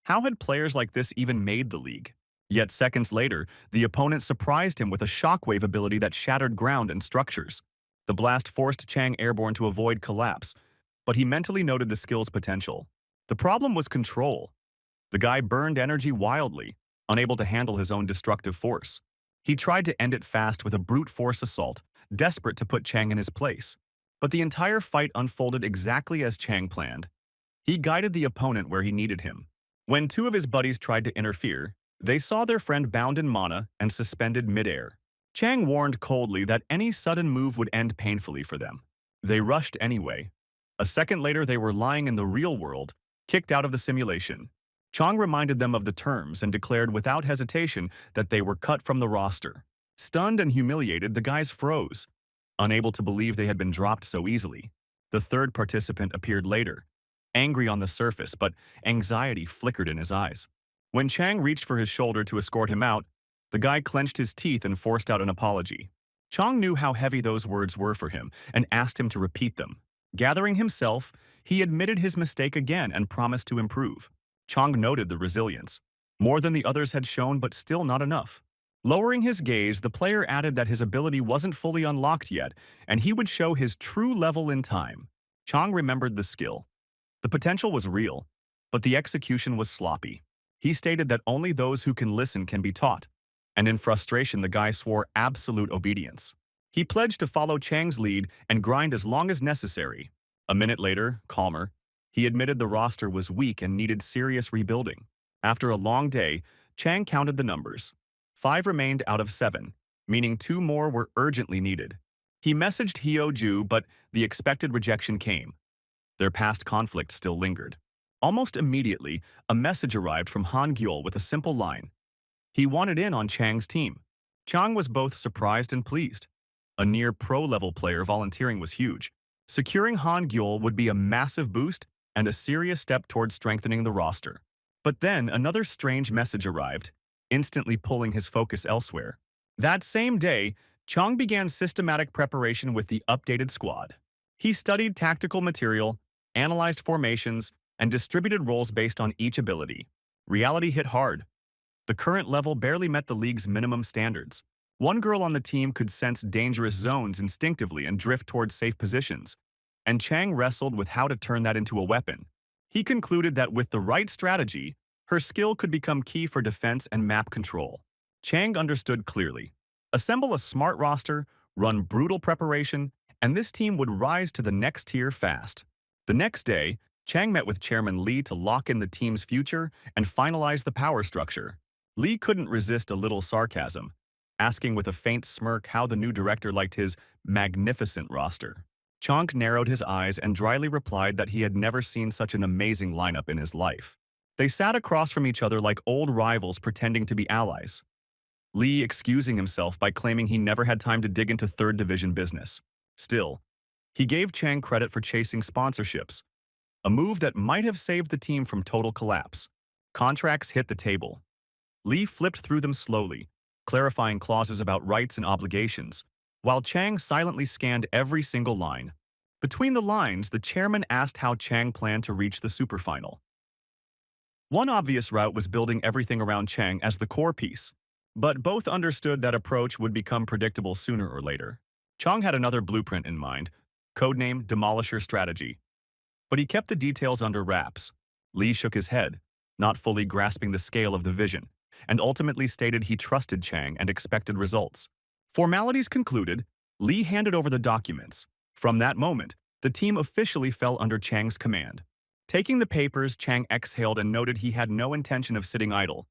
How had players like this even made the league? Yet seconds later, the opponent surprised him with a shockwave ability that shattered ground and structures. The blast forced Chang airborne to avoid collapse, but he mentally noted the skill's potential. The problem was control. The guy burned energy wildly, unable to handle his own destructive force. He tried to end it fast with a brute force assault, desperate to put Chang in his place. But the entire fight unfolded exactly as Chang planned. He guided the opponent where he needed him. When 2 of his buddies tried to interfere, they saw their friend bound in mana and suspended midair. Chang warned coldly that any sudden move would end painfully for them. They rushed anyway. A second later, they were lying in the real world, kicked out of the simulation. Chang reminded them of the terms and declared without hesitation that they were cut from the roster. Stunned and humiliated, the guys froze, unable to believe they had been dropped so easily. The third participant appeared later, angry on the surface, but anxiety flickered in his eyes. When Chang reached for his shoulder to escort him out, the guy clenched his teeth and forced out an apology. Chang knew how heavy those words were for him and asked him to repeat them. Gathering himself, he admitted his mistake again and promised to improve. Chang noted the resilience. More than the others had shown, but still not enough. Lowering his gaze, the player added that his ability wasn't fully unlocked yet, and he would show his true level in time. Chang remembered the skill. The potential was real, but the execution was sloppy. He stated that only those who can listen can be taught, and in frustration the guy swore absolute obedience. He pledged to follow Chang's lead and grind as long as necessary. A minute later, calmer, he admitted the roster was weak and needed serious rebuilding. After a long day, Chang counted the numbers. 5 remained out of 7, meaning 2 more were urgently needed. He messaged Hyo-ju, but the expected rejection came. Their past conflict still lingered. Almost immediately, a message arrived from Han Gyul with a simple line. He wanted in on Chang's team. Chang was both surprised and pleased. A near pro-level player volunteering was huge. Securing Han Gyul would be a massive boost and a serious step towards strengthening the roster. But then another strange message arrived, instantly pulling his focus elsewhere. That same day, Chang began systematic preparation with the updated squad. He studied tactical material, analyzed formations, and distributed roles based on each ability. Reality hit hard. The current level barely met the league's minimum standards. One girl on the team could sense dangerous zones instinctively and drift towards safe positions, and Chang wrestled with how to turn that into a weapon. He concluded that with the right strategy, her skill could become key for defense and map control. Chang understood clearly. Assemble a smart roster, run brutal preparation, and this team would rise to the next tier fast. The next day, Chang met with Chairman Lee to lock in the team's future and finalize the power structure. Lee couldn't resist a little sarcasm, asking with a faint smirk how the new director liked his magnificent roster. Chang narrowed his eyes and dryly replied that he had never seen such an amazing lineup in his life. They sat across from each other like old rivals pretending to be allies. Lee excusing himself by claiming he never had time to dig into third division business. Still, he gave Chang credit for chasing sponsorships, a move that might have saved the team from total collapse. Contracts hit the table. Lee flipped through them slowly, clarifying clauses about rights and obligations, while Chang silently scanned every single line. Between the lines, the chairman asked how Chang planned to reach the superfinal. One obvious route was building everything around Chang as the core piece, but both understood that approach would become predictable sooner or later. Chang had another blueprint in mind, codename Demolisher Strategy, but he kept the details under wraps. Lee shook his head, not fully grasping the scale of the vision, and ultimately stated he trusted Chang and expected results. Formalities concluded, Lee handed over the documents. From that moment, the team officially fell under Chang's command. Taking the papers, Chang exhaled and noted he had no intention of sitting idle.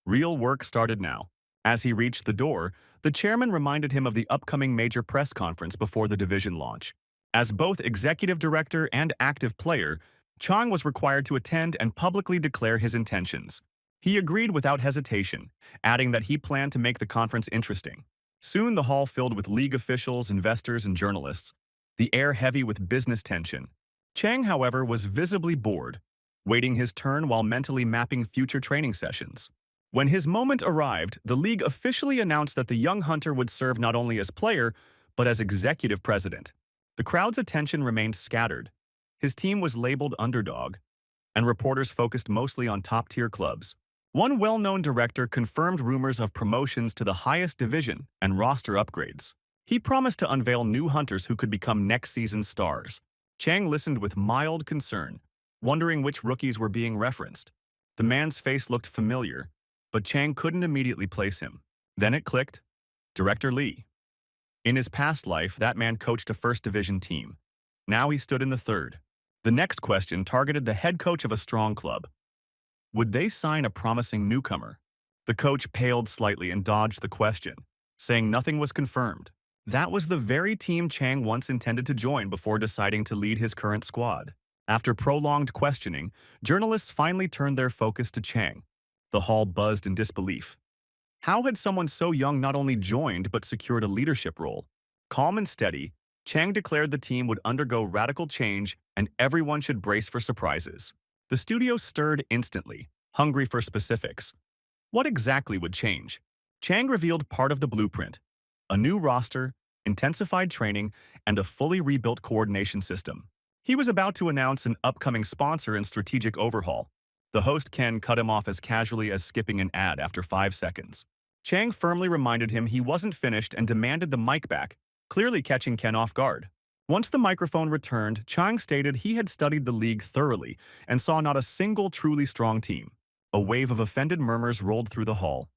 Real work started now. As he reached the door, the chairman reminded him of the upcoming major press conference before the division launch. As both executive director and active player, Chang was required to attend and publicly declare his intentions. He agreed without hesitation, adding that he planned to make the conference interesting. Soon the hall filled with league officials, investors, and journalists, the air heavy with business tension. Chang, however, was visibly bored, waiting his turn while mentally mapping future training sessions. When his moment arrived, the league officially announced that the young hunter would serve not only as player, but as executive president. The crowd's attention remained scattered. His team was labeled underdog, and reporters focused mostly on top-tier clubs. One well-known director confirmed rumors of promotions to the highest division and roster upgrades. He promised to unveil new hunters who could become next season's stars. Chang listened with mild concern, wondering which rookies were being referenced. The man's face looked familiar, but Chang couldn't immediately place him. Then it clicked. Director Lee. In his past life, that man coached a first division team. Now he stood in the third. The next question targeted the head coach of a strong club. Would they sign a promising newcomer? The coach paled slightly and dodged the question, saying nothing was confirmed. That was the very team Chang once intended to join before deciding to lead his current squad. After prolonged questioning, journalists finally turned their focus to Chang. The hall buzzed in disbelief. How had someone so young not only joined but secured a leadership role? Calm and steady, Chang declared the team would undergo radical change and everyone should brace for surprises. The studio stirred instantly, hungry for specifics. What exactly would change? Chang revealed part of the blueprint: a new roster, intensified training, and a fully rebuilt coordination system. He was about to announce an upcoming sponsor and strategic overhaul. The host Ken cut him off as casually as skipping an ad after 5 seconds. Chang firmly reminded him he wasn't finished and demanded the mic back, clearly catching Ken off guard. Once the microphone returned, Chang stated he had studied the league thoroughly and saw not a single truly strong team. A wave of offended murmurs rolled through the hall.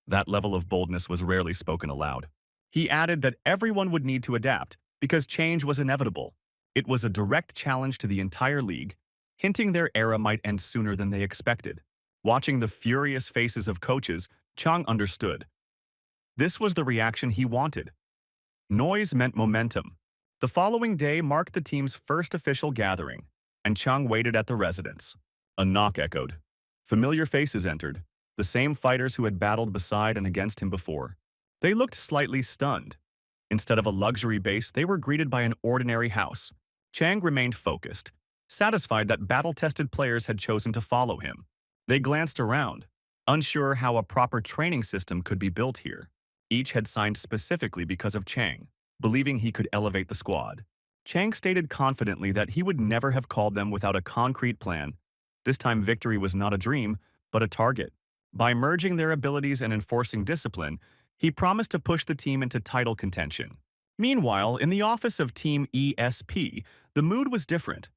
That level of boldness was rarely spoken aloud. He added that everyone would need to adapt because change was inevitable. It was a direct challenge to the entire league, hinting their era might end sooner than they expected. Watching the furious faces of coaches, Chang understood. This was the reaction he wanted. Noise meant momentum. The following day marked the team's first official gathering, and Chang waited at the residence. A knock echoed. Familiar faces entered, the same fighters who had battled beside and against him before. They looked slightly stunned. Instead of a luxury base, they were greeted by an ordinary house. Chang remained focused, satisfied that battle-tested players had chosen to follow him. They glanced around, unsure how a proper training system could be built here. Each had signed specifically because of Chang, believing he could elevate the squad. Chang stated confidently that he would never have called them without a concrete plan. This time victory was not a dream, but a target. By merging their abilities and enforcing discipline, he promised to push the team into title contention. Meanwhile, in the office of Team ESP, the mood was different.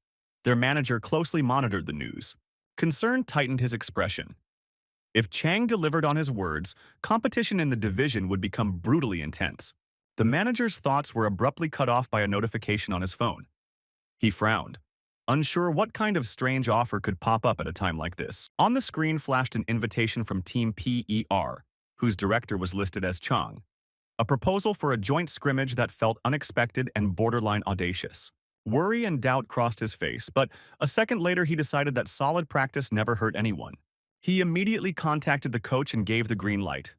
Their manager closely monitored the news. Concern tightened his expression. If Chang delivered on his words, competition in the division would become brutally intense. The manager's thoughts were abruptly cut off by a notification on his phone. He frowned, unsure what kind of strange offer could pop up at a time like this. On the screen flashed an invitation from Team PER, whose director was listed as Chang. A proposal for a joint scrimmage that felt unexpected and borderline audacious. Worry and doubt crossed his face, but a second later he decided that solid practice never hurt anyone. He immediately contacted the coach and gave the green light.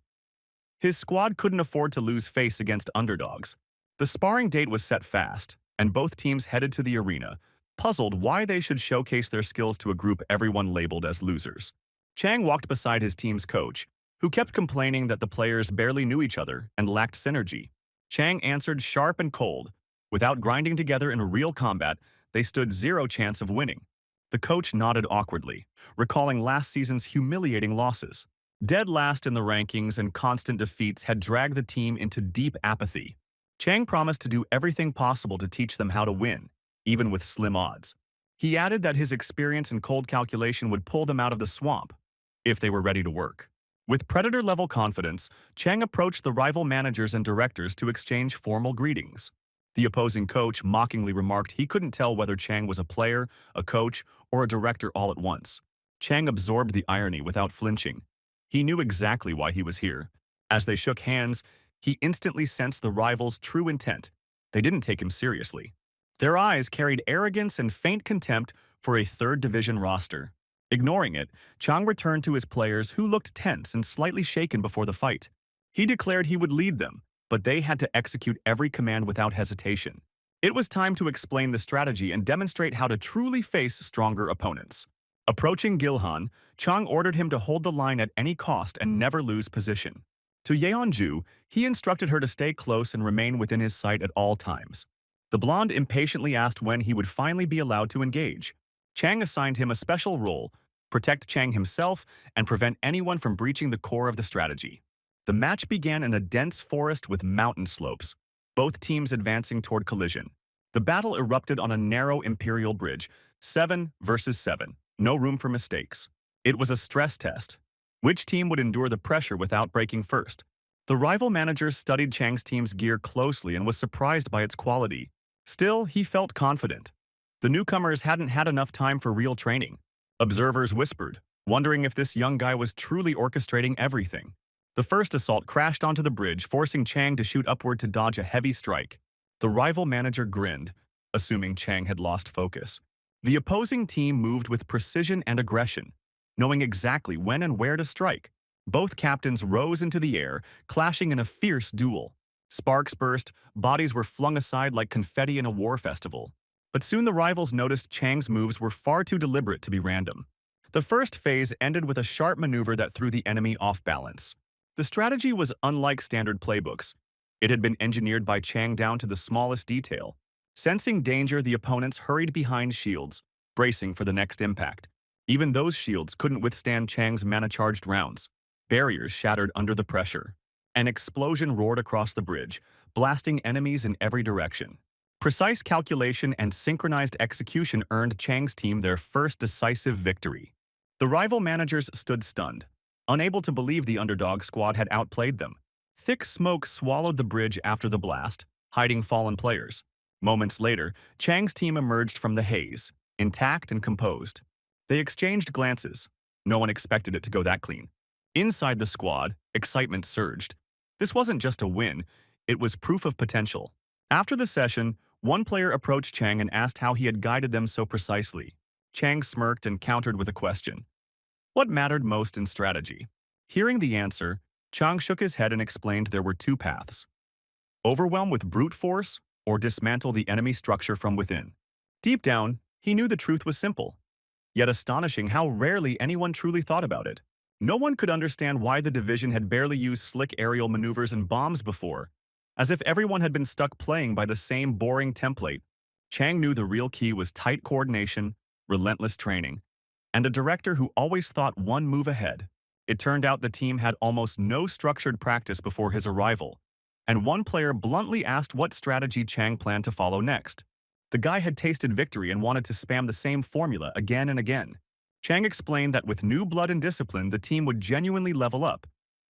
His squad couldn't afford to lose face against underdogs. The sparring date was set fast, and both teams headed to the arena, puzzled why they should showcase their skills to a group everyone labeled as losers. Chang walked beside his team's coach, who kept complaining that the players barely knew each other and lacked synergy. Chang answered sharp and cold. Without grinding together in a real combat, they stood zero chance of winning. The coach nodded awkwardly, recalling last season's humiliating losses. Dead last in the rankings and constant defeats had dragged the team into deep apathy. Chang promised to do everything possible to teach them how to win, even with slim odds. He added that his experience in cold calculation would pull them out of the swamp, if they were ready to work. With predator-level confidence, Chang approached the rival managers and directors to exchange formal greetings. The opposing coach mockingly remarked he couldn't tell whether Chang was a player, a coach, or a director all at once. Chang absorbed the irony without flinching. He knew exactly why he was here. As they shook hands, he instantly sensed the rivals' true intent. They didn't take him seriously. Their eyes carried arrogance and faint contempt for a third-division roster. Ignoring it, Chang returned to his players who looked tense and slightly shaken before the fight. He declared he would lead them, but they had to execute every command without hesitation. It was time to explain the strategy and demonstrate how to truly face stronger opponents. Approaching Gilhan, Chang ordered him to hold the line at any cost and never lose position. To Yeonju, he instructed her to stay close and remain within his sight at all times. The blonde impatiently asked when he would finally be allowed to engage. Chang assigned him a special role: protect Chang himself and prevent anyone from breaching the core of the strategy. The match began in a dense forest with mountain slopes, both teams advancing toward collision. The battle erupted on a narrow imperial bridge, 7 versus 7, no room for mistakes. It was a stress test. Which team would endure the pressure without breaking first? The rival manager studied Chang's team's gear closely and was surprised by its quality. Still, he felt confident. The newcomers hadn't had enough time for real training. Observers whispered, wondering if this young guy was truly orchestrating everything. The first assault crashed onto the bridge, forcing Chang to shoot upward to dodge a heavy strike. The rival manager grinned, assuming Chang had lost focus. The opposing team moved with precision and aggression, knowing exactly when and where to strike. Both captains rose into the air, clashing in a fierce duel. Sparks burst, bodies were flung aside like confetti in a war festival. But soon the rivals noticed Chang's moves were far too deliberate to be random. The first phase ended with a sharp maneuver that threw the enemy off balance. The strategy was unlike standard playbooks. It had been engineered by Chang down to the smallest detail. Sensing danger, the opponents hurried behind shields, bracing for the next impact. Even those shields couldn't withstand Chang's mana-charged rounds. Barriers shattered under the pressure. An explosion roared across the bridge, blasting enemies in every direction. Precise calculation and synchronized execution earned Chang's team their first decisive victory. The rival managers stood stunned, unable to believe the underdog squad had outplayed them. Thick smoke swallowed the bridge after the blast, hiding fallen players. Moments later, Chang's team emerged from the haze, intact and composed. They exchanged glances. No one expected it to go that clean. Inside the squad, excitement surged. This wasn't just a win, it was proof of potential. After the session, one player approached Chang and asked how he had guided them so precisely. Chang smirked and countered with a question. What mattered most in strategy? Hearing the answer, Chang shook his head and explained there were two paths. Overwhelm with brute force or dismantle the enemy structure from within. Deep down, he knew the truth was simple, yet astonishing how rarely anyone truly thought about it. No one could understand why the division had barely used slick aerial maneuvers and bombs before, as if everyone had been stuck playing by the same boring template. Chang knew the real key was tight coordination, relentless training, and a director who always thought one move ahead. It turned out the team had almost no structured practice before his arrival, and one player bluntly asked what strategy Chang planned to follow next. The guy had tasted victory and wanted to spam the same formula again and again. Chang explained that with new blood and discipline, the team would genuinely level up,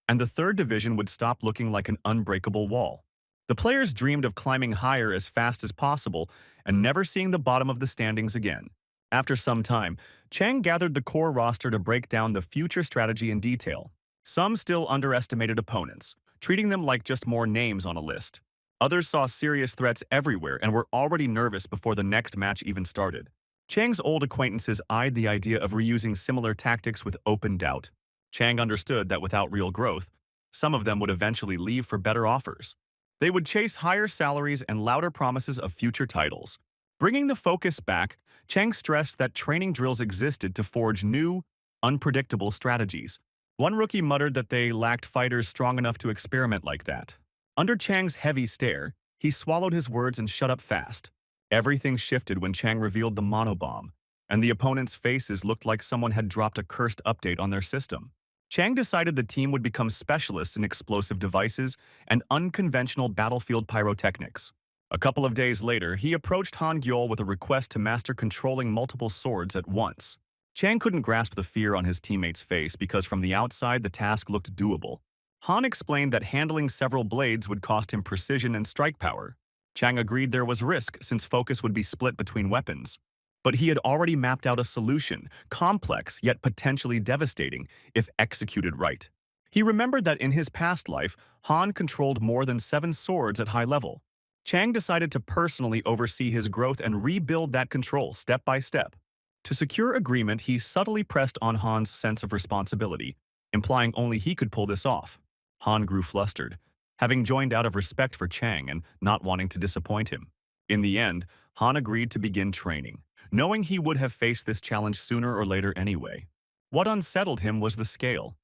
and the third division would stop looking like an unbreakable wall. The players dreamed of climbing higher as fast as possible and never seeing the bottom of the standings again. After some time, Chang gathered the core roster to break down the future strategy in detail. Some still underestimated opponents, treating them like just more names on a list. Others saw serious threats everywhere and were already nervous before the next match even started. Chang's old acquaintances eyed the idea of reusing similar tactics with open doubt. Chang understood that without real growth, some of them would eventually leave for better offers. They would chase higher salaries and louder promises of future titles. Bringing the focus back, Chang stressed that training drills existed to forge new, unpredictable strategies. One rookie muttered that they lacked fighters strong enough to experiment like that. Under Chang's heavy stare, he swallowed his words and shut up fast. Everything shifted when Chang revealed the monobomb, and the opponents' faces looked like someone had dropped a cursed update on their system. Chang decided the team would become specialists in explosive devices and unconventional battlefield pyrotechnics. A couple of days later, he approached Han Gyol with a request to master controlling multiple swords at once. Chang couldn't grasp the fear on his teammate's face because from the outside the task looked doable. Han explained that handling several blades would cost him precision and strike power. Chang agreed there was risk since focus would be split between weapons. But he had already mapped out a solution, complex yet potentially devastating if executed right. He remembered that in his past life, Han controlled more than 7 swords at high level. Chang decided to personally oversee his growth and rebuild that control step by step. To secure agreement, he subtly pressed on Han's sense of responsibility, implying only he could pull this off. Han grew flustered, having joined out of respect for Chang and not wanting to disappoint him. In the end, Han agreed to begin training, knowing he would have faced this challenge sooner or later anyway. What unsettled him was the scale.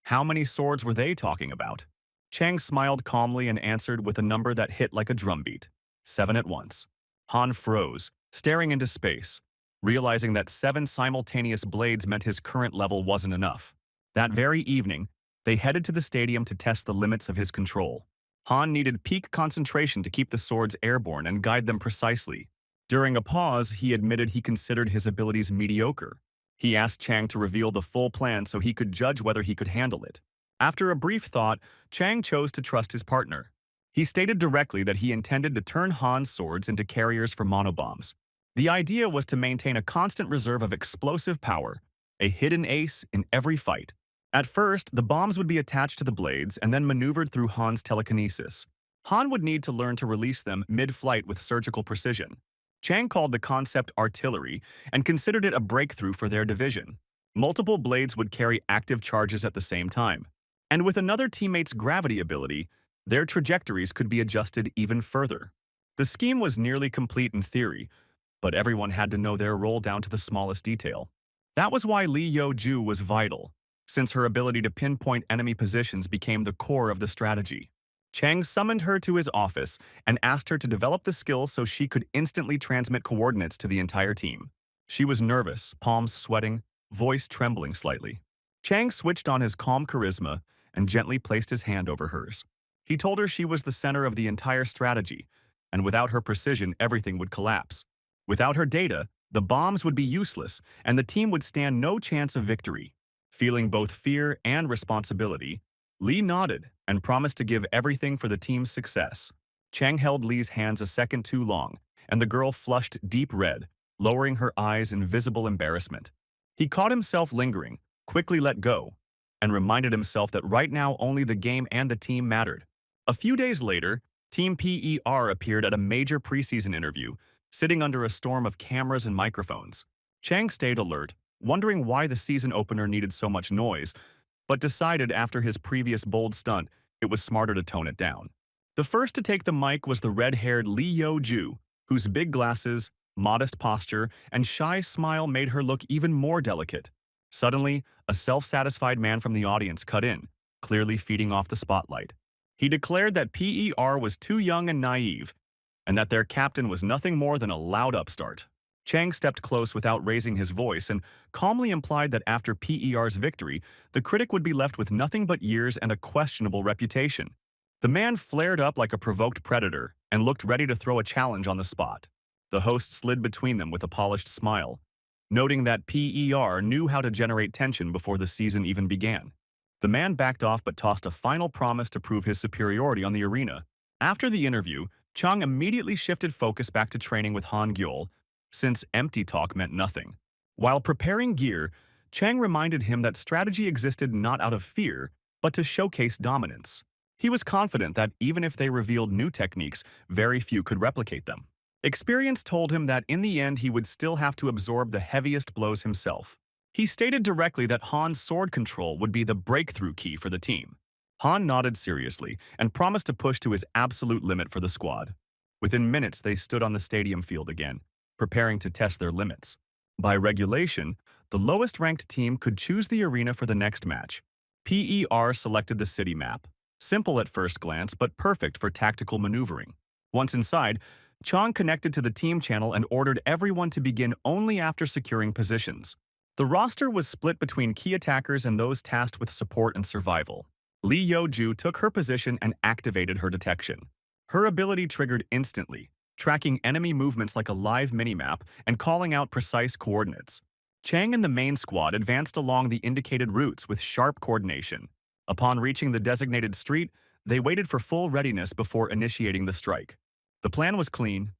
How many swords were they talking about? Chang smiled calmly and answered with a number that hit like a drumbeat. 7 at once. Han froze, staring into space, realizing that 7 simultaneous blades meant his current level wasn't enough. That very evening, they headed to the stadium to test the limits of his control. Han needed peak concentration to keep the swords airborne and guide them precisely. During a pause, he admitted he considered his abilities mediocre. He asked Chang to reveal the full plan so he could judge whether he could handle it. After a brief thought, Chang chose to trust his partner. He stated directly that he intended to turn Han's swords into carriers for monobombs. The idea was to maintain a constant reserve of explosive power, a hidden ace in every fight. At first, the bombs would be attached to the blades and then maneuvered through Han's telekinesis. Han would need to learn to release them mid-flight with surgical precision. Chang called the concept artillery and considered it a breakthrough for their division. Multiple blades would carry active charges at the same time. And with another teammate's gravity ability, their trajectories could be adjusted even further. The scheme was nearly complete in theory, but everyone had to know their role down to the smallest detail. That was why Li Yo-ju was vital, since her ability to pinpoint enemy positions became the core of the strategy. Chang summoned her to his office and asked her to develop the skill so she could instantly transmit coordinates to the entire team. She was nervous, palms sweating, voice trembling slightly. Chang switched on his calm charisma and gently placed his hand over hers. He told her she was the center of the entire strategy, and without her precision, everything would collapse. Without her data, the bombs would be useless, and the team would stand no chance of victory. Feeling both fear and responsibility, Li nodded and promised to give everything for the team's success. Chang held Li's hands a second too long, and the girl flushed deep red, lowering her eyes in visible embarrassment. He caught himself lingering, quickly let go. and reminded himself that right now only the game and the team mattered. A few days later, Team PER appeared at a major preseason interview, sitting under a storm of cameras and microphones. Chang stayed alert, wondering why the season opener needed so much noise, but decided after his previous bold stunt, it was smarter to tone it down. The first to take the mic was the red-haired Lee Yo-ju, whose big glasses, modest posture, and shy smile made her look even more delicate. Suddenly, a self-satisfied man from the audience cut in, clearly feeding off the spotlight. He declared that PER was too young and naive, and that their captain was nothing more than a loud upstart. Chang stepped close without raising his voice and calmly implied that after PER's victory, the critic would be left with nothing but years and a questionable reputation. The man flared up like a provoked predator and looked ready to throw a challenge on the spot. The host slid between them with a polished smile, noting that PER knew how to generate tension before the season even began. The man backed off but tossed a final promise to prove his superiority on the arena. After the interview, Chang immediately shifted focus back to training with Han Gyul, since empty talk meant nothing. While preparing gear, Chang reminded him that strategy existed not out of fear, but to showcase dominance. He was confident that even if they revealed new techniques, very few could replicate them. Experience told him that in the end he would still have to absorb the heaviest blows himself. He stated directly that Han's sword control would be the breakthrough key for the team. Han nodded seriously and promised to push to his absolute limit for the squad. Within minutes, they stood on the stadium field again, preparing to test their limits. By regulation, the lowest-ranked team could choose the arena for the next match. PER selected the city map, simple at first glance but perfect for tactical maneuvering. Once inside, Chang connected to the team channel and ordered everyone to begin only after securing positions. The roster was split between key attackers and those tasked with support and survival. Lee Yo-ju took her position and activated her detection. Her ability triggered instantly, tracking enemy movements like a live minimap and calling out precise coordinates. Chang and the main squad advanced along the indicated routes with sharp coordination. Upon reaching the designated street, they waited for full readiness before initiating the strike. The plan was clean.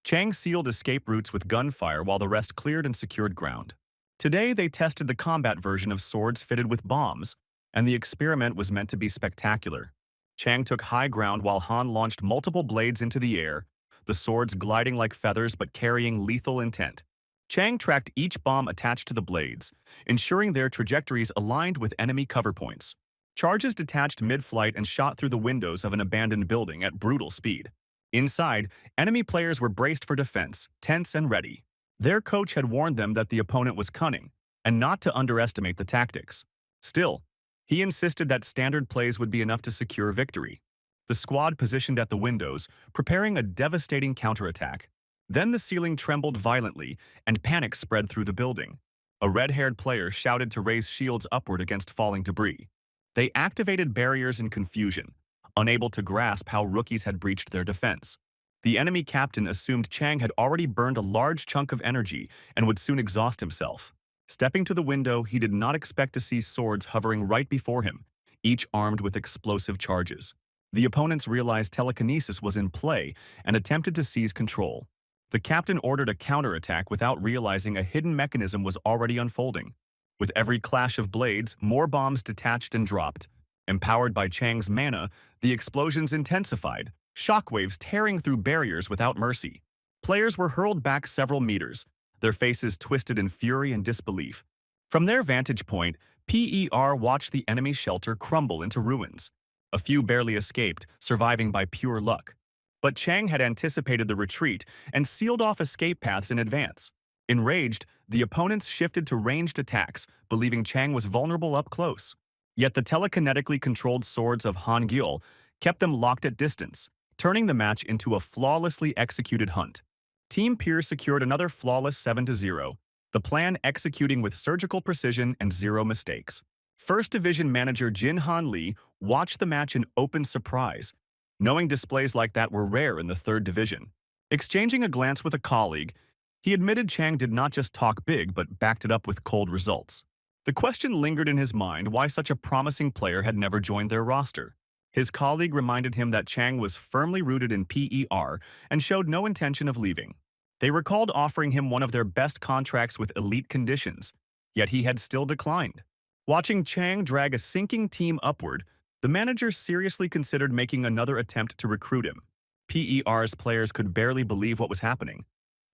Chang sealed escape routes with gunfire while the rest cleared and secured ground. Today, they tested the combat version of swords fitted with bombs, and the experiment was meant to be spectacular. Chang took high ground while Han launched multiple blades into the air, the swords gliding like feathers but carrying lethal intent. Chang tracked each bomb attached to the blades, ensuring their trajectories aligned with enemy cover points. Charges detached mid-flight and shot through the windows of an abandoned building at brutal speed. Inside, enemy players were braced for defense, tense and ready. Their coach had warned them that the opponent was cunning, and not to underestimate the tactics. Still, he insisted that standard plays would be enough to secure victory. The squad positioned at the windows, preparing a devastating counterattack. Then the ceiling trembled violently, and panic spread through the building. A red-haired player shouted to raise shields upward against falling debris. They activated barriers in confusion, unable to grasp how rookies had breached their defense. The enemy captain assumed Chang had already burned a large chunk of energy and would soon exhaust himself. Stepping to the window, he did not expect to see swords hovering right before him, each armed with explosive charges. The opponents realized telekinesis was in play and attempted to seize control. The captain ordered a counterattack without realizing a hidden mechanism was already unfolding. With every clash of blades, more bombs detached and dropped. Empowered by Chang's mana, the explosions intensified, shockwaves tearing through barriers without mercy. Players were hurled back several meters, their faces twisted in fury and disbelief. From their vantage point, PER watched the enemy shelter crumble into ruins. A few barely escaped, surviving by pure luck. But Chang had anticipated the retreat and sealed off escape paths in advance. Enraged, the opponents shifted to ranged attacks, believing Chang was vulnerable up close. Yet the telekinetically controlled swords of Han Gyul kept them locked at distance, turning the match into a flawlessly executed hunt. Team Peer secured another flawless 7-0, the plan executing with surgical precision and zero mistakes. First Division manager Jin Han Lee watched the match in open surprise, knowing displays like that were rare in the 3rd Division. Exchanging a glance with a colleague, he admitted Chang did not just talk big but backed it up with cold results. The question lingered in his mind why such a promising player had never joined their roster. His colleague reminded him that Chang was firmly rooted in PER and showed no intention of leaving. They recalled offering him one of their best contracts with elite conditions, yet he had still declined. Watching Chang drag a sinking team upward, the manager seriously considered making another attempt to recruit him. PER's players could barely believe what was happening,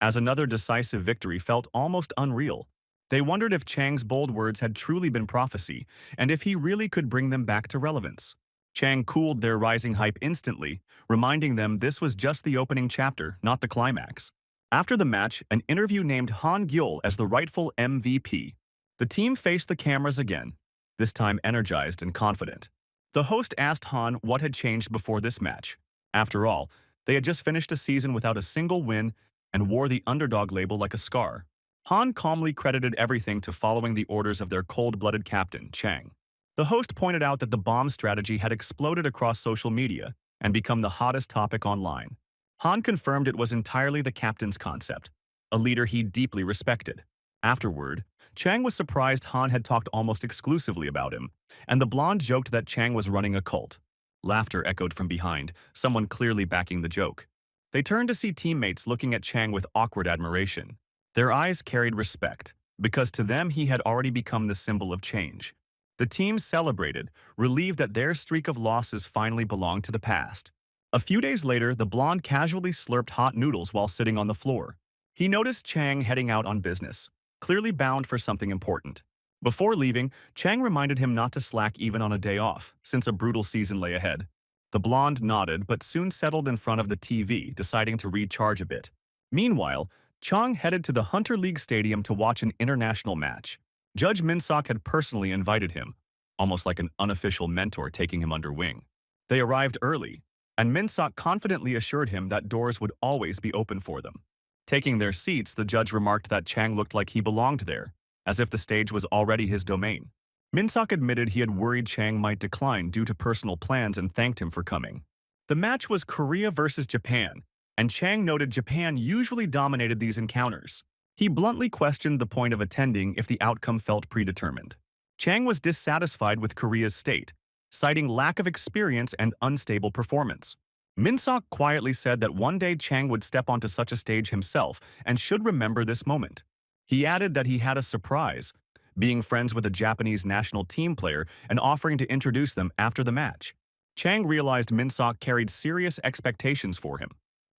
as another decisive victory felt almost unreal. They wondered if Chang's bold words had truly been prophecy, and if he really could bring them back to relevance. Chang cooled their rising hype instantly, reminding them this was just the opening chapter, not the climax. After the match, an interview named Han Gyul as the rightful MVP. The team faced the cameras again, this time energized and confident. The host asked Han what had changed before this match. After all, they had just finished a season without a single win and wore the underdog label like a scar. Han calmly credited everything to following the orders of their cold-blooded captain, Chang. The host pointed out that the bomb strategy had exploded across social media and become the hottest topic online. Han confirmed it was entirely the captain's concept, a leader he deeply respected. Afterward, Chang was surprised Han had talked almost exclusively about him, and the blonde joked that Chang was running a cult. Laughter echoed from behind, someone clearly backing the joke. They turned to see teammates looking at Chang with awkward admiration. Their eyes carried respect, because to them he had already become the symbol of change. The team celebrated, relieved that their streak of losses finally belonged to the past. A few days later, the blonde casually slurped hot noodles while sitting on the floor. He noticed Chang heading out on business, clearly bound for something important. Before leaving, Chang reminded him not to slack even on a day off, since a brutal season lay ahead. The blonde nodded but soon settled in front of the TV, deciding to recharge a bit. Meanwhile, Chang headed to the Hunter League Stadium to watch an international match. Judge Min-sok had personally invited him, almost like an unofficial mentor taking him under wing. They arrived early, and Min-sok confidently assured him that doors would always be open for them. Taking their seats, the judge remarked that Chang looked like he belonged there, as if the stage was already his domain. Min-sok admitted he had worried Chang might decline due to personal plans and thanked him for coming. The match was Korea versus Japan, and Chang noted Japan usually dominated these encounters. He bluntly questioned the point of attending if the outcome felt predetermined. Chang was dissatisfied with Korea's state, citing lack of experience and unstable performance. Min-sok quietly said that one day Chang would step onto such a stage himself and should remember this moment. He added that he had a surprise, being friends with a Japanese national team player and offering to introduce them after the match. Chang realized Min-sok carried serious expectations for him.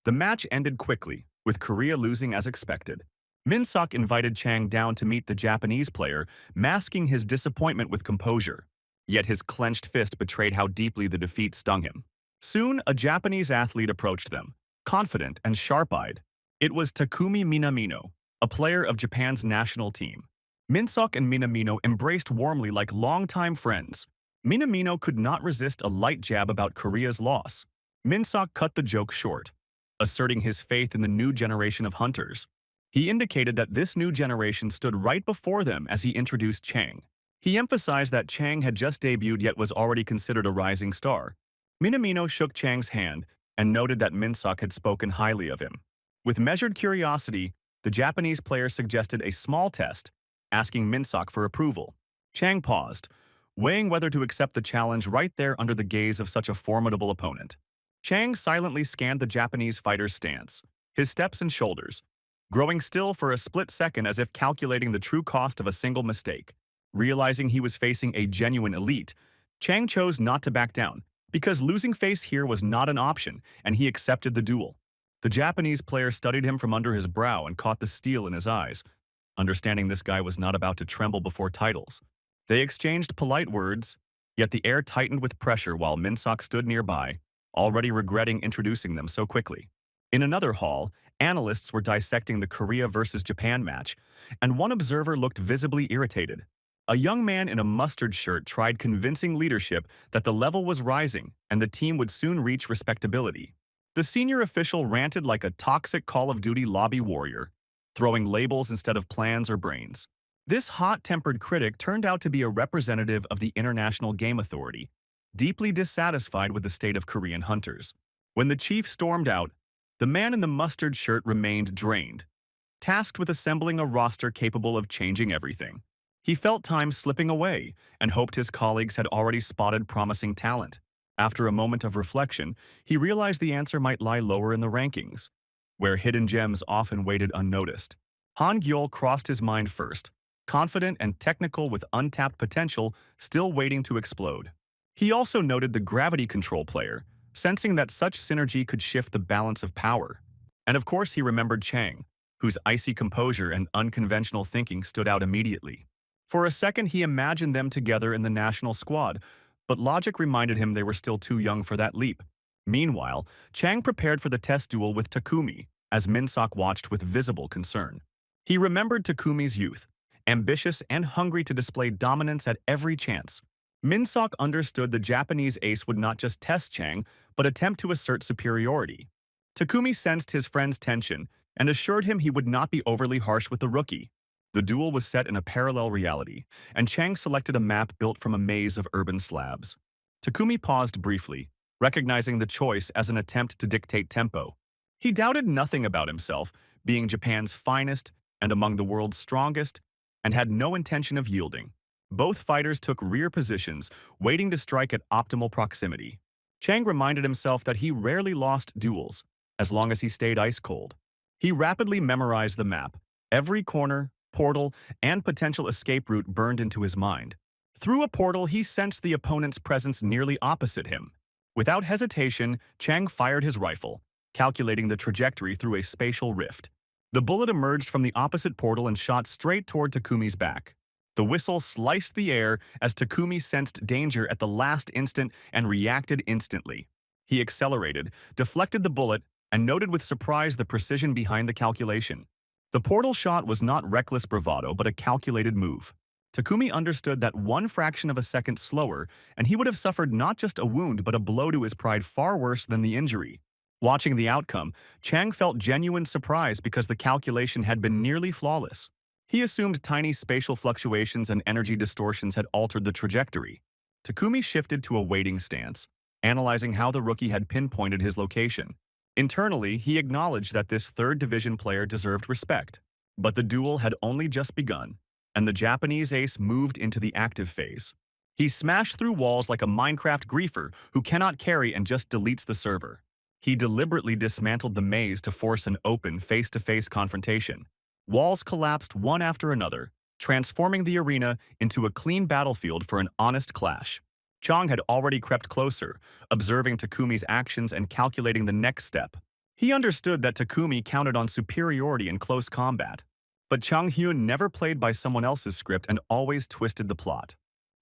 The match ended quickly, with Korea losing as expected. Min-sok invited Chang down to meet the Japanese player, masking his disappointment with composure. Yet his clenched fist betrayed how deeply the defeat stung him. Soon, a Japanese athlete approached them, confident and sharp-eyed. It was Takumi Minamino, a player of Japan's national team. Min-sok and Minamino embraced warmly like longtime friends. Minamino could not resist a light jab about Korea's loss. Min-sok cut the joke short, asserting his faith in the new generation of hunters. He indicated that this new generation stood right before them as he introduced Chang. He emphasized that Chang had just debuted yet was already considered a rising star. Minamino shook Chang's hand and noted that Min-sok had spoken highly of him. With measured curiosity, the Japanese player suggested a small test, asking Min-sok for approval. Chang paused, weighing whether to accept the challenge right there under the gaze of such a formidable opponent. Chang silently scanned the Japanese fighter's stance, his steps and shoulders, growing still for a split second as if calculating the true cost of a single mistake. Realizing he was facing a genuine elite, Chang chose not to back down, because losing face here was not an option, and he accepted the duel. The Japanese player studied him from under his brow and caught the steel in his eyes, understanding this guy was not about to tremble before titles. They exchanged polite words, yet the air tightened with pressure while Min-sok stood nearby, already regretting introducing them so quickly. In another hall, analysts were dissecting the Korea versus Japan match, and one observer looked visibly irritated. A young man in a mustard shirt tried convincing leadership that the level was rising and the team would soon reach respectability. The senior official ranted like a toxic Call of Duty lobby warrior, throwing labels instead of plans or brains. This hot-tempered critic turned out to be a representative of the International Game Authority, deeply dissatisfied with the state of Korean hunters. When the chief stormed out, the man in the mustard shirt remained drained, tasked with assembling a roster capable of changing everything. He felt time slipping away and hoped his colleagues had already spotted promising talent. After a moment of reflection, he realized the answer might lie lower in the rankings, where hidden gems often waited unnoticed. Han Gyul crossed his mind first, confident and technical with untapped potential still waiting to explode. He also noted the gravity control player, sensing that such synergy could shift the balance of power. And of course he remembered Chang, whose icy composure and unconventional thinking stood out immediately. For a second he imagined them together in the national squad, but logic reminded him they were still too young for that leap. Meanwhile, Chang prepared for the test duel with Takumi, as Minsok watched with visible concern. He remembered Takumi's youth, ambitious and hungry to display dominance at every chance. Minsok understood the Japanese ace would not just test Chang, but attempt to assert superiority. Takumi sensed his friend's tension and assured him he would not be overly harsh with the rookie. The duel was set in a parallel reality, and Chang selected a map built from a maze of urban slabs. Takumi paused briefly, recognizing the choice as an attempt to dictate tempo. He doubted nothing about himself, being Japan's finest and among the world's strongest, and had no intention of yielding. Both fighters took rear positions, waiting to strike at optimal proximity. Chang reminded himself that he rarely lost duels, as long as he stayed ice-cold. He rapidly memorized the map. Every corner, portal, and potential escape route burned into his mind. Through a portal, he sensed the opponent's presence nearly opposite him. Without hesitation, Chang fired his rifle, calculating the trajectory through a spatial rift. The bullet emerged from the opposite portal and shot straight toward Takumi's back. The whistle sliced the air as Takumi sensed danger at the last instant and reacted instantly. He accelerated, deflected the bullet, and noted with surprise the precision behind the calculation. The portal shot was not reckless bravado but a calculated move. Takumi understood that one fraction of a second slower, and he would have suffered not just a wound but a blow to his pride far worse than the injury. Watching the outcome, Chang felt genuine surprise because the calculation had been nearly flawless. He assumed tiny spatial fluctuations and energy distortions had altered the trajectory. Takumi shifted to a waiting stance, analyzing how the rookie had pinpointed his location. Internally, he acknowledged that this third-division player deserved respect. But the duel had only just begun, and the Japanese ace moved into the active phase. He smashed through walls like a Minecraft griefer who cannot carry and just deletes the server. He deliberately dismantled the maze to force an open, face-to-face confrontation. Walls collapsed one after another, transforming the arena into a clean battlefield for an honest clash. Chang had already crept closer, observing Takumi's actions and calculating the next step. He understood that Takumi counted on superiority in close combat. But Chang Hyun never played by someone else's script and always twisted the plot.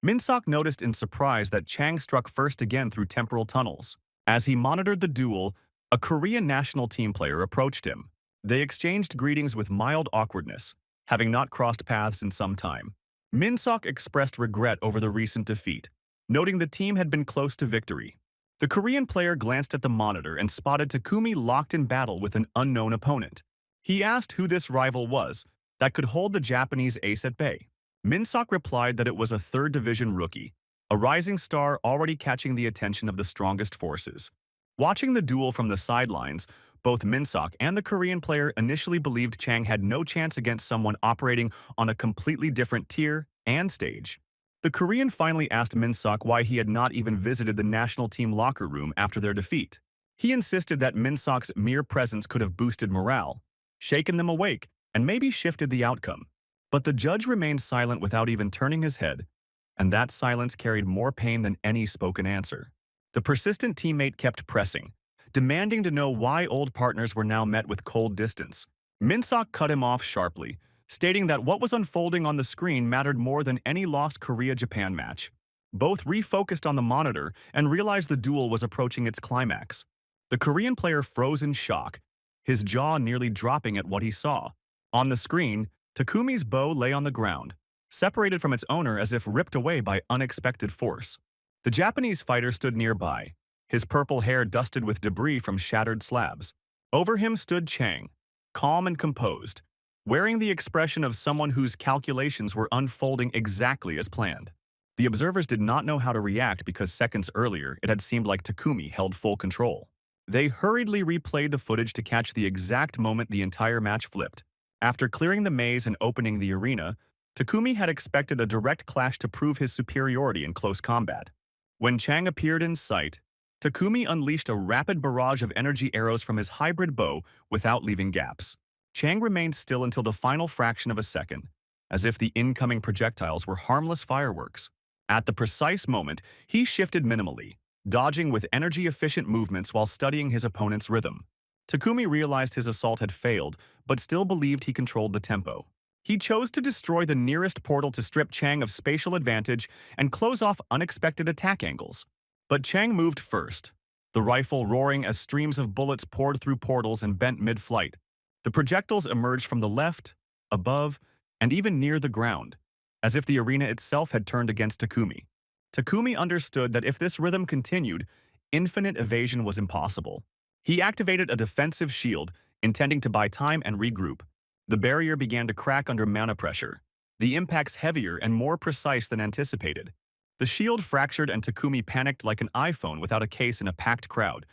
Minsok noticed in surprise that Chang struck first again through temporal tunnels. As he monitored the duel, a Korean national team player approached him. They exchanged greetings with mild awkwardness, having not crossed paths in some time. Minsok expressed regret over the recent defeat, noting the team had been close to victory. The Korean player glanced at the monitor and spotted Takumi locked in battle with an unknown opponent. He asked who this rival was that could hold the Japanese ace at bay. Minsok replied that it was a third-division rookie, a rising star already catching the attention of the strongest forces. Watching the duel from the sidelines, both Minsok and the Korean player initially believed Chang had no chance against someone operating on a completely different tier and stage. The Korean finally asked Minsok why he had not even visited the national team locker room after their defeat. He insisted that Minsok's mere presence could have boosted morale, shaken them awake, and maybe shifted the outcome. But the judge remained silent without even turning his head, and that silence carried more pain than any spoken answer. The persistent teammate kept pressing, demanding to know why old partners were now met with cold distance. Minsok cut him off sharply, stating that what was unfolding on the screen mattered more than any lost Korea-Japan match. Both refocused on the monitor and realized the duel was approaching its climax. The Korean player froze in shock, his jaw nearly dropping at what he saw. On the screen, Takumi's bow lay on the ground, separated from its owner as if ripped away by unexpected force. The Japanese fighter stood nearby, his purple hair dusted with debris from shattered slabs. Over him stood Chang, calm and composed, wearing the expression of someone whose calculations were unfolding exactly as planned. The observers did not know how to react because seconds earlier it had seemed like Takumi held full control. They hurriedly replayed the footage to catch the exact moment the entire match flipped. After clearing the maze and opening the arena, Takumi had expected a direct clash to prove his superiority in close combat. When Chang appeared in sight, Takumi unleashed a rapid barrage of energy arrows from his hybrid bow without leaving gaps. Chang remained still until the final fraction of a second, as if the incoming projectiles were harmless fireworks. At the precise moment, he shifted minimally, dodging with energy-efficient movements while studying his opponent's rhythm. Takumi realized his assault had failed, but still believed he controlled the tempo. He chose to destroy the nearest portal to strip Chang of spatial advantage and close off unexpected attack angles. But Chang moved first, the rifle roaring as streams of bullets poured through portals and bent mid-flight. The projectiles emerged from the left, above, and even near the ground, as if the arena itself had turned against Takumi. Takumi understood that if this rhythm continued, infinite evasion was impossible. He activated a defensive shield, intending to buy time and regroup. The barrier began to crack under mana pressure, the impacts heavier and more precise than anticipated. The shield fractured and Takumi panicked like an iPhone without a case in a packed crowd,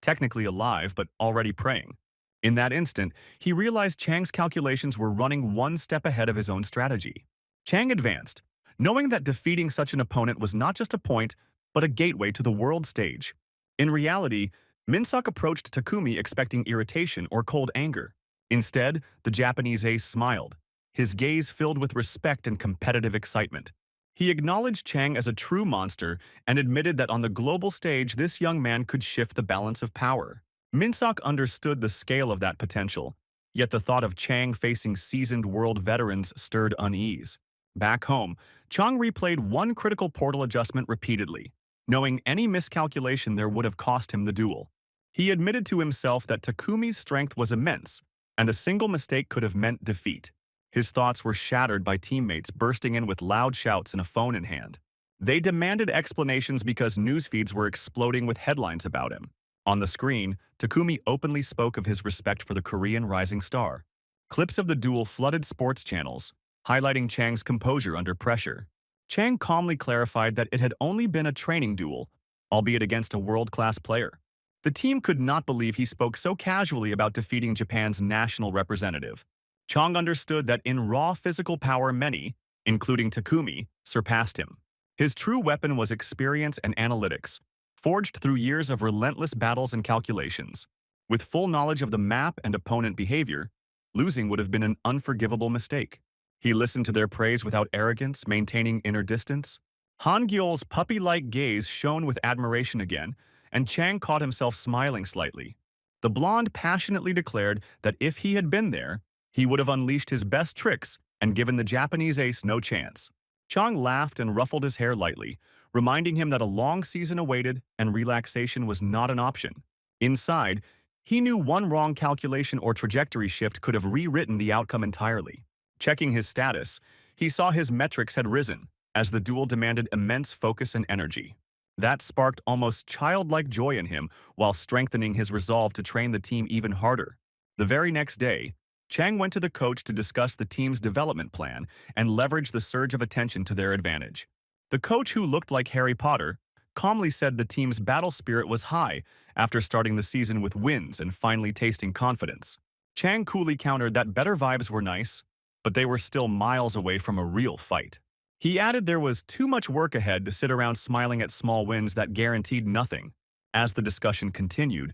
technically alive but already praying. In that instant, he realized Chang's calculations were running one step ahead of his own strategy. Chang advanced, knowing that defeating such an opponent was not just a point, but a gateway to the world stage. In reality, Minsock approached Takumi expecting irritation or cold anger. Instead, the Japanese ace smiled, his gaze filled with respect and competitive excitement. He acknowledged Chang as a true monster and admitted that on the global stage this young man could shift the balance of power. Minsock understood the scale of that potential, yet the thought of Chang facing seasoned world veterans stirred unease. Back home, Chang replayed one critical portal adjustment repeatedly, knowing any miscalculation there would have cost him the duel. He admitted to himself that Takumi's strength was immense, and a single mistake could have meant defeat. His thoughts were shattered by teammates bursting in with loud shouts and a phone in hand. They demanded explanations because news feeds were exploding with headlines about him. On the screen, Takumi openly spoke of his respect for the Korean rising star. Clips of the duel flooded sports channels, highlighting Chang's composure under pressure. Chang calmly clarified that it had only been a training duel, albeit against a world-class player. The team could not believe he spoke so casually about defeating Japan's national representative. Chang understood that in raw physical power many, including Takumi, surpassed him. His true weapon was experience and analytics, forged through years of relentless battles and calculations. With full knowledge of the map and opponent behavior, losing would have been an unforgivable mistake. He listened to their praise without arrogance, maintaining inner distance. Han Gyol's puppy-like gaze shone with admiration again, and Chang caught himself smiling slightly. The blonde passionately declared that if he had been there, he would have unleashed his best tricks and given the Japanese ace no chance. Chang laughed and ruffled his hair lightly, reminding him that a long season awaited and relaxation was not an option. Inside, he knew one wrong calculation or trajectory shift could have rewritten the outcome entirely. Checking his status, he saw his metrics had risen, as the duel demanded immense focus and energy. That sparked almost childlike joy in him while strengthening his resolve to train the team even harder. The very next day, Chang went to the coach to discuss the team's development plan and leverage the surge of attention to their advantage. The coach, who looked like Harry Potter, calmly said the team's battle spirit was high after starting the season with wins and finally tasting confidence. Chang coolly countered that better vibes were nice, but they were still miles away from a real fight. He added there was too much work ahead to sit around smiling at small wins that guaranteed nothing. As the discussion continued,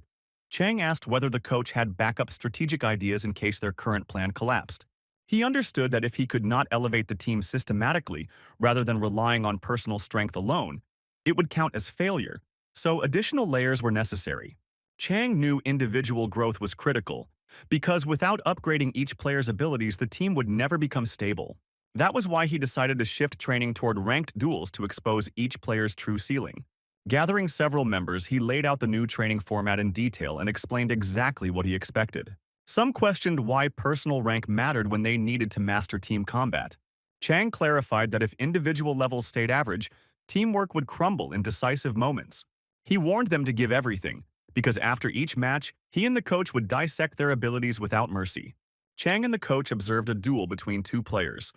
Chang asked whether the coach had backup strategic ideas in case their current plan collapsed. He understood that if he could not elevate the team systematically rather than relying on personal strength alone, it would count as failure, so additional layers were necessary. Chang knew individual growth was critical, because without upgrading each player's abilities, the team would never become stable. That was why he decided to shift training toward ranked duels to expose each player's true ceiling. Gathering several members, he laid out the new training format in detail and explained exactly what he expected. Some questioned why personal rank mattered when they needed to master team combat. Chang clarified that if individual levels stayed average, teamwork would crumble in decisive moments. He warned them to give everything, because after each match, he and the coach would dissect their abilities without mercy. Chang and the coach observed a duel between two players,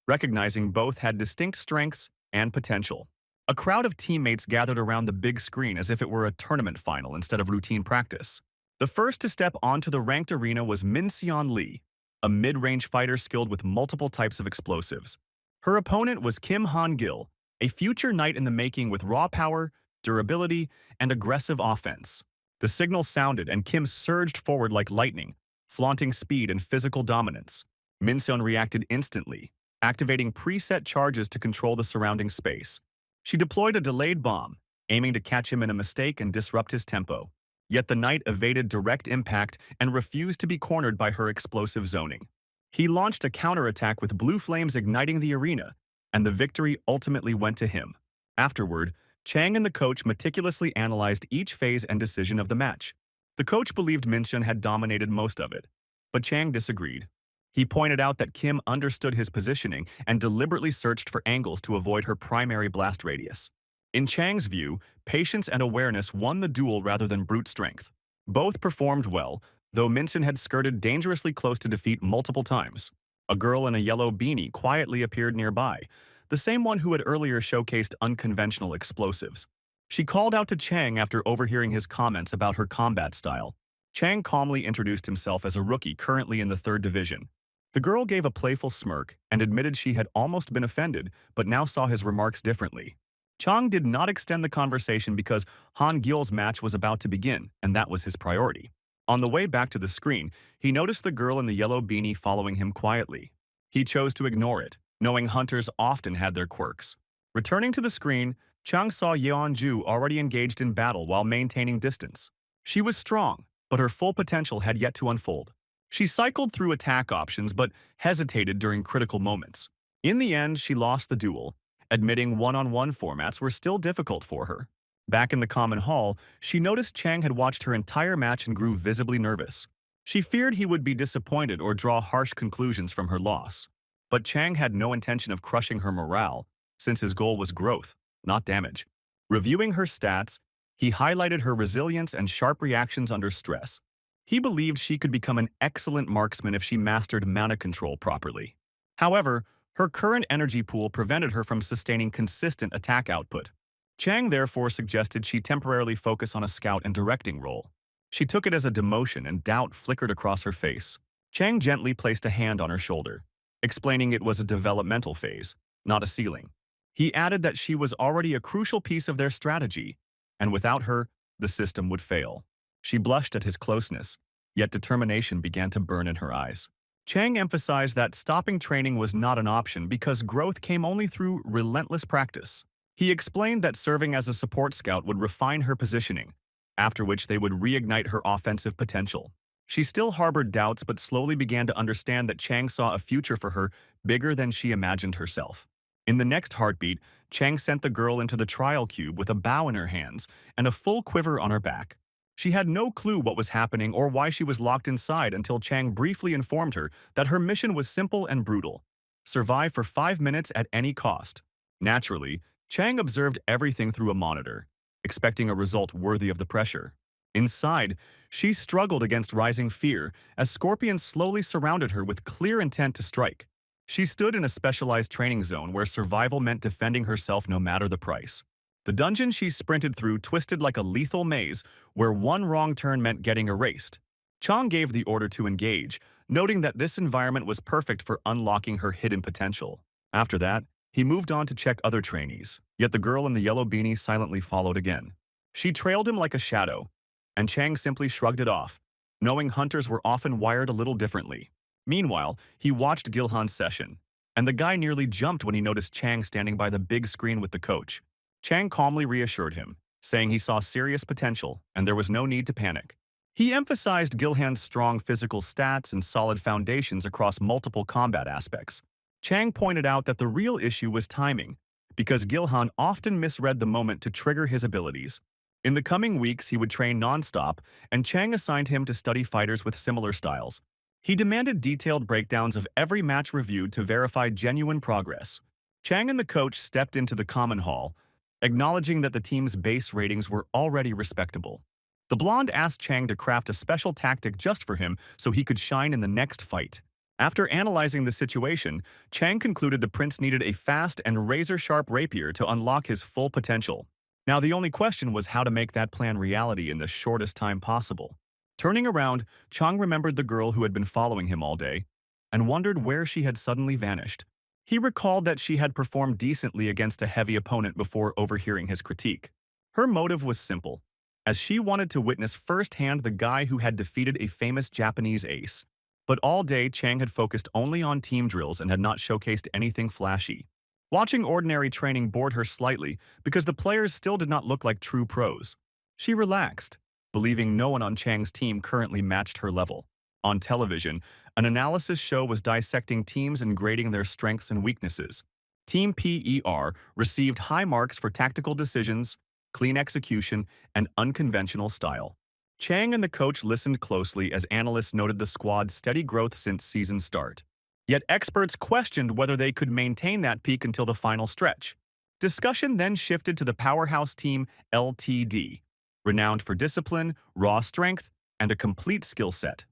recognizing both had distinct strengths and potential. A crowd of teammates gathered around the big screen as if it were a tournament final instead of routine practice. The first to step onto the ranked arena was Min-Seon Lee, a mid-range fighter skilled with multiple types of explosives. Her opponent was Kim Han-gil, a future knight in the making with raw power, durability, and aggressive offense. The signal sounded and Kim surged forward like lightning, flaunting speed and physical dominance. Min-Seon reacted instantly, activating preset charges to control the surrounding space. She deployed a delayed bomb, aiming to catch him in a mistake and disrupt his tempo. Yet the knight evaded direct impact and refused to be cornered by her explosive zoning. He launched a counterattack with blue flames igniting the arena, and the victory ultimately went to him. Afterward, Chang and the coach meticulously analyzed each phase and decision of the match. The coach believed Minshun had dominated most of it, but Chang disagreed. He pointed out that Kim understood his positioning and deliberately searched for angles to avoid her primary blast radius. In Chang's view, patience and awareness won the duel rather than brute strength. Both performed well, though Minson had skirted dangerously close to defeat multiple times. A girl in a yellow beanie quietly appeared nearby, the same one who had earlier showcased unconventional explosives. She called out to Chang after overhearing his comments about her combat style. Chang calmly introduced himself as a rookie currently in the 3rd division. The girl gave a playful smirk and admitted she had almost been offended, but now saw his remarks differently. Chang did not extend the conversation because Han Gyul's match was about to begin, and that was his priority. On the way back to the screen, he noticed the girl in the yellow beanie following him quietly. He chose to ignore it, knowing hunters often had their quirks. Returning to the screen, Chang saw Yeonju already engaged in battle while maintaining distance. She was strong, but her full potential had yet to unfold. She cycled through attack options but hesitated during critical moments. In the end, she lost the duel, admitting one-on-one formats were still difficult for her. Back in the common hall, she noticed Chang had watched her entire match and grew visibly nervous. She feared he would be disappointed or draw harsh conclusions from her loss. But Chang had no intention of crushing her morale, since his goal was growth, not damage. Reviewing her stats, he highlighted her resilience and sharp reactions under stress. He believed she could become an excellent marksman if she mastered mana control properly. However, her current energy pool prevented her from sustaining consistent attack output. Chang therefore suggested she temporarily focus on a scout and directing role. She took it as a demotion and doubt flickered across her face. Chang gently placed a hand on her shoulder, explaining it was a developmental phase, not a ceiling. He added that she was already a crucial piece of their strategy, and without her, the system would fail. She blushed at his closeness, yet determination began to burn in her eyes. Chang emphasized that stopping training was not an option because growth came only through relentless practice. He explained that serving as a support scout would refine her positioning, after which they would reignite her offensive potential. She still harbored doubts but slowly began to understand that Chang saw a future for her bigger than she imagined herself. In the next heartbeat, Chang sent the girl into the trial cube with a bow in her hands and a full quiver on her back. She had no clue what was happening or why she was locked inside until Chang briefly informed her that her mission was simple and brutal: survive for 5 minutes at any cost. Naturally, Chang observed everything through a monitor, expecting a result worthy of the pressure. Inside, she struggled against rising fear as scorpions slowly surrounded her with clear intent to strike. She stood in a specialized training zone where survival meant defending herself no matter the price. The dungeon she sprinted through twisted like a lethal maze where one wrong turn meant getting erased. Chang gave the order to engage, noting that this environment was perfect for unlocking her hidden potential. After that, he moved on to check other trainees, yet the girl in the yellow beanie silently followed again. She trailed him like a shadow, and Chang simply shrugged it off, knowing hunters were often wired a little differently. Meanwhile, he watched Gilhan's session, and the guy nearly jumped when he noticed Chang standing by the big screen with the coach. Chang calmly reassured him, saying he saw serious potential and there was no need to panic. He emphasized Gilhan's strong physical stats and solid foundations across multiple combat aspects. Chang pointed out that the real issue was timing, because Gilhan often misread the moment to trigger his abilities. In the coming weeks, he would train non-stop, and Chang assigned him to study fighters with similar styles. He demanded detailed breakdowns of every match reviewed to verify genuine progress. Chang and the coach stepped into the common hall, acknowledging that the team's base ratings were already respectable. The blonde asked Chang to craft a special tactic just for him so he could shine in the next fight. After analyzing the situation, Chang concluded the prince needed a fast and razor-sharp rapier to unlock his full potential. Now the only question was how to make that plan reality in the shortest time possible. Turning around, Chang remembered the girl who had been following him all day and wondered where she had suddenly vanished. He recalled that she had performed decently against a heavy opponent before overhearing his critique. Her motive was simple, as she wanted to witness firsthand the guy who had defeated a famous Japanese ace. But all day, Chang had focused only on team drills and had not showcased anything flashy. Watching ordinary training bored her slightly because the players still did not look like true pros. She relaxed, believing no one on Chang's team currently matched her level. On television, an analysis show was dissecting teams and grading their strengths and weaknesses. Team PER received high marks for tactical decisions, clean execution, and unconventional style. Chang and the coach listened closely as analysts noted the squad's steady growth since season start. Yet experts questioned whether they could maintain that peak until the final stretch. Discussion then shifted to the powerhouse team LTD, renowned for discipline, raw strength, and a complete skill set.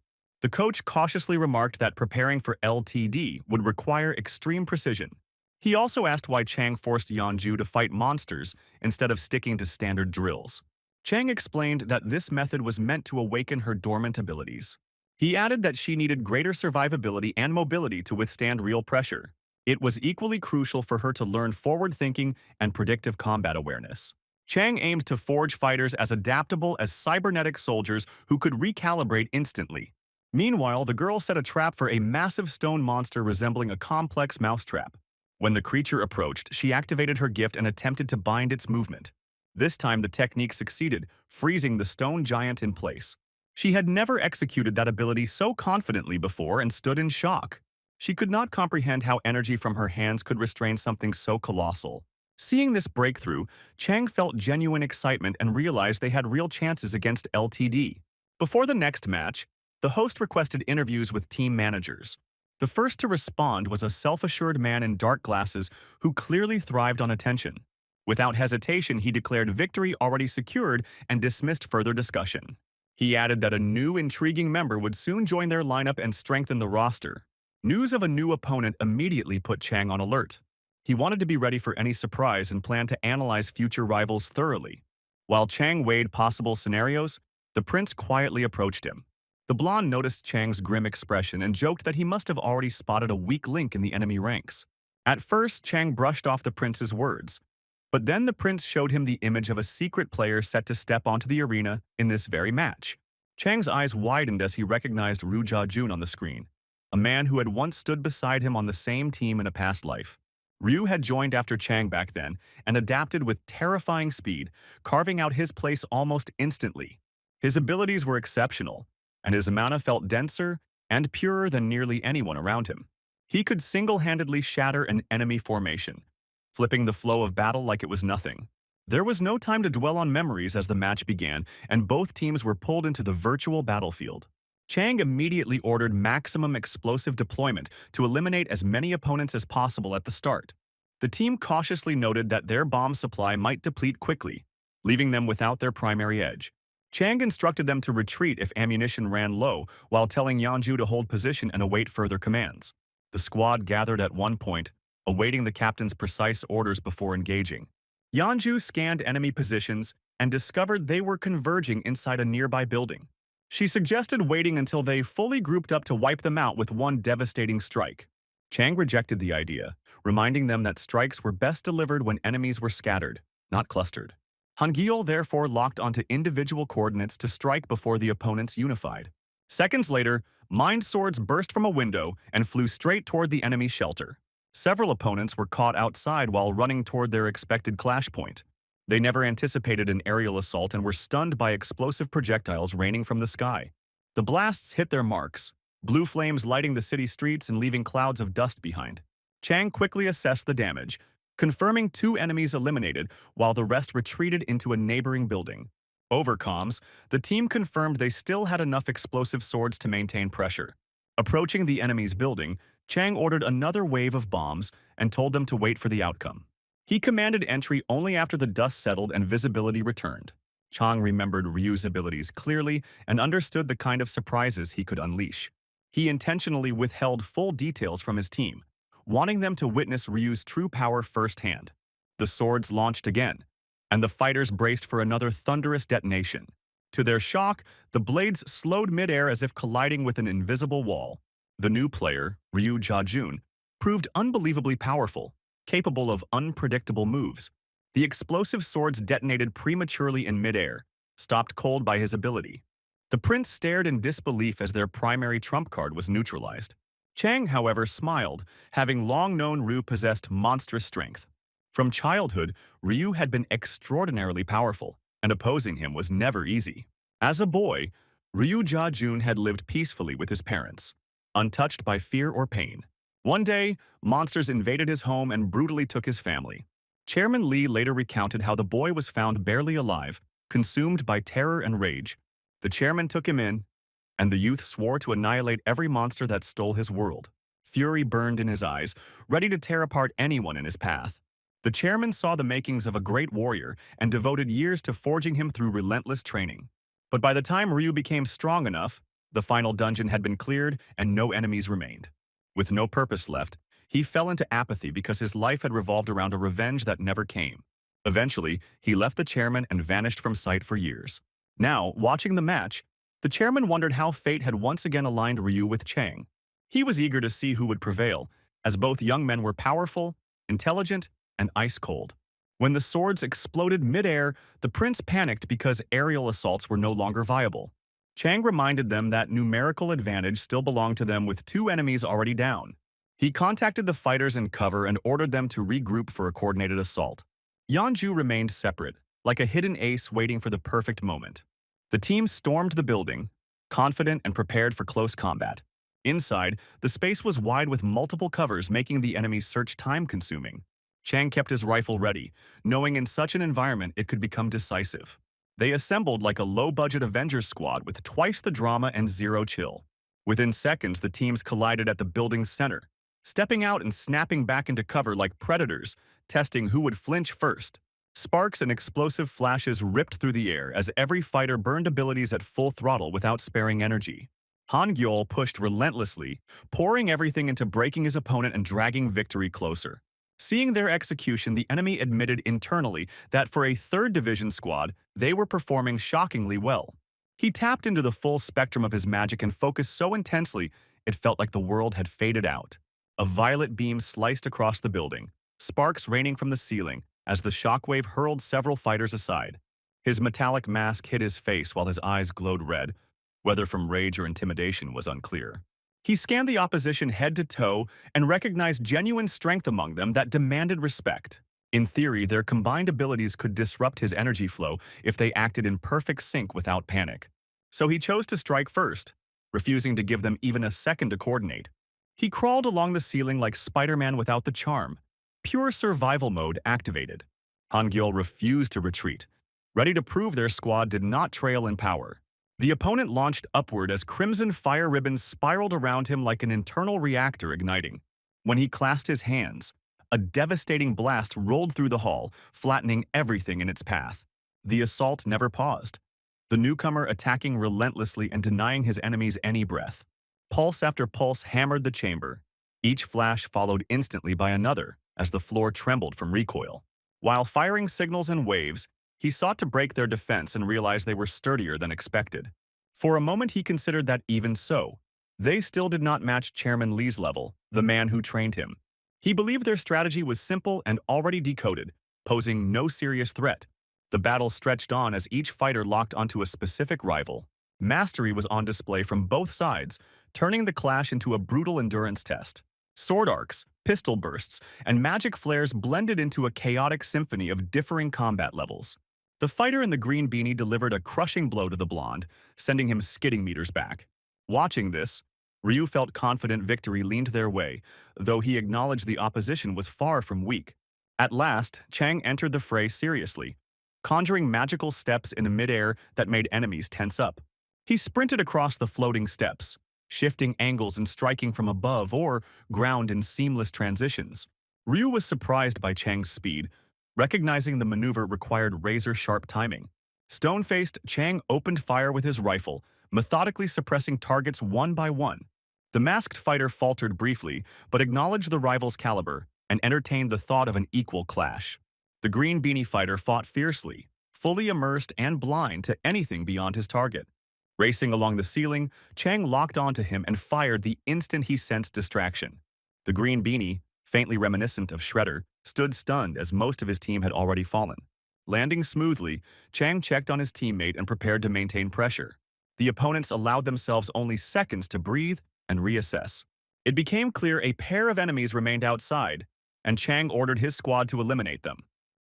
The coach cautiously remarked that preparing for LTD would require extreme precision. He also asked why Chang forced Yeonju to fight monsters instead of sticking to standard drills. Chang explained that this method was meant to awaken her dormant abilities. He added that she needed greater survivability and mobility to withstand real pressure. It was equally crucial for her to learn forward-thinking and predictive combat awareness. Chang aimed to forge fighters as adaptable as cybernetic soldiers who could recalibrate instantly. Meanwhile, the girl set a trap for a massive stone monster resembling a complex mousetrap. When the creature approached, she activated her gift and attempted to bind its movement. This time, the technique succeeded, freezing the stone giant in place. She had never executed that ability so confidently before and stood in shock. She could not comprehend how energy from her hands could restrain something so colossal. Seeing this breakthrough, Chang felt genuine excitement and realized they had real chances against LTD. Before the next match, the host requested interviews with team managers. The first to respond was a self-assured man in dark glasses who clearly thrived on attention. Without hesitation, he declared victory already secured and dismissed further discussion. He added that a new, intriguing member would soon join their lineup and strengthen the roster. News of a new opponent immediately put Chang on alert. He wanted to be ready for any surprise and planned to analyze future rivals thoroughly. While Chang weighed possible scenarios, the prince quietly approached him. The blonde noticed Chang's grim expression and joked that he must have already spotted a weak link in the enemy ranks. At first, Chang brushed off the prince's words, but then the prince showed him the image of a secret player set to step onto the arena in this very match. Chang's eyes widened as he recognized Ryu Jun on the screen, a man who had once stood beside him on the same team in a past life. Ryu had joined after Chang back then and adapted with terrifying speed, carving out his place almost instantly. His abilities were exceptional, and his mana felt denser and purer than nearly anyone around him. He could single-handedly shatter an enemy formation, flipping the flow of battle like it was nothing. There was no time to dwell on memories as the match began, and both teams were pulled into the virtual battlefield. Chang immediately ordered maximum explosive deployment to eliminate as many opponents as possible at the start. The team cautiously noted that their bomb supply might deplete quickly, leaving them without their primary edge. Chang instructed them to retreat if ammunition ran low, while telling Yeonju to hold position and await further commands. The squad gathered at one point, awaiting the captain's precise orders before engaging. Yeonju scanned enemy positions and discovered they were converging inside a nearby building. She suggested waiting until they fully grouped up to wipe them out with one devastating strike. Chang rejected the idea, reminding them that strikes were best delivered when enemies were scattered, not clustered. Hangul therefore locked onto individual coordinates to strike before the opponents unified. Seconds later, mind swords burst from a window and flew straight toward the enemy shelter. Several opponents were caught outside while running toward their expected clash point. They never anticipated an aerial assault and were stunned by explosive projectiles raining from the sky. The blasts hit their marks, blue flames lighting the city streets and leaving clouds of dust behind. Chang quickly assessed the damage, confirming 2 enemies eliminated while the rest retreated into a neighboring building. Over comms, the team confirmed they still had enough explosive swords to maintain pressure. Approaching the enemy's building, Chang ordered another wave of bombs and told them to wait for the outcome. He commanded entry only after the dust settled and visibility returned. Chang remembered Ryu's abilities clearly and understood the kind of surprises he could unleash. He intentionally withheld full details from his team, wanting them to witness Ryu's true power firsthand. The swords launched again, and the fighters braced for another thunderous detonation. To their shock, the blades slowed midair as if colliding with an invisible wall. The new player, Ryu Jun, proved unbelievably powerful, capable of unpredictable moves. The explosive swords detonated prematurely in midair, stopped cold by his ability. The prince stared in disbelief as their primary trump card was neutralized. Chang, however, smiled, having long known Ryu possessed monstrous strength. From childhood, Ryu had been extraordinarily powerful, and opposing him was never easy. As a boy, Ryu Jun had lived peacefully with his parents, untouched by fear or pain. One day, monsters invaded his home and brutally took his family. Chairman Lee later recounted how the boy was found barely alive, consumed by terror and rage. The chairman took him in, and the youth swore to annihilate every monster that stole his world. Fury burned in his eyes, ready to tear apart anyone in his path. The chairman saw the makings of a great warrior and devoted years to forging him through relentless training. But by the time Ryu became strong enough, the final dungeon had been cleared and no enemies remained. With no purpose left, he fell into apathy because his life had revolved around a revenge that never came. Eventually, he left the chairman and vanished from sight for years. Now, watching the match, the chairman wondered how fate had once again aligned Ryu with Chang. He was eager to see who would prevail, as both young men were powerful, intelligent, and ice-cold. When the swords exploded mid-air, the prince panicked because aerial assaults were no longer viable. Chang reminded them that numerical advantage still belonged to them with two enemies already down. He contacted the fighters in cover and ordered them to regroup for a coordinated assault. Yanju remained separate, like a hidden ace waiting for the perfect moment. The team stormed the building, confident and prepared for close combat. Inside, the space was wide with multiple covers, making the enemy's search time-consuming. Chang kept his rifle ready, knowing in such an environment it could become decisive. They assembled like a low-budget Avengers squad with twice the drama and zero chill. Within seconds, the teams collided at the building's center, stepping out and snapping back into cover like predators, testing who would flinch first. Sparks and explosive flashes ripped through the air as every fighter burned abilities at full throttle without sparing energy. Han Gyol pushed relentlessly, pouring everything into breaking his opponent and dragging victory closer. Seeing their execution, the enemy admitted internally that for a 3rd Division squad, they were performing shockingly well. He tapped into the full spectrum of his magic and focused so intensely it felt like the world had faded out. A violet beam sliced across the building, sparks raining from the ceiling as the shockwave hurled several fighters aside. His metallic mask hid his face while his eyes glowed red, whether from rage or intimidation was unclear. He scanned the opposition head to toe and recognized genuine strength among them that demanded respect. In theory, their combined abilities could disrupt his energy flow if they acted in perfect sync without panic. So he chose to strike first, refusing to give them even a second to coordinate. He crawled along the ceiling like Spider-Man without the charm. Pure survival mode activated. Han Gyol refused to retreat, ready to prove their squad did not trail in power. The opponent launched upward as crimson fire ribbons spiraled around him like an internal reactor igniting. When he clasped his hands, a devastating blast rolled through the hall, flattening everything in its path. The assault never paused, the newcomer attacking relentlessly and denying his enemies any breath. Pulse after pulse hammered the chamber, each flash followed instantly by another as the floor trembled from recoil. While firing signals in waves, he sought to break their defense and realized they were sturdier than expected. For a moment he considered that even so, they still did not match Chairman Lee's level, the man who trained him. He believed their strategy was simple and already decoded, posing no serious threat. The battle stretched on as each fighter locked onto a specific rival. Mastery was on display from both sides, turning the clash into a brutal endurance test. Sword arcs, pistol bursts, and magic flares blended into a chaotic symphony of differing combat levels. The fighter in the green beanie delivered a crushing blow to the blonde, sending him skidding meters back. Watching this, Ryu felt confident victory leaned their way, though he acknowledged the opposition was far from weak. At last, Chang entered the fray seriously, conjuring magical steps in midair that made enemies tense up. He sprinted across the floating steps, shifting angles and striking from above or ground in seamless transitions. Ryu was surprised by Chang's speed, recognizing the maneuver required razor-sharp timing. Stone-faced, Chang opened fire with his rifle, methodically suppressing targets one by one. The masked fighter faltered briefly, but acknowledged the rival's caliber and entertained the thought of an equal clash. The green beanie fighter fought fiercely, fully immersed and blind to anything beyond his target. Racing along the ceiling, Chang locked onto him and fired the instant he sensed distraction. The green beanie, faintly reminiscent of Shredder, stood stunned as most of his team had already fallen. Landing smoothly, Chang checked on his teammate and prepared to maintain pressure. The opponents allowed themselves only seconds to breathe and reassess. It became clear a pair of enemies remained outside, and Chang ordered his squad to eliminate them.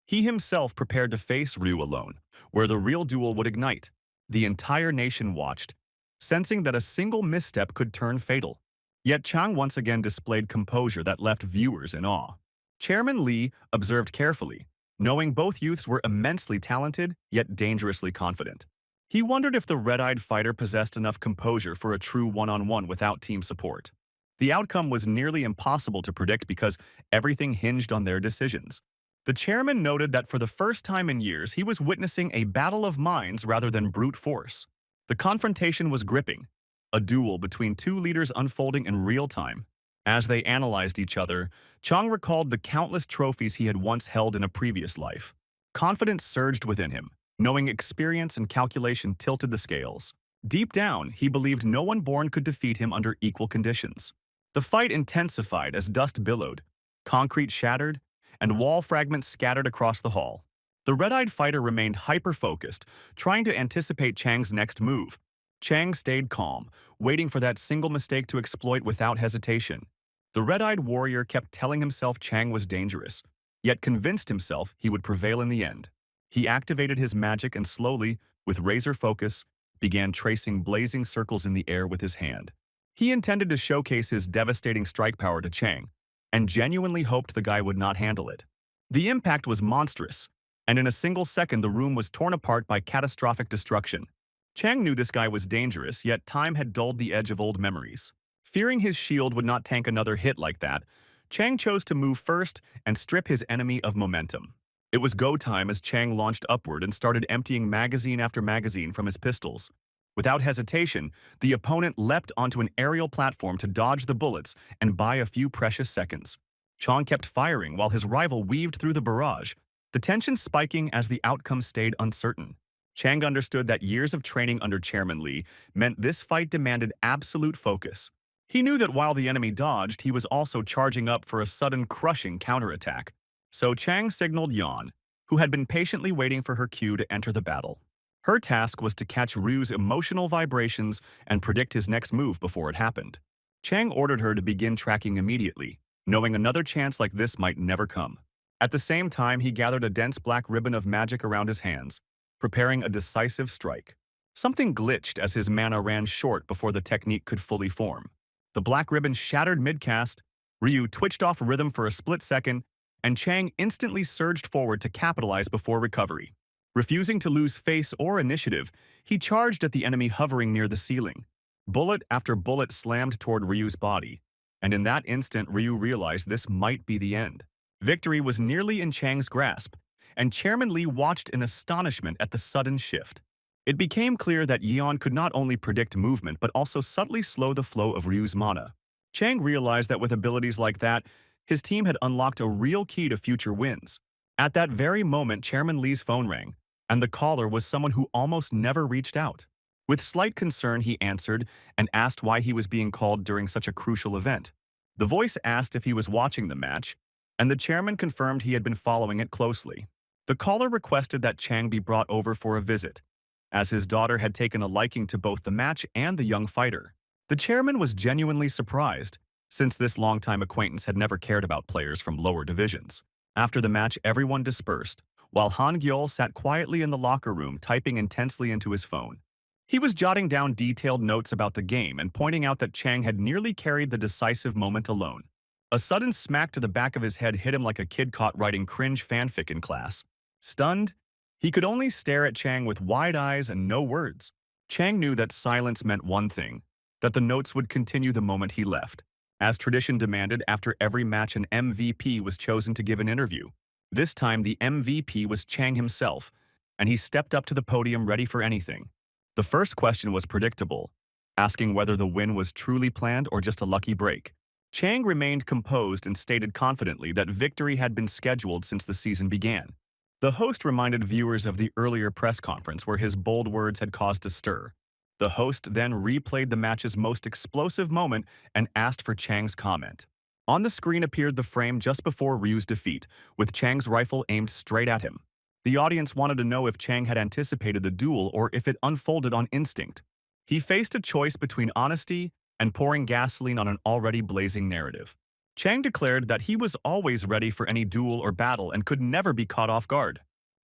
He himself prepared to face Ryu alone, where the real duel would ignite. The entire nation watched, sensing that a single misstep could turn fatal. Yet Chang once again displayed composure that left viewers in awe. Chairman Lee observed carefully, knowing both youths were immensely talented yet dangerously confident. He wondered if the red-eyed fighter possessed enough composure for a true one-on-one without team support. The outcome was nearly impossible to predict because everything hinged on their decisions. The chairman noted that for the first time in years, he was witnessing a battle of minds rather than brute force. The confrontation was gripping, a duel between two leaders unfolding in real time. As they analyzed each other, Chang recalled the countless trophies he had once held in a previous life. Confidence surged within him, knowing experience and calculation tilted the scales. Deep down, he believed no one born could defeat him under equal conditions. The fight intensified as dust billowed, concrete shattered, and wall fragments scattered across the hall. The red-eyed fighter remained hyper-focused, trying to anticipate Chang's next move. Chang stayed calm, waiting for that single mistake to exploit without hesitation. The red-eyed warrior kept telling himself Chang was dangerous, yet convinced himself he would prevail in the end. He activated his magic and slowly, with razor focus, began tracing blazing circles in the air with his hand. He intended to showcase his devastating strike power to Chang, and genuinely hoped the guy would not handle it. The impact was monstrous, and in a single second the room was torn apart by catastrophic destruction. Chang knew this guy was dangerous, yet time had dulled the edge of old memories. Fearing his shield would not tank another hit like that, Chang chose to move first and strip his enemy of momentum. It was go time as Chang launched upward and started emptying magazine after magazine from his pistols. Without hesitation, the opponent leapt onto an aerial platform to dodge the bullets and buy a few precious seconds. Chang kept firing while his rival weaved through the barrage, the tension spiking as the outcome stayed uncertain. Chang understood that years of training under Chairman Lee meant this fight demanded absolute focus. He knew that while the enemy dodged, he was also charging up for a sudden crushing counterattack. So Chang signaled Yan, who had been patiently waiting for her cue to enter the battle. Her task was to catch Ryu's emotional vibrations and predict his next move before it happened. Chang ordered her to begin tracking immediately, knowing another chance like this might never come. At the same time, he gathered a dense black ribbon of magic around his hands, preparing a decisive strike. Something glitched as his mana ran short before the technique could fully form. The black ribbon shattered mid-cast, Ryu twitched off rhythm for a split second, and Chang instantly surged forward to capitalize before recovery. Refusing to lose face or initiative, he charged at the enemy hovering near the ceiling. Bullet after bullet slammed toward Ryu's body, and in that instant Ryu realized this might be the end. Victory was nearly in Chang's grasp, and Chairman Lee watched in astonishment at the sudden shift. It became clear that Yeon could not only predict movement but also subtly slow the flow of Ryu's mana. Chang realized that with abilities like that, his team had unlocked a real key to future wins. At that very moment, Chairman Lee's phone rang, and the caller was someone who almost never reached out. With slight concern, he answered and asked why he was being called during such a crucial event. The voice asked if he was watching the match, and the chairman confirmed he had been following it closely. The caller requested that Chang be brought over for a visit, as his daughter had taken a liking to both the match and the young fighter. The chairman was genuinely surprised, since this longtime acquaintance had never cared about players from lower divisions. After the match, everyone dispersed, while Han Gyeol sat quietly in the locker room typing intensely into his phone. He was jotting down detailed notes about the game and pointing out that Chang had nearly carried the decisive moment alone. A sudden smack to the back of his head hit him like a kid caught writing cringe fanfic in class. Stunned, he could only stare at Chang with wide eyes and no words. Chang knew that silence meant one thing, that the notes would continue the moment he left. As tradition demanded, after every match an MVP was chosen to give an interview. This time the MVP was Chang himself, and he stepped up to the podium ready for anything. The first question was predictable, asking whether the win was truly planned or just a lucky break. Chang remained composed and stated confidently that victory had been scheduled since the season began. The host reminded viewers of the earlier press conference where his bold words had caused a stir. The host then replayed the match's most explosive moment and asked for Chang's comment. On the screen appeared the frame just before Ryu's defeat, with Chang's rifle aimed straight at him. The audience wanted to know if Chang had anticipated the duel or if it unfolded on instinct. He faced a choice between honesty and pouring gasoline on an already blazing narrative. Chang declared that he was always ready for any duel or battle and could never be caught off guard.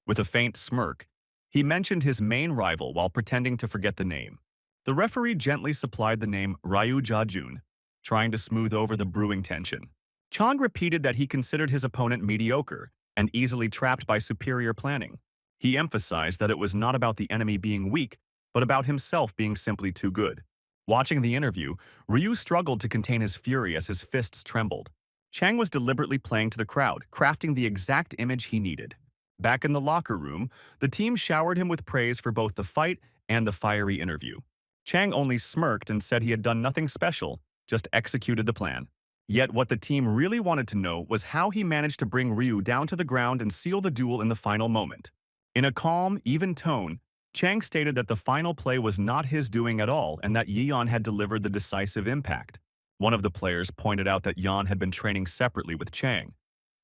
With a faint smirk, he mentioned his main rival while pretending to forget the name. The referee gently supplied the name Ryu Jajun, trying to smooth over the brewing tension. Chang repeated that he considered his opponent mediocre and easily trapped by superior planning. He emphasized that it was not about the enemy being weak, but about himself being simply too good. Watching the interview, Ryu struggled to contain his fury as his fists trembled. Chang was deliberately playing to the crowd, crafting the exact image he needed. Back in the locker room, the team showered him with praise for both the fight and the fiery interview. Chang only smirked and said he had done nothing special, just executed the plan. Yet what the team really wanted to know was how he managed to bring Ryu down to the ground and seal the duel in the final moment. In a calm, even tone, Chang stated that the final play was not his doing at all and that Yeon had delivered the decisive impact. One of the players pointed out that Yeon had been training separately with Chang,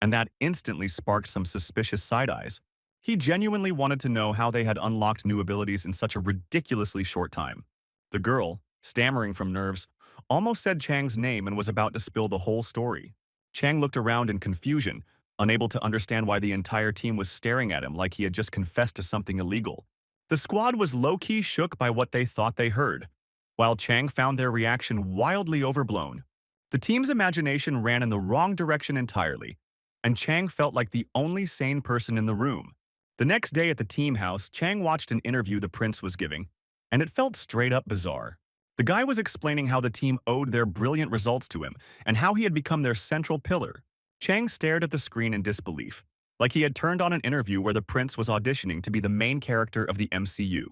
and that instantly sparked some suspicious side-eyes. He genuinely wanted to know how they had unlocked new abilities in such a ridiculously short time. The girl, stammering from nerves, almost said Chang's name and was about to spill the whole story. Chang looked around in confusion, unable to understand why the entire team was staring at him like he had just confessed to something illegal. The squad was low-key shook by what they thought they heard, while Chang found their reaction wildly overblown. The team's imagination ran in the wrong direction entirely, and Chang felt like the only sane person in the room. The next day at the team house, Chang watched an interview the prince was giving, and it felt straight-up bizarre. The guy was explaining how the team owed their brilliant results to him and how he had become their central pillar. Chang stared at the screen in disbelief, like he had turned on an interview where the prince was auditioning to be the main character of the MCU.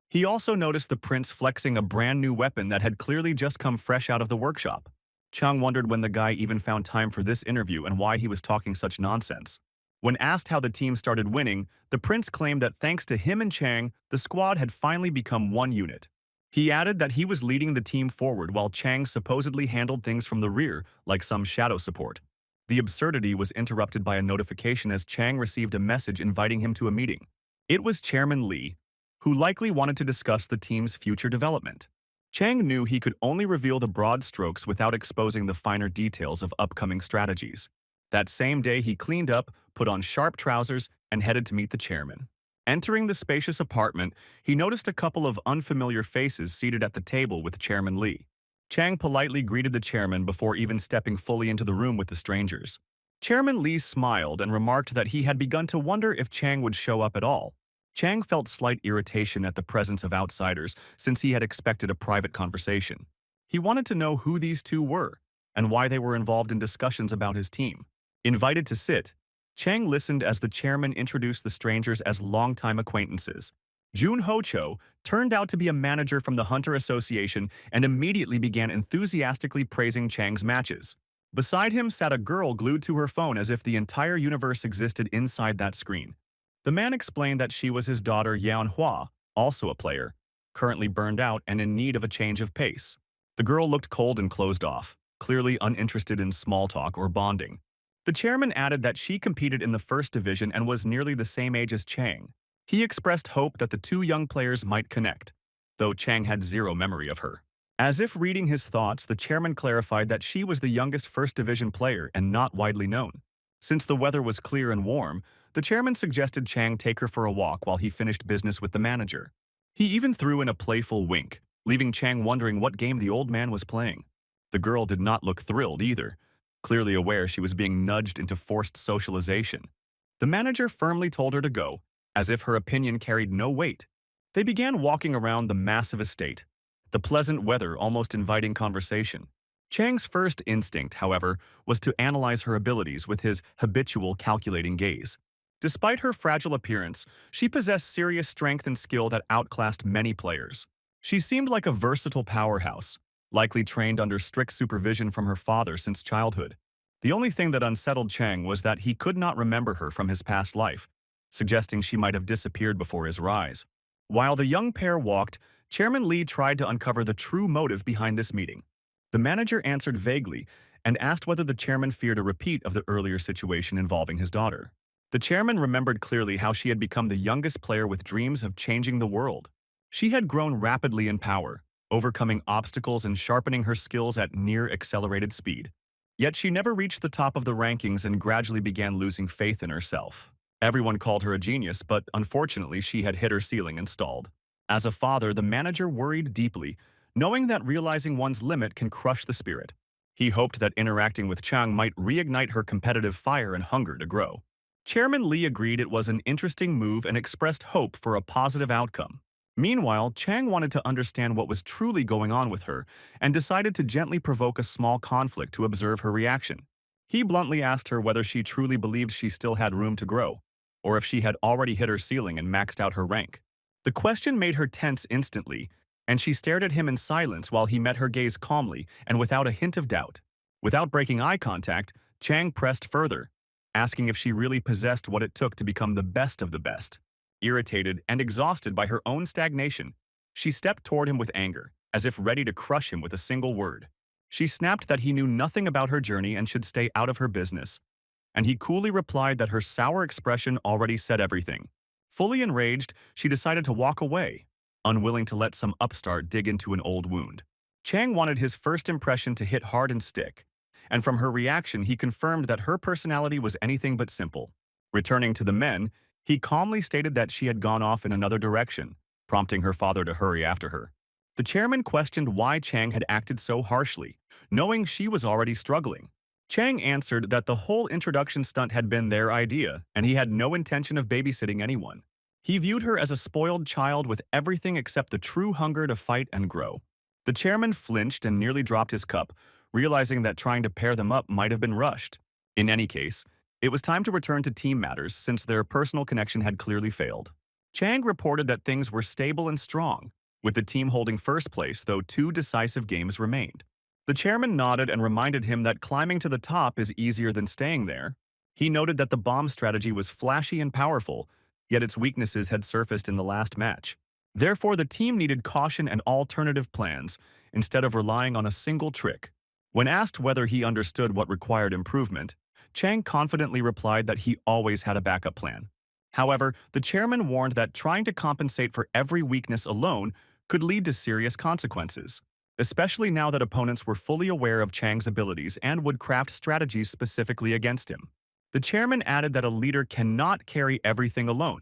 He also noticed the prince flexing a brand new weapon that had clearly just come fresh out of the workshop. Chang wondered when the guy even found time for this interview and why he was talking such nonsense. When asked how the team started winning, the prince claimed that thanks to him and Chang, the squad had finally become one unit. He added that he was leading the team forward while Chang supposedly handled things from the rear, like some shadow support. The absurdity was interrupted by a notification as Chang received a message inviting him to a meeting. It was Chairman Lee, who likely wanted to discuss the team's future development. Chang knew he could only reveal the broad strokes without exposing the finer details of upcoming strategies. That same day, he cleaned up, put on sharp trousers, and headed to meet the chairman. Entering the spacious apartment, he noticed a couple of unfamiliar faces seated at the table with Chairman Lee. Chang politely greeted the chairman before even stepping fully into the room with the strangers. Chairman Lee smiled and remarked that he had begun to wonder if Chang would show up at all. Chang felt slight irritation at the presence of outsiders since he had expected a private conversation. He wanted to know who these two were and why they were involved in discussions about his team. Invited to sit, Chang listened as the chairman introduced the strangers as longtime acquaintances. Jun Ho-cho turned out to be a manager from the Hunter Association and immediately began enthusiastically praising Chang's matches. Beside him sat a girl glued to her phone as if the entire universe existed inside that screen. The man explained that she was his daughter Manhua, also a player, currently burned out and in need of a change of pace. The girl looked cold and closed off, clearly uninterested in small talk or bonding. The chairman added that she competed in the first division and was nearly the same age as Chang. He expressed hope that the two young players might connect, though Chang had zero memory of her. As if reading his thoughts, the chairman clarified that she was the youngest first division player and not widely known. Since the weather was clear and warm, the chairman suggested Chang take her for a walk while he finished business with the manager. He even threw in a playful wink, leaving Chang wondering what game the old man was playing. The girl did not look thrilled either, clearly aware she was being nudged into forced socialization. The manager firmly told her to go, as if her opinion carried no weight. They began walking around the massive estate, the pleasant weather almost inviting conversation. Chang's first instinct, however, was to analyze her abilities with his habitual calculating gaze. Despite her fragile appearance, she possessed serious strength and skill that outclassed many players. She seemed like a versatile powerhouse, likely trained under strict supervision from her father since childhood. The only thing that unsettled Chang was that he could not remember her from his past life, suggesting she might have disappeared before his rise. While the young pair walked, Chairman Lee tried to uncover the true motive behind this meeting. The manager answered vaguely and asked whether the chairman feared a repeat of the earlier situation involving his daughter. The chairman remembered clearly how she had become the youngest player with dreams of changing the world. She had grown rapidly in power, overcoming obstacles and sharpening her skills at near-accelerated speed. Yet she never reached the top of the rankings and gradually began losing faith in herself. Everyone called her a genius, but unfortunately she had hit her ceiling and stalled. As a father, the manager worried deeply, knowing that realizing one's limit can crush the spirit. He hoped that interacting with Chang might reignite her competitive fire and hunger to grow. Chairman Lee agreed it was an interesting move and expressed hope for a positive outcome. Meanwhile, Chang wanted to understand what was truly going on with her and decided to gently provoke a small conflict to observe her reaction. He bluntly asked her whether she truly believed she still had room to grow, or if she had already hit her ceiling and maxed out her rank. The question made her tense instantly, and she stared at him in silence while he met her gaze calmly and without a hint of doubt. Without breaking eye contact, Chang pressed further, asking if she really possessed what it took to become the best of the best. Irritated and exhausted by her own stagnation, she stepped toward him with anger, as if ready to crush him with a single word. She snapped that he knew nothing about her journey and should stay out of her business, and he coolly replied that her sour expression already said everything. Fully enraged, she decided to walk away, unwilling to let some upstart dig into an old wound. Chang wanted his first impression to hit hard and stick, and from her reaction he confirmed that her personality was anything but simple. Returning to the men, he calmly stated that she had gone off in another direction, prompting her father to hurry after her. The chairman questioned why Chang had acted so harshly, knowing she was already struggling. Chang answered that the whole introduction stunt had been their idea, and he had no intention of babysitting anyone. He viewed her as a spoiled child with everything except the true hunger to fight and grow. The chairman flinched and nearly dropped his cup, realizing that trying to pair them up might have been rushed. In any case, it was time to return to team matters since their personal connection had clearly failed. Chang reported that things were stable and strong, with the team holding first place, though 2 decisive games remained. The chairman nodded and reminded him that climbing to the top is easier than staying there. He noted that the bomb strategy was flashy and powerful, yet its weaknesses had surfaced in the last match. Therefore, the team needed caution and alternative plans, instead of relying on a single trick. When asked whether he understood what required improvement, Chang confidently replied that he always had a backup plan. However, the chairman warned that trying to compensate for every weakness alone could lead to serious consequences, especially now that opponents were fully aware of Chang's abilities and would craft strategies specifically against him. The chairman added that a leader cannot carry everything alone,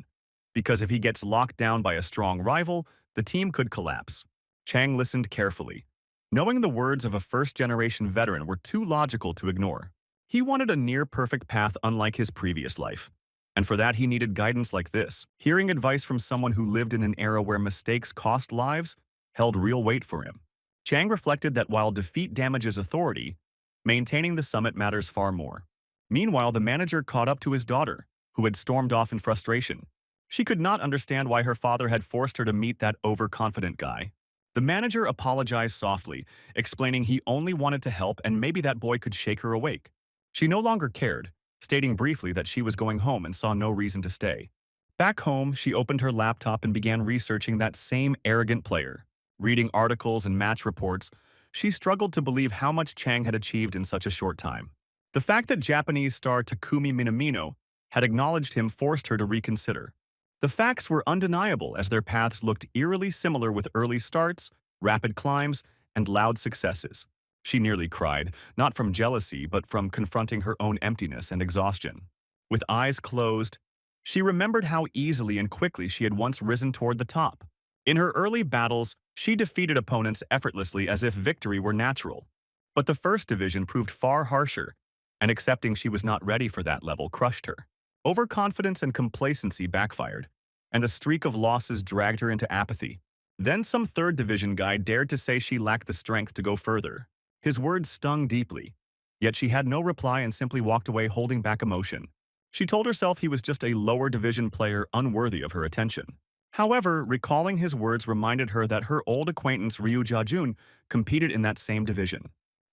because if he gets locked down by a strong rival, the team could collapse. Chang listened carefully, knowing the words of a first-generation veteran were too logical to ignore. He wanted a near-perfect path unlike his previous life, and for that he needed guidance like this. Hearing advice from someone who lived in an era where mistakes cost lives held real weight for him. Chang reflected that while defeat damages authority, maintaining the summit matters far more. Meanwhile, the manager caught up to his daughter, who had stormed off in frustration. She could not understand why her father had forced her to meet that overconfident guy. The manager apologized softly, explaining he only wanted to help and maybe that boy could shake her awake. She no longer cared, stating briefly that she was going home and saw no reason to stay. Back home, she opened her laptop and began researching that same arrogant player. Reading articles and match reports, she struggled to believe how much Chang had achieved in such a short time. The fact that Japanese star Takumi Minamino had acknowledged him forced her to reconsider. The facts were undeniable as their paths looked eerily similar with early starts, rapid climbs, and loud successes. She nearly cried, not from jealousy but from confronting her own emptiness and exhaustion. With eyes closed, she remembered how easily and quickly she had once risen toward the top. In her early battles, she defeated opponents effortlessly as if victory were natural. But the first division proved far harsher, and accepting she was not ready for that level crushed her. Overconfidence and complacency backfired, and a streak of losses dragged her into apathy. Then some third division guy dared to say she lacked the strength to go further. His words stung deeply, yet she had no reply and simply walked away holding back emotion. She told herself he was just a lower division player unworthy of her attention. However, recalling his words reminded her that her old acquaintance Ryu Jajun competed in that same division.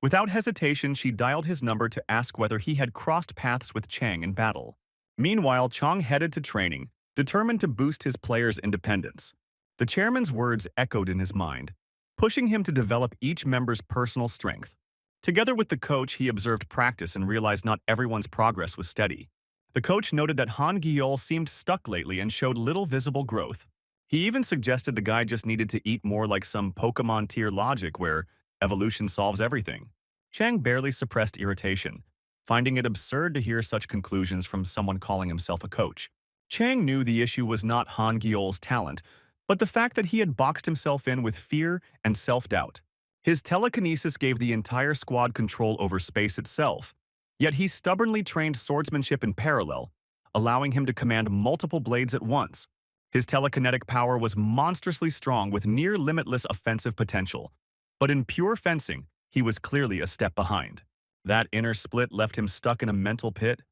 Without hesitation, she dialed his number to ask whether he had crossed paths with Chang in battle. Meanwhile, Chang headed to training, determined to boost his players' independence. The chairman's words echoed in his mind, pushing him to develop each member's personal strength. Together with the coach, he observed practice and realized not everyone's progress was steady. The coach noted that Han Gyol seemed stuck lately and showed little visible growth. He even suggested the guy just needed to eat more like some Pokemon tier logic where evolution solves everything. Chang barely suppressed irritation, finding it absurd to hear such conclusions from someone calling himself a coach. Chang knew the issue was not Han Gyol's talent, but the fact that he had boxed himself in with fear and self-doubt. His telekinesis gave the entire squad control over space itself, yet he stubbornly trained swordsmanship in parallel, allowing him to command multiple blades at once. His telekinetic power was monstrously strong with near-limitless offensive potential, but in pure fencing, he was clearly a step behind. That inner split left him stuck in a mental pit,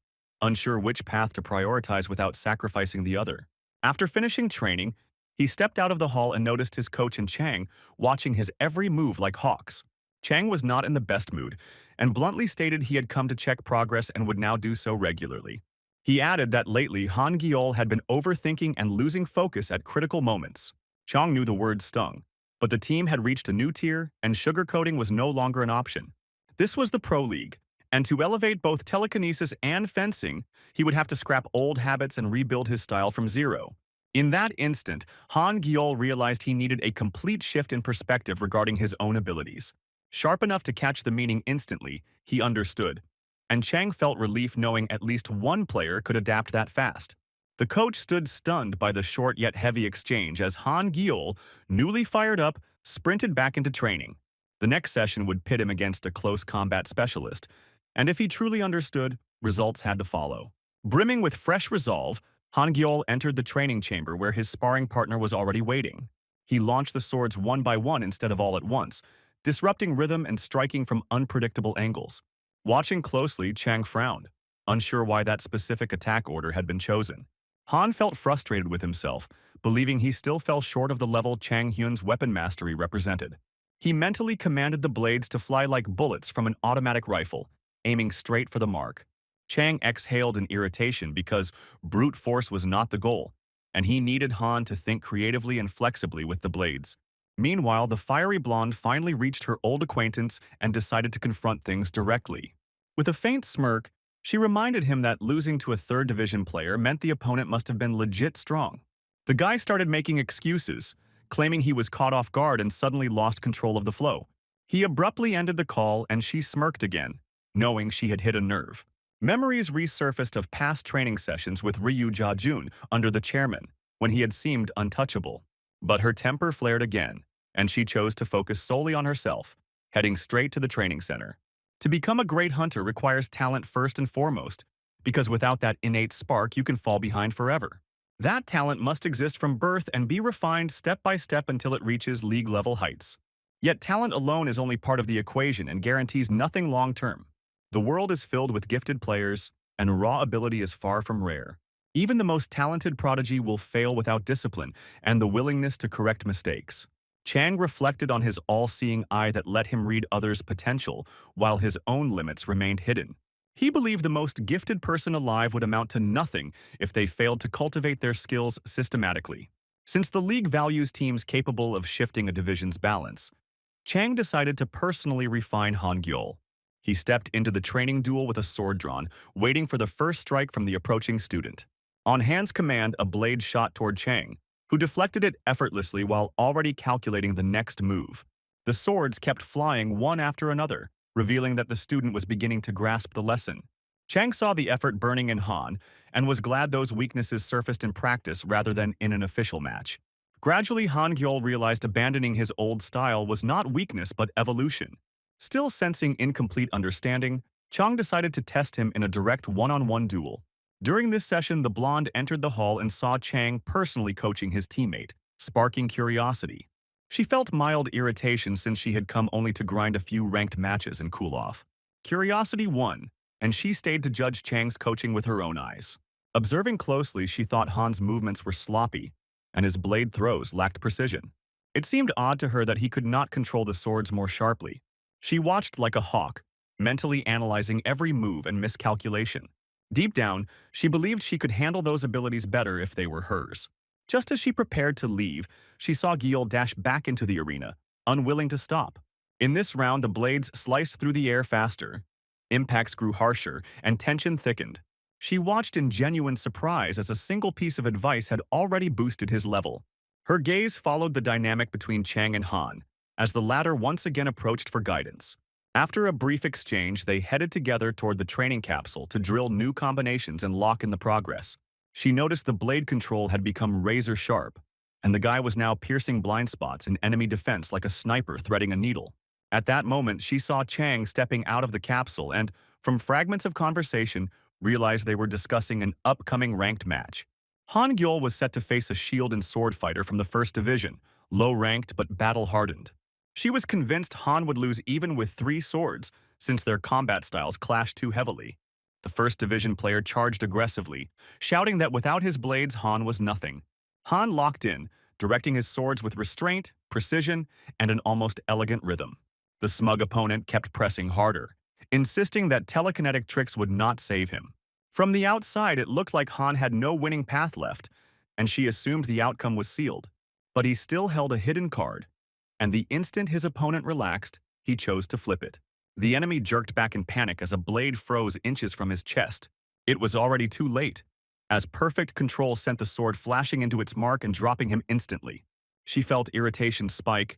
unsure which path to prioritize without sacrificing the other. After finishing training, he stepped out of the hall and noticed his coach and Chang watching his every move like hawks. Chang was not in the best mood, and bluntly stated he had come to check progress and would now do so regularly. He added that lately Han Gyol had been overthinking and losing focus at critical moments. Chang knew the word stung, but the team had reached a new tier and sugarcoating was no longer an option. This was the Pro League, and to elevate both telekinesis and fencing, he would have to scrap old habits and rebuild his style from zero. In that instant, Han Gyol realized he needed a complete shift in perspective regarding his own abilities. Sharp enough to catch the meaning instantly, he understood, and Chang felt relief knowing at least one player could adapt that fast. The coach stood stunned by the short yet heavy exchange as Han Gyol, newly fired up, sprinted back into training. The next session would pit him against a close combat specialist, and if he truly understood, results had to follow. Brimming with fresh resolve, Han Gyol entered the training chamber where his sparring partner was already waiting. He launched the swords one by one instead of all at once, disrupting rhythm and striking from unpredictable angles. Watching closely, Chang frowned, unsure why that specific attack order had been chosen. Han felt frustrated with himself, believing he still fell short of the level Chang Hyun's weapon mastery represented. He mentally commanded the blades to fly like bullets from an automatic rifle, aiming straight for the mark. Chang exhaled in irritation because brute force was not the goal, and he needed Han to think creatively and flexibly with the blades. Meanwhile, the fiery blonde finally reached her old acquaintance and decided to confront things directly. With a faint smirk, she reminded him that losing to a third-division player meant the opponent must have been legit strong. The guy started making excuses, claiming he was caught off guard and suddenly lost control of the flow. He abruptly ended the call and she smirked again, knowing she had hit a nerve. Memories resurfaced of past training sessions with Ryu Ja-jun under the chairman, when he had seemed untouchable. But her temper flared again, and she chose to focus solely on herself, heading straight to the training center. To become a great hunter requires talent first and foremost, because without that innate spark you can fall behind forever. That talent must exist from birth and be refined step by step until it reaches league-level heights. Yet talent alone is only part of the equation and guarantees nothing long-term. The world is filled with gifted players, and raw ability is far from rare. Even the most talented prodigy will fail without discipline and the willingness to correct mistakes. Chang reflected on his all-seeing eye that let him read others' potential while his own limits remained hidden. He believed the most gifted person alive would amount to nothing if they failed to cultivate their skills systematically. Since the league values teams capable of shifting a division's balance, Chang decided to personally refine Han Gyol. He stepped into the training duel with a sword drawn, waiting for the first strike from the approaching student. On Han's command, a blade shot toward Chang, who deflected it effortlessly while already calculating the next move. The swords kept flying one after another, revealing that the student was beginning to grasp the lesson. Chang saw the effort burning in Han and was glad those weaknesses surfaced in practice rather than in an official match. Gradually, Han Gyol realized abandoning his old style was not weakness but evolution. Still sensing incomplete understanding, Chang decided to test him in a direct one-on-one duel. During this session, the blonde entered the hall and saw Chang personally coaching his teammate, sparking curiosity. She felt mild irritation since she had come only to grind a few ranked matches and cool off. Curiosity won, and she stayed to judge Chang's coaching with her own eyes. Observing closely, she thought Han's movements were sloppy, and his blade throws lacked precision. It seemed odd to her that he could not control the swords more sharply. She watched like a hawk, mentally analyzing every move and miscalculation. Deep down, she believed she could handle those abilities better if they were hers. Just as she prepared to leave, she saw Gyol dash back into the arena, unwilling to stop. In this round, the blades sliced through the air faster. Impacts grew harsher, and tension thickened. She watched in genuine surprise as a single piece of advice had already boosted his level. Her gaze followed the dynamic between Chang and Han, as the latter once again approached for guidance. After a brief exchange, they headed together toward the training capsule to drill new combinations and lock in the progress. She noticed the blade control had become razor sharp, and the guy was now piercing blind spots in enemy defense like a sniper threading a needle. At that moment, she saw Chang stepping out of the capsule and, from fragments of conversation, realized they were discussing an upcoming ranked match. Han Gyul was set to face a shield and sword fighter from the First Division, low-ranked but battle-hardened. She was convinced Han would lose even with 3 swords, since their combat styles clashed too heavily. The First Division player charged aggressively, shouting that without his blades, Han was nothing. Han locked in, directing his swords with restraint, precision, and an almost elegant rhythm. The smug opponent kept pressing harder, insisting that telekinetic tricks would not save him. From the outside, it looked like Han had no winning path left, and she assumed the outcome was sealed. But he still held a hidden card, and the instant his opponent relaxed, he chose to flip it. The enemy jerked back in panic as a blade froze inches from his chest. It was already too late, as perfect control sent the sword flashing into its mark and dropping him instantly. She felt irritation spike,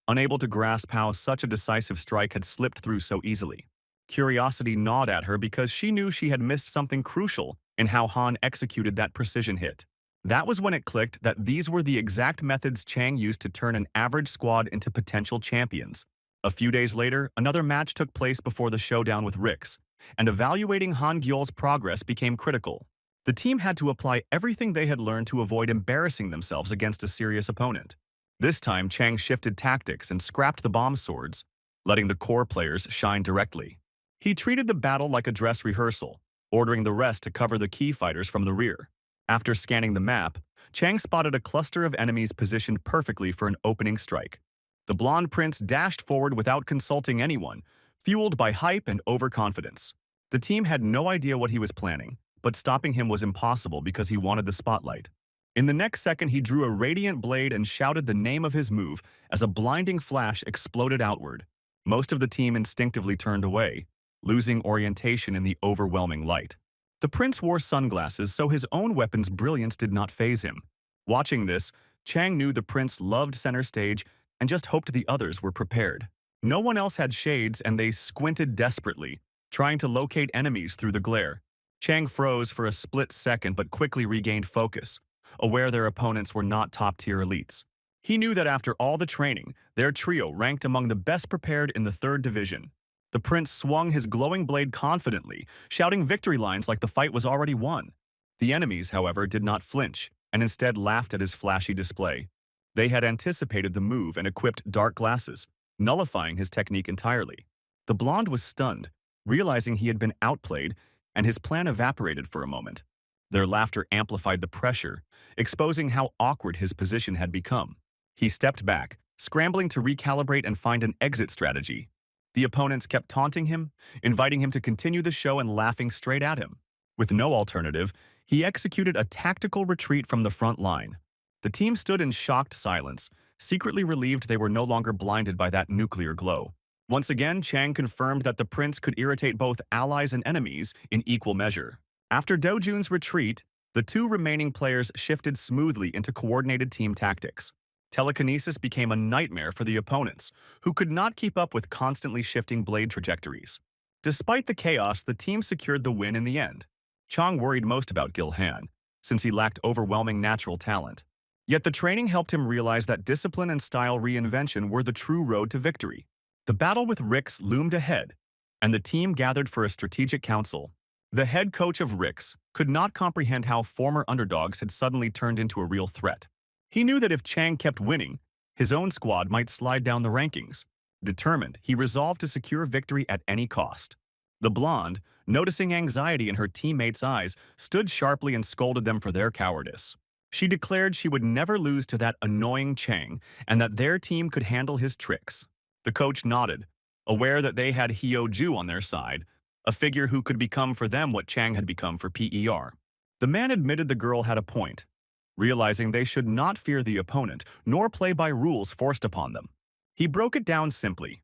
unable to grasp how such a decisive strike had slipped through so easily. Curiosity gnawed at her because she knew she had missed something crucial in how Han executed that precision hit. That was when it clicked that these were the exact methods Chang used to turn an average squad into potential champions. A few days later, another match took place before the showdown with Rix, and evaluating Han Gyul's progress became critical. The team had to apply everything they had learned to avoid embarrassing themselves against a serious opponent. This time, Chang shifted tactics and scrapped the bomb swords, letting the core players shine directly. He treated the battle like a dress rehearsal, ordering the rest to cover the key fighters from the rear. After scanning the map, Chang spotted a cluster of enemies positioned perfectly for an opening strike. The blonde prince dashed forward without consulting anyone, fueled by hype and overconfidence. The team had no idea what he was planning, but stopping him was impossible because he wanted the spotlight. In the next second, he drew a radiant blade and shouted the name of his move as a blinding flash exploded outward. Most of the team instinctively turned away, losing orientation in the overwhelming light. The prince wore sunglasses, so his own weapon's brilliance did not faze him. Watching this, Chang knew the prince loved center stage and just hoped the others were prepared. No one else had shades, and they squinted desperately, trying to locate enemies through the glare. Chang froze for a split second but quickly regained focus, aware their opponents were not top-tier elites. He knew that after all the training, their trio ranked among the best prepared in the Third Division. The prince swung his glowing blade confidently, shouting victory lines like the fight was already won. The enemies, however, did not flinch, and instead laughed at his flashy display. They had anticipated the move and equipped dark glasses, nullifying his technique entirely. The blonde was stunned, realizing he had been outplayed, and his plan evaporated for a moment. Their laughter amplified the pressure, exposing how awkward his position had become. He stepped back, scrambling to recalibrate and find an exit strategy. The opponents kept taunting him, inviting him to continue the show and laughing straight at him. With no alternative, he executed a tactical retreat from the front line. The team stood in shocked silence, secretly relieved they were no longer blinded by that nuclear glow. Once again, Chang confirmed that the prince could irritate both allies and enemies in equal measure. After Dojun's retreat, the 2 remaining players shifted smoothly into coordinated team tactics. Telekinesis became a nightmare for the opponents, who could not keep up with constantly shifting blade trajectories. Despite the chaos, the team secured the win in the end. Chang worried most about Gil Han, since he lacked overwhelming natural talent. Yet the training helped him realize that discipline and style reinvention were the true road to victory. The battle with Rix loomed ahead, and the team gathered for a strategic council. The head coach of Rix could not comprehend how former underdogs had suddenly turned into a real threat. He knew that if Chang kept winning, his own squad might slide down the rankings. Determined, he resolved to secure victory at any cost. The blonde, noticing anxiety in her teammates' eyes, stood sharply and scolded them for their cowardice. She declared she would never lose to that annoying Chang and that their team could handle his tricks. The coach nodded, aware that they had Hyo Ju on their side, a figure who could become for them what Chang had become for PER. The man admitted the girl had a point, realizing they should not fear the opponent nor play by rules forced upon them. He broke it down simply.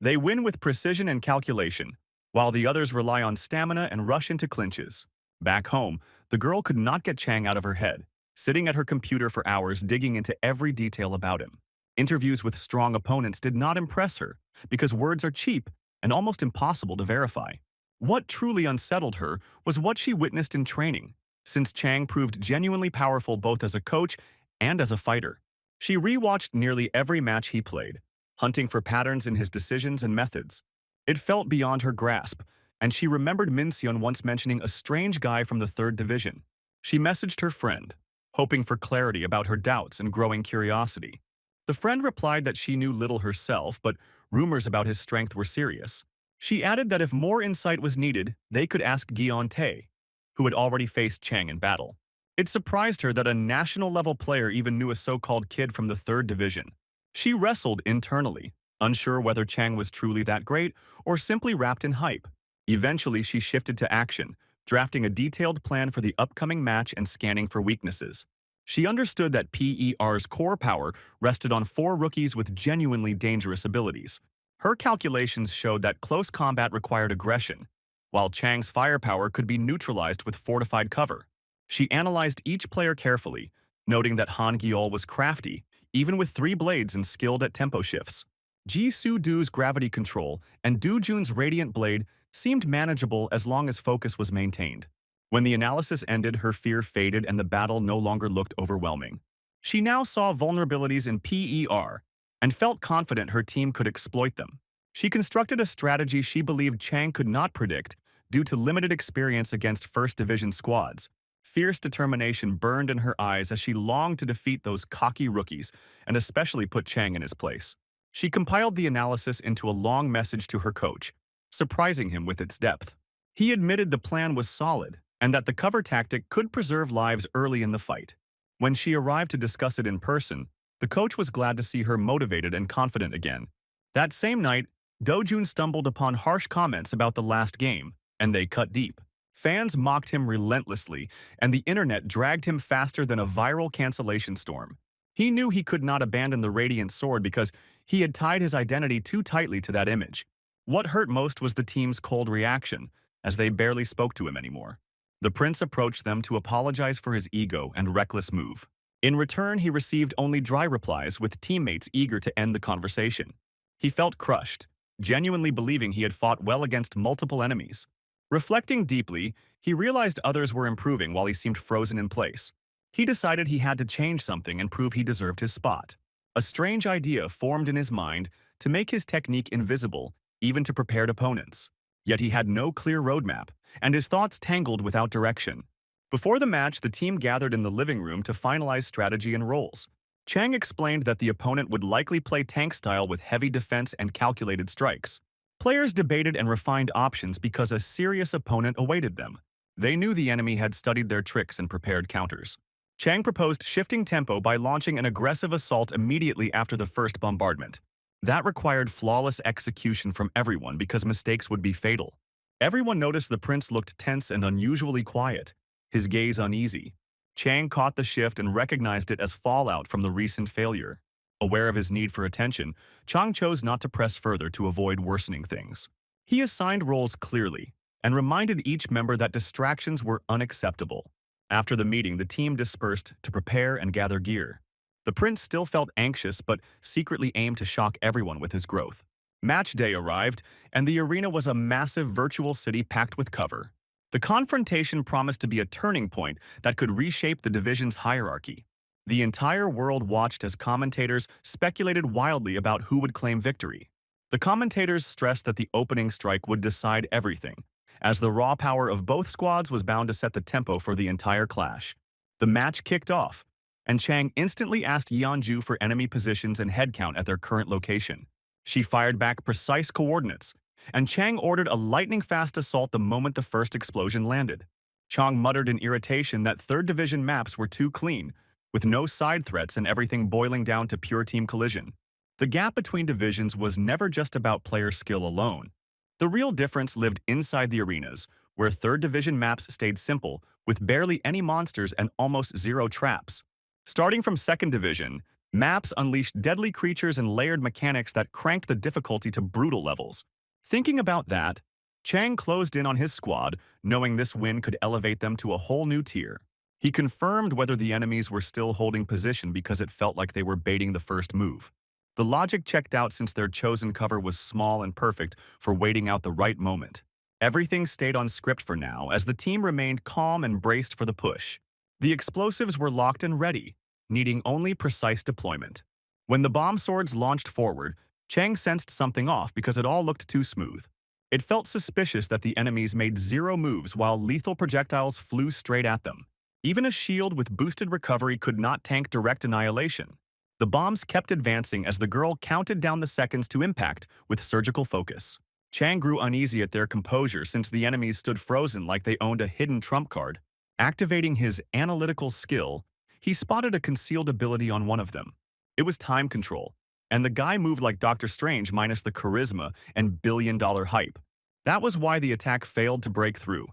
They win with precision and calculation, while the others rely on stamina and rush into clinches. Back home, the girl could not get Chang out of her head. sitting at her computer for hours digging into every detail about him. Interviews with strong opponents did not impress her because words are cheap and almost impossible to verify. What truly unsettled her was what she witnessed in training, since Chang proved genuinely powerful both as a coach and as a fighter. She rewatched nearly every match he played, hunting for patterns in his decisions and methods. It felt beyond her grasp, and she remembered Min-seon once mentioning a strange guy from the third division. She messaged her friend, hoping for clarity about her doubts and growing curiosity. The friend replied that she knew little herself, but rumors about his strength were serious. She added that if more insight was needed, they could ask Gion Tae, who had already faced Chang in battle. It surprised her that a national-level player even knew a so-called kid from the third division. She wrestled internally, unsure whether Chang was truly that great or simply wrapped in hype. Eventually, she shifted to action, drafting a detailed plan for the upcoming match and scanning for weaknesses. She understood that PER's core power rested on 4 rookies with genuinely dangerous abilities. Her calculations showed that close combat required aggression, while Chang's firepower could be neutralized with fortified cover. She analyzed each player carefully, noting that Han Gyeol was crafty, even with 3 blades and skilled at tempo shifts. Ji Soo-doo's gravity control and Do Jun's radiant blade seemed manageable as long as focus was maintained. When the analysis ended, her fear faded and the battle no longer looked overwhelming. She now saw vulnerabilities in PER and felt confident her team could exploit them. She constructed a strategy she believed Chang could not predict due to limited experience against First Division squads. Fierce determination burned in her eyes as she longed to defeat those cocky rookies and especially put Chang in his place. She compiled the analysis into a long message to her coach, surprising him with its depth. He admitted the plan was solid and that the cover tactic could preserve lives early in the fight. When she arrived to discuss it in person, the coach was glad to see her motivated and confident again. That same night, Do-jun stumbled upon harsh comments about the last game, and they cut deep. Fans mocked him relentlessly, and the internet dragged him faster than a viral cancellation storm. He knew he could not abandon the Radiant Sword because he had tied his identity too tightly to that image. What hurt most was the team's cold reaction, as they barely spoke to him anymore. The prince approached them to apologize for his ego and reckless move. In return, he received only dry replies with teammates eager to end the conversation. He felt crushed, genuinely believing he had fought well against multiple enemies. Reflecting deeply, he realized others were improving while he seemed frozen in place. He decided he had to change something and prove he deserved his spot. A strange idea formed in his mind to make his technique invisible, even to prepared opponents. Yet he had no clear roadmap, and his thoughts tangled without direction. Before the match, the team gathered in the living room to finalize strategy and roles. Chang explained that the opponent would likely play tank style with heavy defense and calculated strikes. Players debated and refined options because a serious opponent awaited them. They knew the enemy had studied their tricks and prepared counters. Chang proposed shifting tempo by launching an aggressive assault immediately after the first bombardment. That required flawless execution from everyone because mistakes would be fatal. Everyone noticed the prince looked tense and unusually quiet, his gaze uneasy. Chang caught the shift and recognized it as fallout from the recent failure. Aware of his need for attention, Chang chose not to press further to avoid worsening things. He assigned roles clearly and reminded each member that distractions were unacceptable. After the meeting, the team dispersed to prepare and gather gear. The prince still felt anxious but secretly aimed to shock everyone with his growth. Match day arrived, and the arena was a massive virtual city packed with cover. The confrontation promised to be a turning point that could reshape the division's hierarchy. The entire world watched as commentators speculated wildly about who would claim victory. The commentators stressed that the opening strike would decide everything, as the raw power of both squads was bound to set the tempo for the entire clash. The match kicked off, and Chang instantly asked Yeonju for enemy positions and headcount at their current location. She fired back precise coordinates, and Chang ordered a lightning-fast assault the moment the first explosion landed. Chang muttered in irritation that 3rd Division maps were too clean, with no side threats and everything boiling down to pure team collision. The gap between divisions was never just about player skill alone. The real difference lived inside the arenas, where 3rd Division maps stayed simple, with barely any monsters and almost zero traps. Starting from 2nd Division, maps unleashed deadly creatures and layered mechanics that cranked the difficulty to brutal levels. Thinking about that, Chang closed in on his squad, knowing this win could elevate them to a whole new tier. He confirmed whether the enemies were still holding position because it felt like they were baiting the first move. The logic checked out since their chosen cover was small and perfect for waiting out the right moment. Everything stayed on script for now as the team remained calm and braced for the push. The explosives were locked and ready, needing only precise deployment. When the bomb swords launched forward, Chang sensed something off because it all looked too smooth. It felt suspicious that the enemies made zero moves while lethal projectiles flew straight at them. Even a shield with boosted recovery could not tank direct annihilation. The bombs kept advancing as the girl counted down the seconds to impact with surgical focus. Chang grew uneasy at their composure since the enemies stood frozen like they owned a hidden trump card. Activating his analytical skill, he spotted a concealed ability on one of them. It was time control, and the guy moved like Doctor Strange minus the charisma and billion-dollar hype. That was why the attack failed to break through,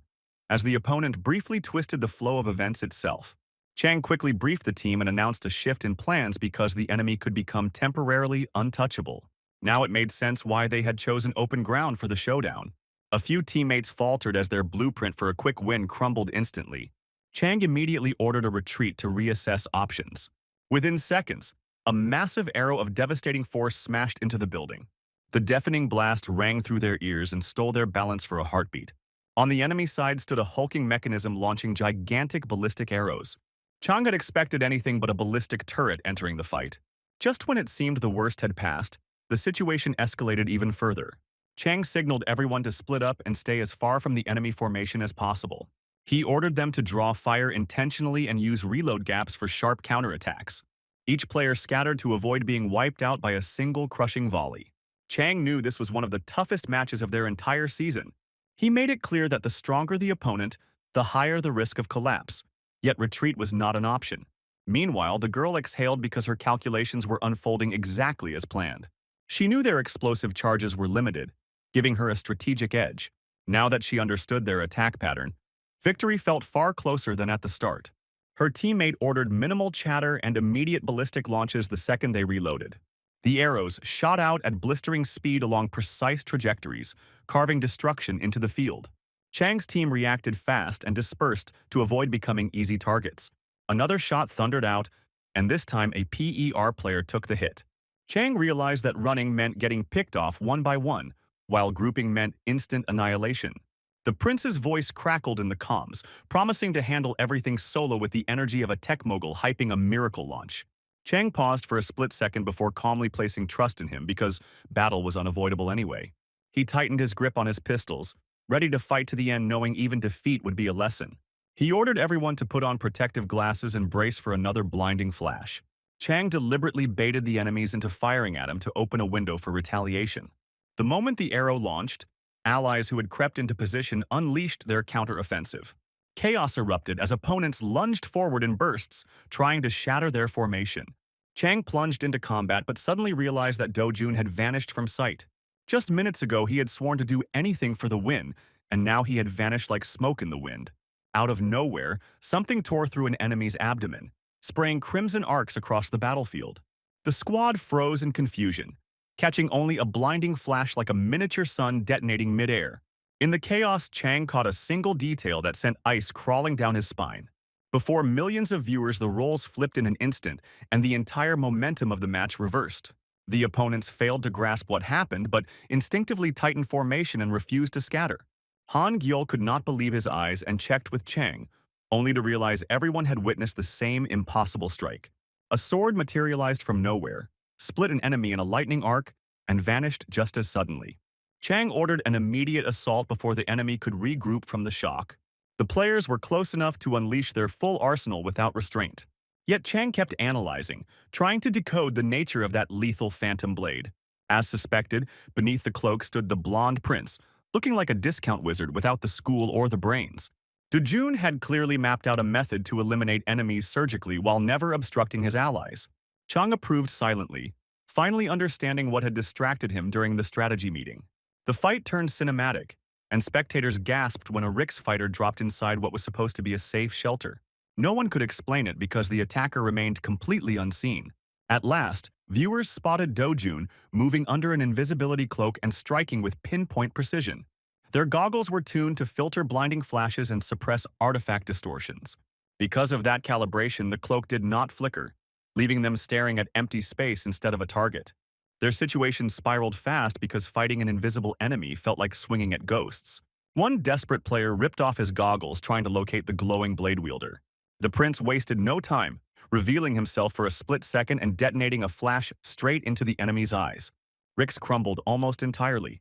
as the opponent briefly twisted the flow of events itself. Chang quickly briefed the team and announced a shift in plans because the enemy could become temporarily untouchable. Now it made sense why they had chosen open ground for the showdown. A few teammates faltered as their blueprint for a quick win crumbled instantly. Chang immediately ordered a retreat to reassess options. Within seconds, a massive arrow of devastating force smashed into the building. The deafening blast rang through their ears and stole their balance for a heartbeat. On the enemy side stood a hulking mechanism launching gigantic ballistic arrows. Chang had expected anything but a ballistic turret entering the fight. Just when it seemed the worst had passed, the situation escalated even further. Chang signaled everyone to split up and stay as far from the enemy formation as possible. He ordered them to draw fire intentionally and use reload gaps for sharp counterattacks. Each player scattered to avoid being wiped out by a single crushing volley. Chang knew this was one of the toughest matches of their entire season. He made it clear that the stronger the opponent, the higher the risk of collapse. Yet retreat was not an option. Meanwhile, the girl exhaled because her calculations were unfolding exactly as planned. She knew their explosive charges were limited, giving her a strategic edge. Now that she understood their attack pattern, victory felt far closer than at the start. Her teammate ordered minimal chatter and immediate ballistic launches the second they reloaded. The arrows shot out at blistering speed along precise trajectories, carving destruction into the field. Chang's team reacted fast and dispersed to avoid becoming easy targets. Another shot thundered out, and this time a PER player took the hit. Chang realized that running meant getting picked off one by one, while grouping meant instant annihilation. The prince's voice crackled in the comms, promising to handle everything solo with the energy of a tech mogul hyping a miracle launch. Chang paused for a split second before calmly placing trust in him because battle was unavoidable anyway. He tightened his grip on his pistols, ready to fight to the end knowing even defeat would be a lesson. He ordered everyone to put on protective glasses and brace for another blinding flash. Chang deliberately baited the enemies into firing at him to open a window for retaliation. The moment the arrow launched, allies who had crept into position unleashed their counteroffensive. Chaos erupted as opponents lunged forward in bursts, trying to shatter their formation. Chang plunged into combat but suddenly realized that Dojun had vanished from sight. Just minutes ago, he had sworn to do anything for the win, and now he had vanished like smoke in the wind. Out of nowhere, something tore through an enemy's abdomen, spraying crimson arcs across the battlefield. The squad froze in confusion, catching only a blinding flash like a miniature sun detonating midair. In the chaos, Chang caught a single detail that sent ice crawling down his spine. Before millions of viewers, the roles flipped in an instant, and the entire momentum of the match reversed. The opponents failed to grasp what happened, but instinctively tightened formation and refused to scatter. Han Gyul could not believe his eyes and checked with Chang, only to realize everyone had witnessed the same impossible strike. A sword materialized from nowhere, split an enemy in a lightning arc, and vanished just as suddenly. Chang ordered an immediate assault before the enemy could regroup from the shock. The players were close enough to unleash their full arsenal without restraint. Yet Chang kept analyzing, trying to decode the nature of that lethal phantom blade. As suspected, beneath the cloak stood the blonde prince, looking like a discount wizard without the school or the brains. Dojun had clearly mapped out a method to eliminate enemies surgically while never obstructing his allies. Chang approved silently, finally understanding what had distracted him during the strategy meeting. The fight turned cinematic, and spectators gasped when a Rix fighter dropped inside what was supposed to be a safe shelter. No one could explain it because the attacker remained completely unseen. At last, viewers spotted Dojun moving under an invisibility cloak and striking with pinpoint precision. Their goggles were tuned to filter blinding flashes and suppress artifact distortions. Because of that calibration, the cloak did not flicker, leaving them staring at empty space instead of a target. Their situation spiraled fast because fighting an invisible enemy felt like swinging at ghosts. One desperate player ripped off his goggles trying to locate the glowing blade wielder. The prince wasted no time, revealing himself for a split second and detonating a flash straight into the enemy's eyes. Ricks crumbled almost entirely,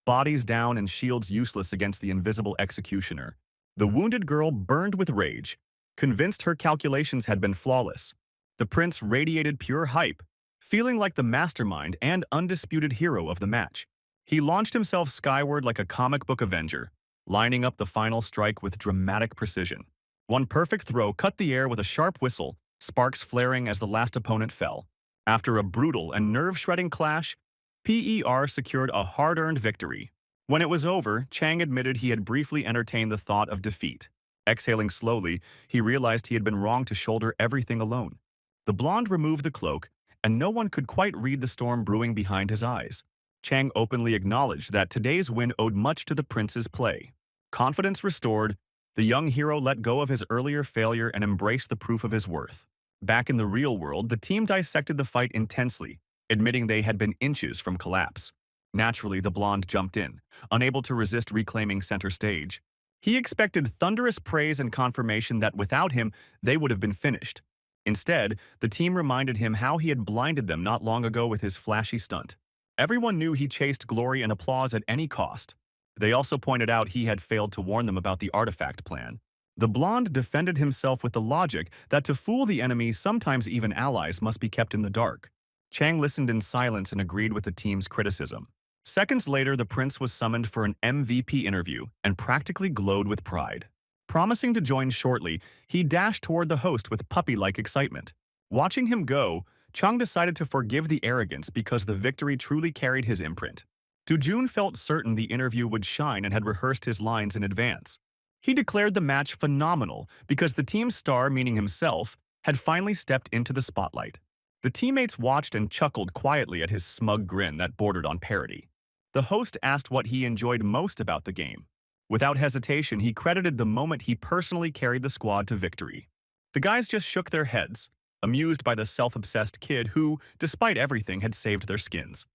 bodies down and shields useless against the invisible executioner. The wounded girl burned with rage, convinced her calculations had been flawless. The prince radiated pure hype, feeling like the mastermind and undisputed hero of the match. He launched himself skyward like a comic book Avenger, lining up the final strike with dramatic precision. One perfect throw cut the air with a sharp whistle, sparks flaring as the last opponent fell. After a brutal and nerve-shredding clash, PER secured a hard-earned victory. When it was over, Chang admitted he had briefly entertained the thought of defeat. Exhaling slowly, he realized he had been wrong to shoulder everything alone. The blonde removed the cloak, and no one could quite read the storm brewing behind his eyes. Chang openly acknowledged that today's win owed much to the prince's play. Confidence restored, the young hero let go of his earlier failure and embraced the proof of his worth. Back in the real world, the team dissected the fight intensely, admitting they had been inches from collapse. Naturally, the blonde jumped in, unable to resist reclaiming center stage. He expected thunderous praise and confirmation that without him, they would have been finished. Instead, the team reminded him how he had blinded them not long ago with his flashy stunt. Everyone knew he chased glory and applause at any cost. They also pointed out he had failed to warn them about the artifact plan. The blonde defended himself with the logic that to fool the enemy, sometimes even allies must be kept in the dark. Chang listened in silence and agreed with the team's criticism. Seconds later, the prince was summoned for an MVP interview and practically glowed with pride. Promising to join shortly, he dashed toward the host with puppy-like excitement. Watching him go, Chung decided to forgive the arrogance because the victory truly carried his imprint. Dujun felt certain the interview would shine and had rehearsed his lines in advance. He declared the match phenomenal because the team's star, meaning himself, had finally stepped into the spotlight. The teammates watched and chuckled quietly at his smug grin that bordered on parody. The host asked what he enjoyed most about the game. Without hesitation, he credited the moment he personally carried the squad to victory. The guys just shook their heads, amused by the self-obsessed kid who, despite everything, had saved their skins.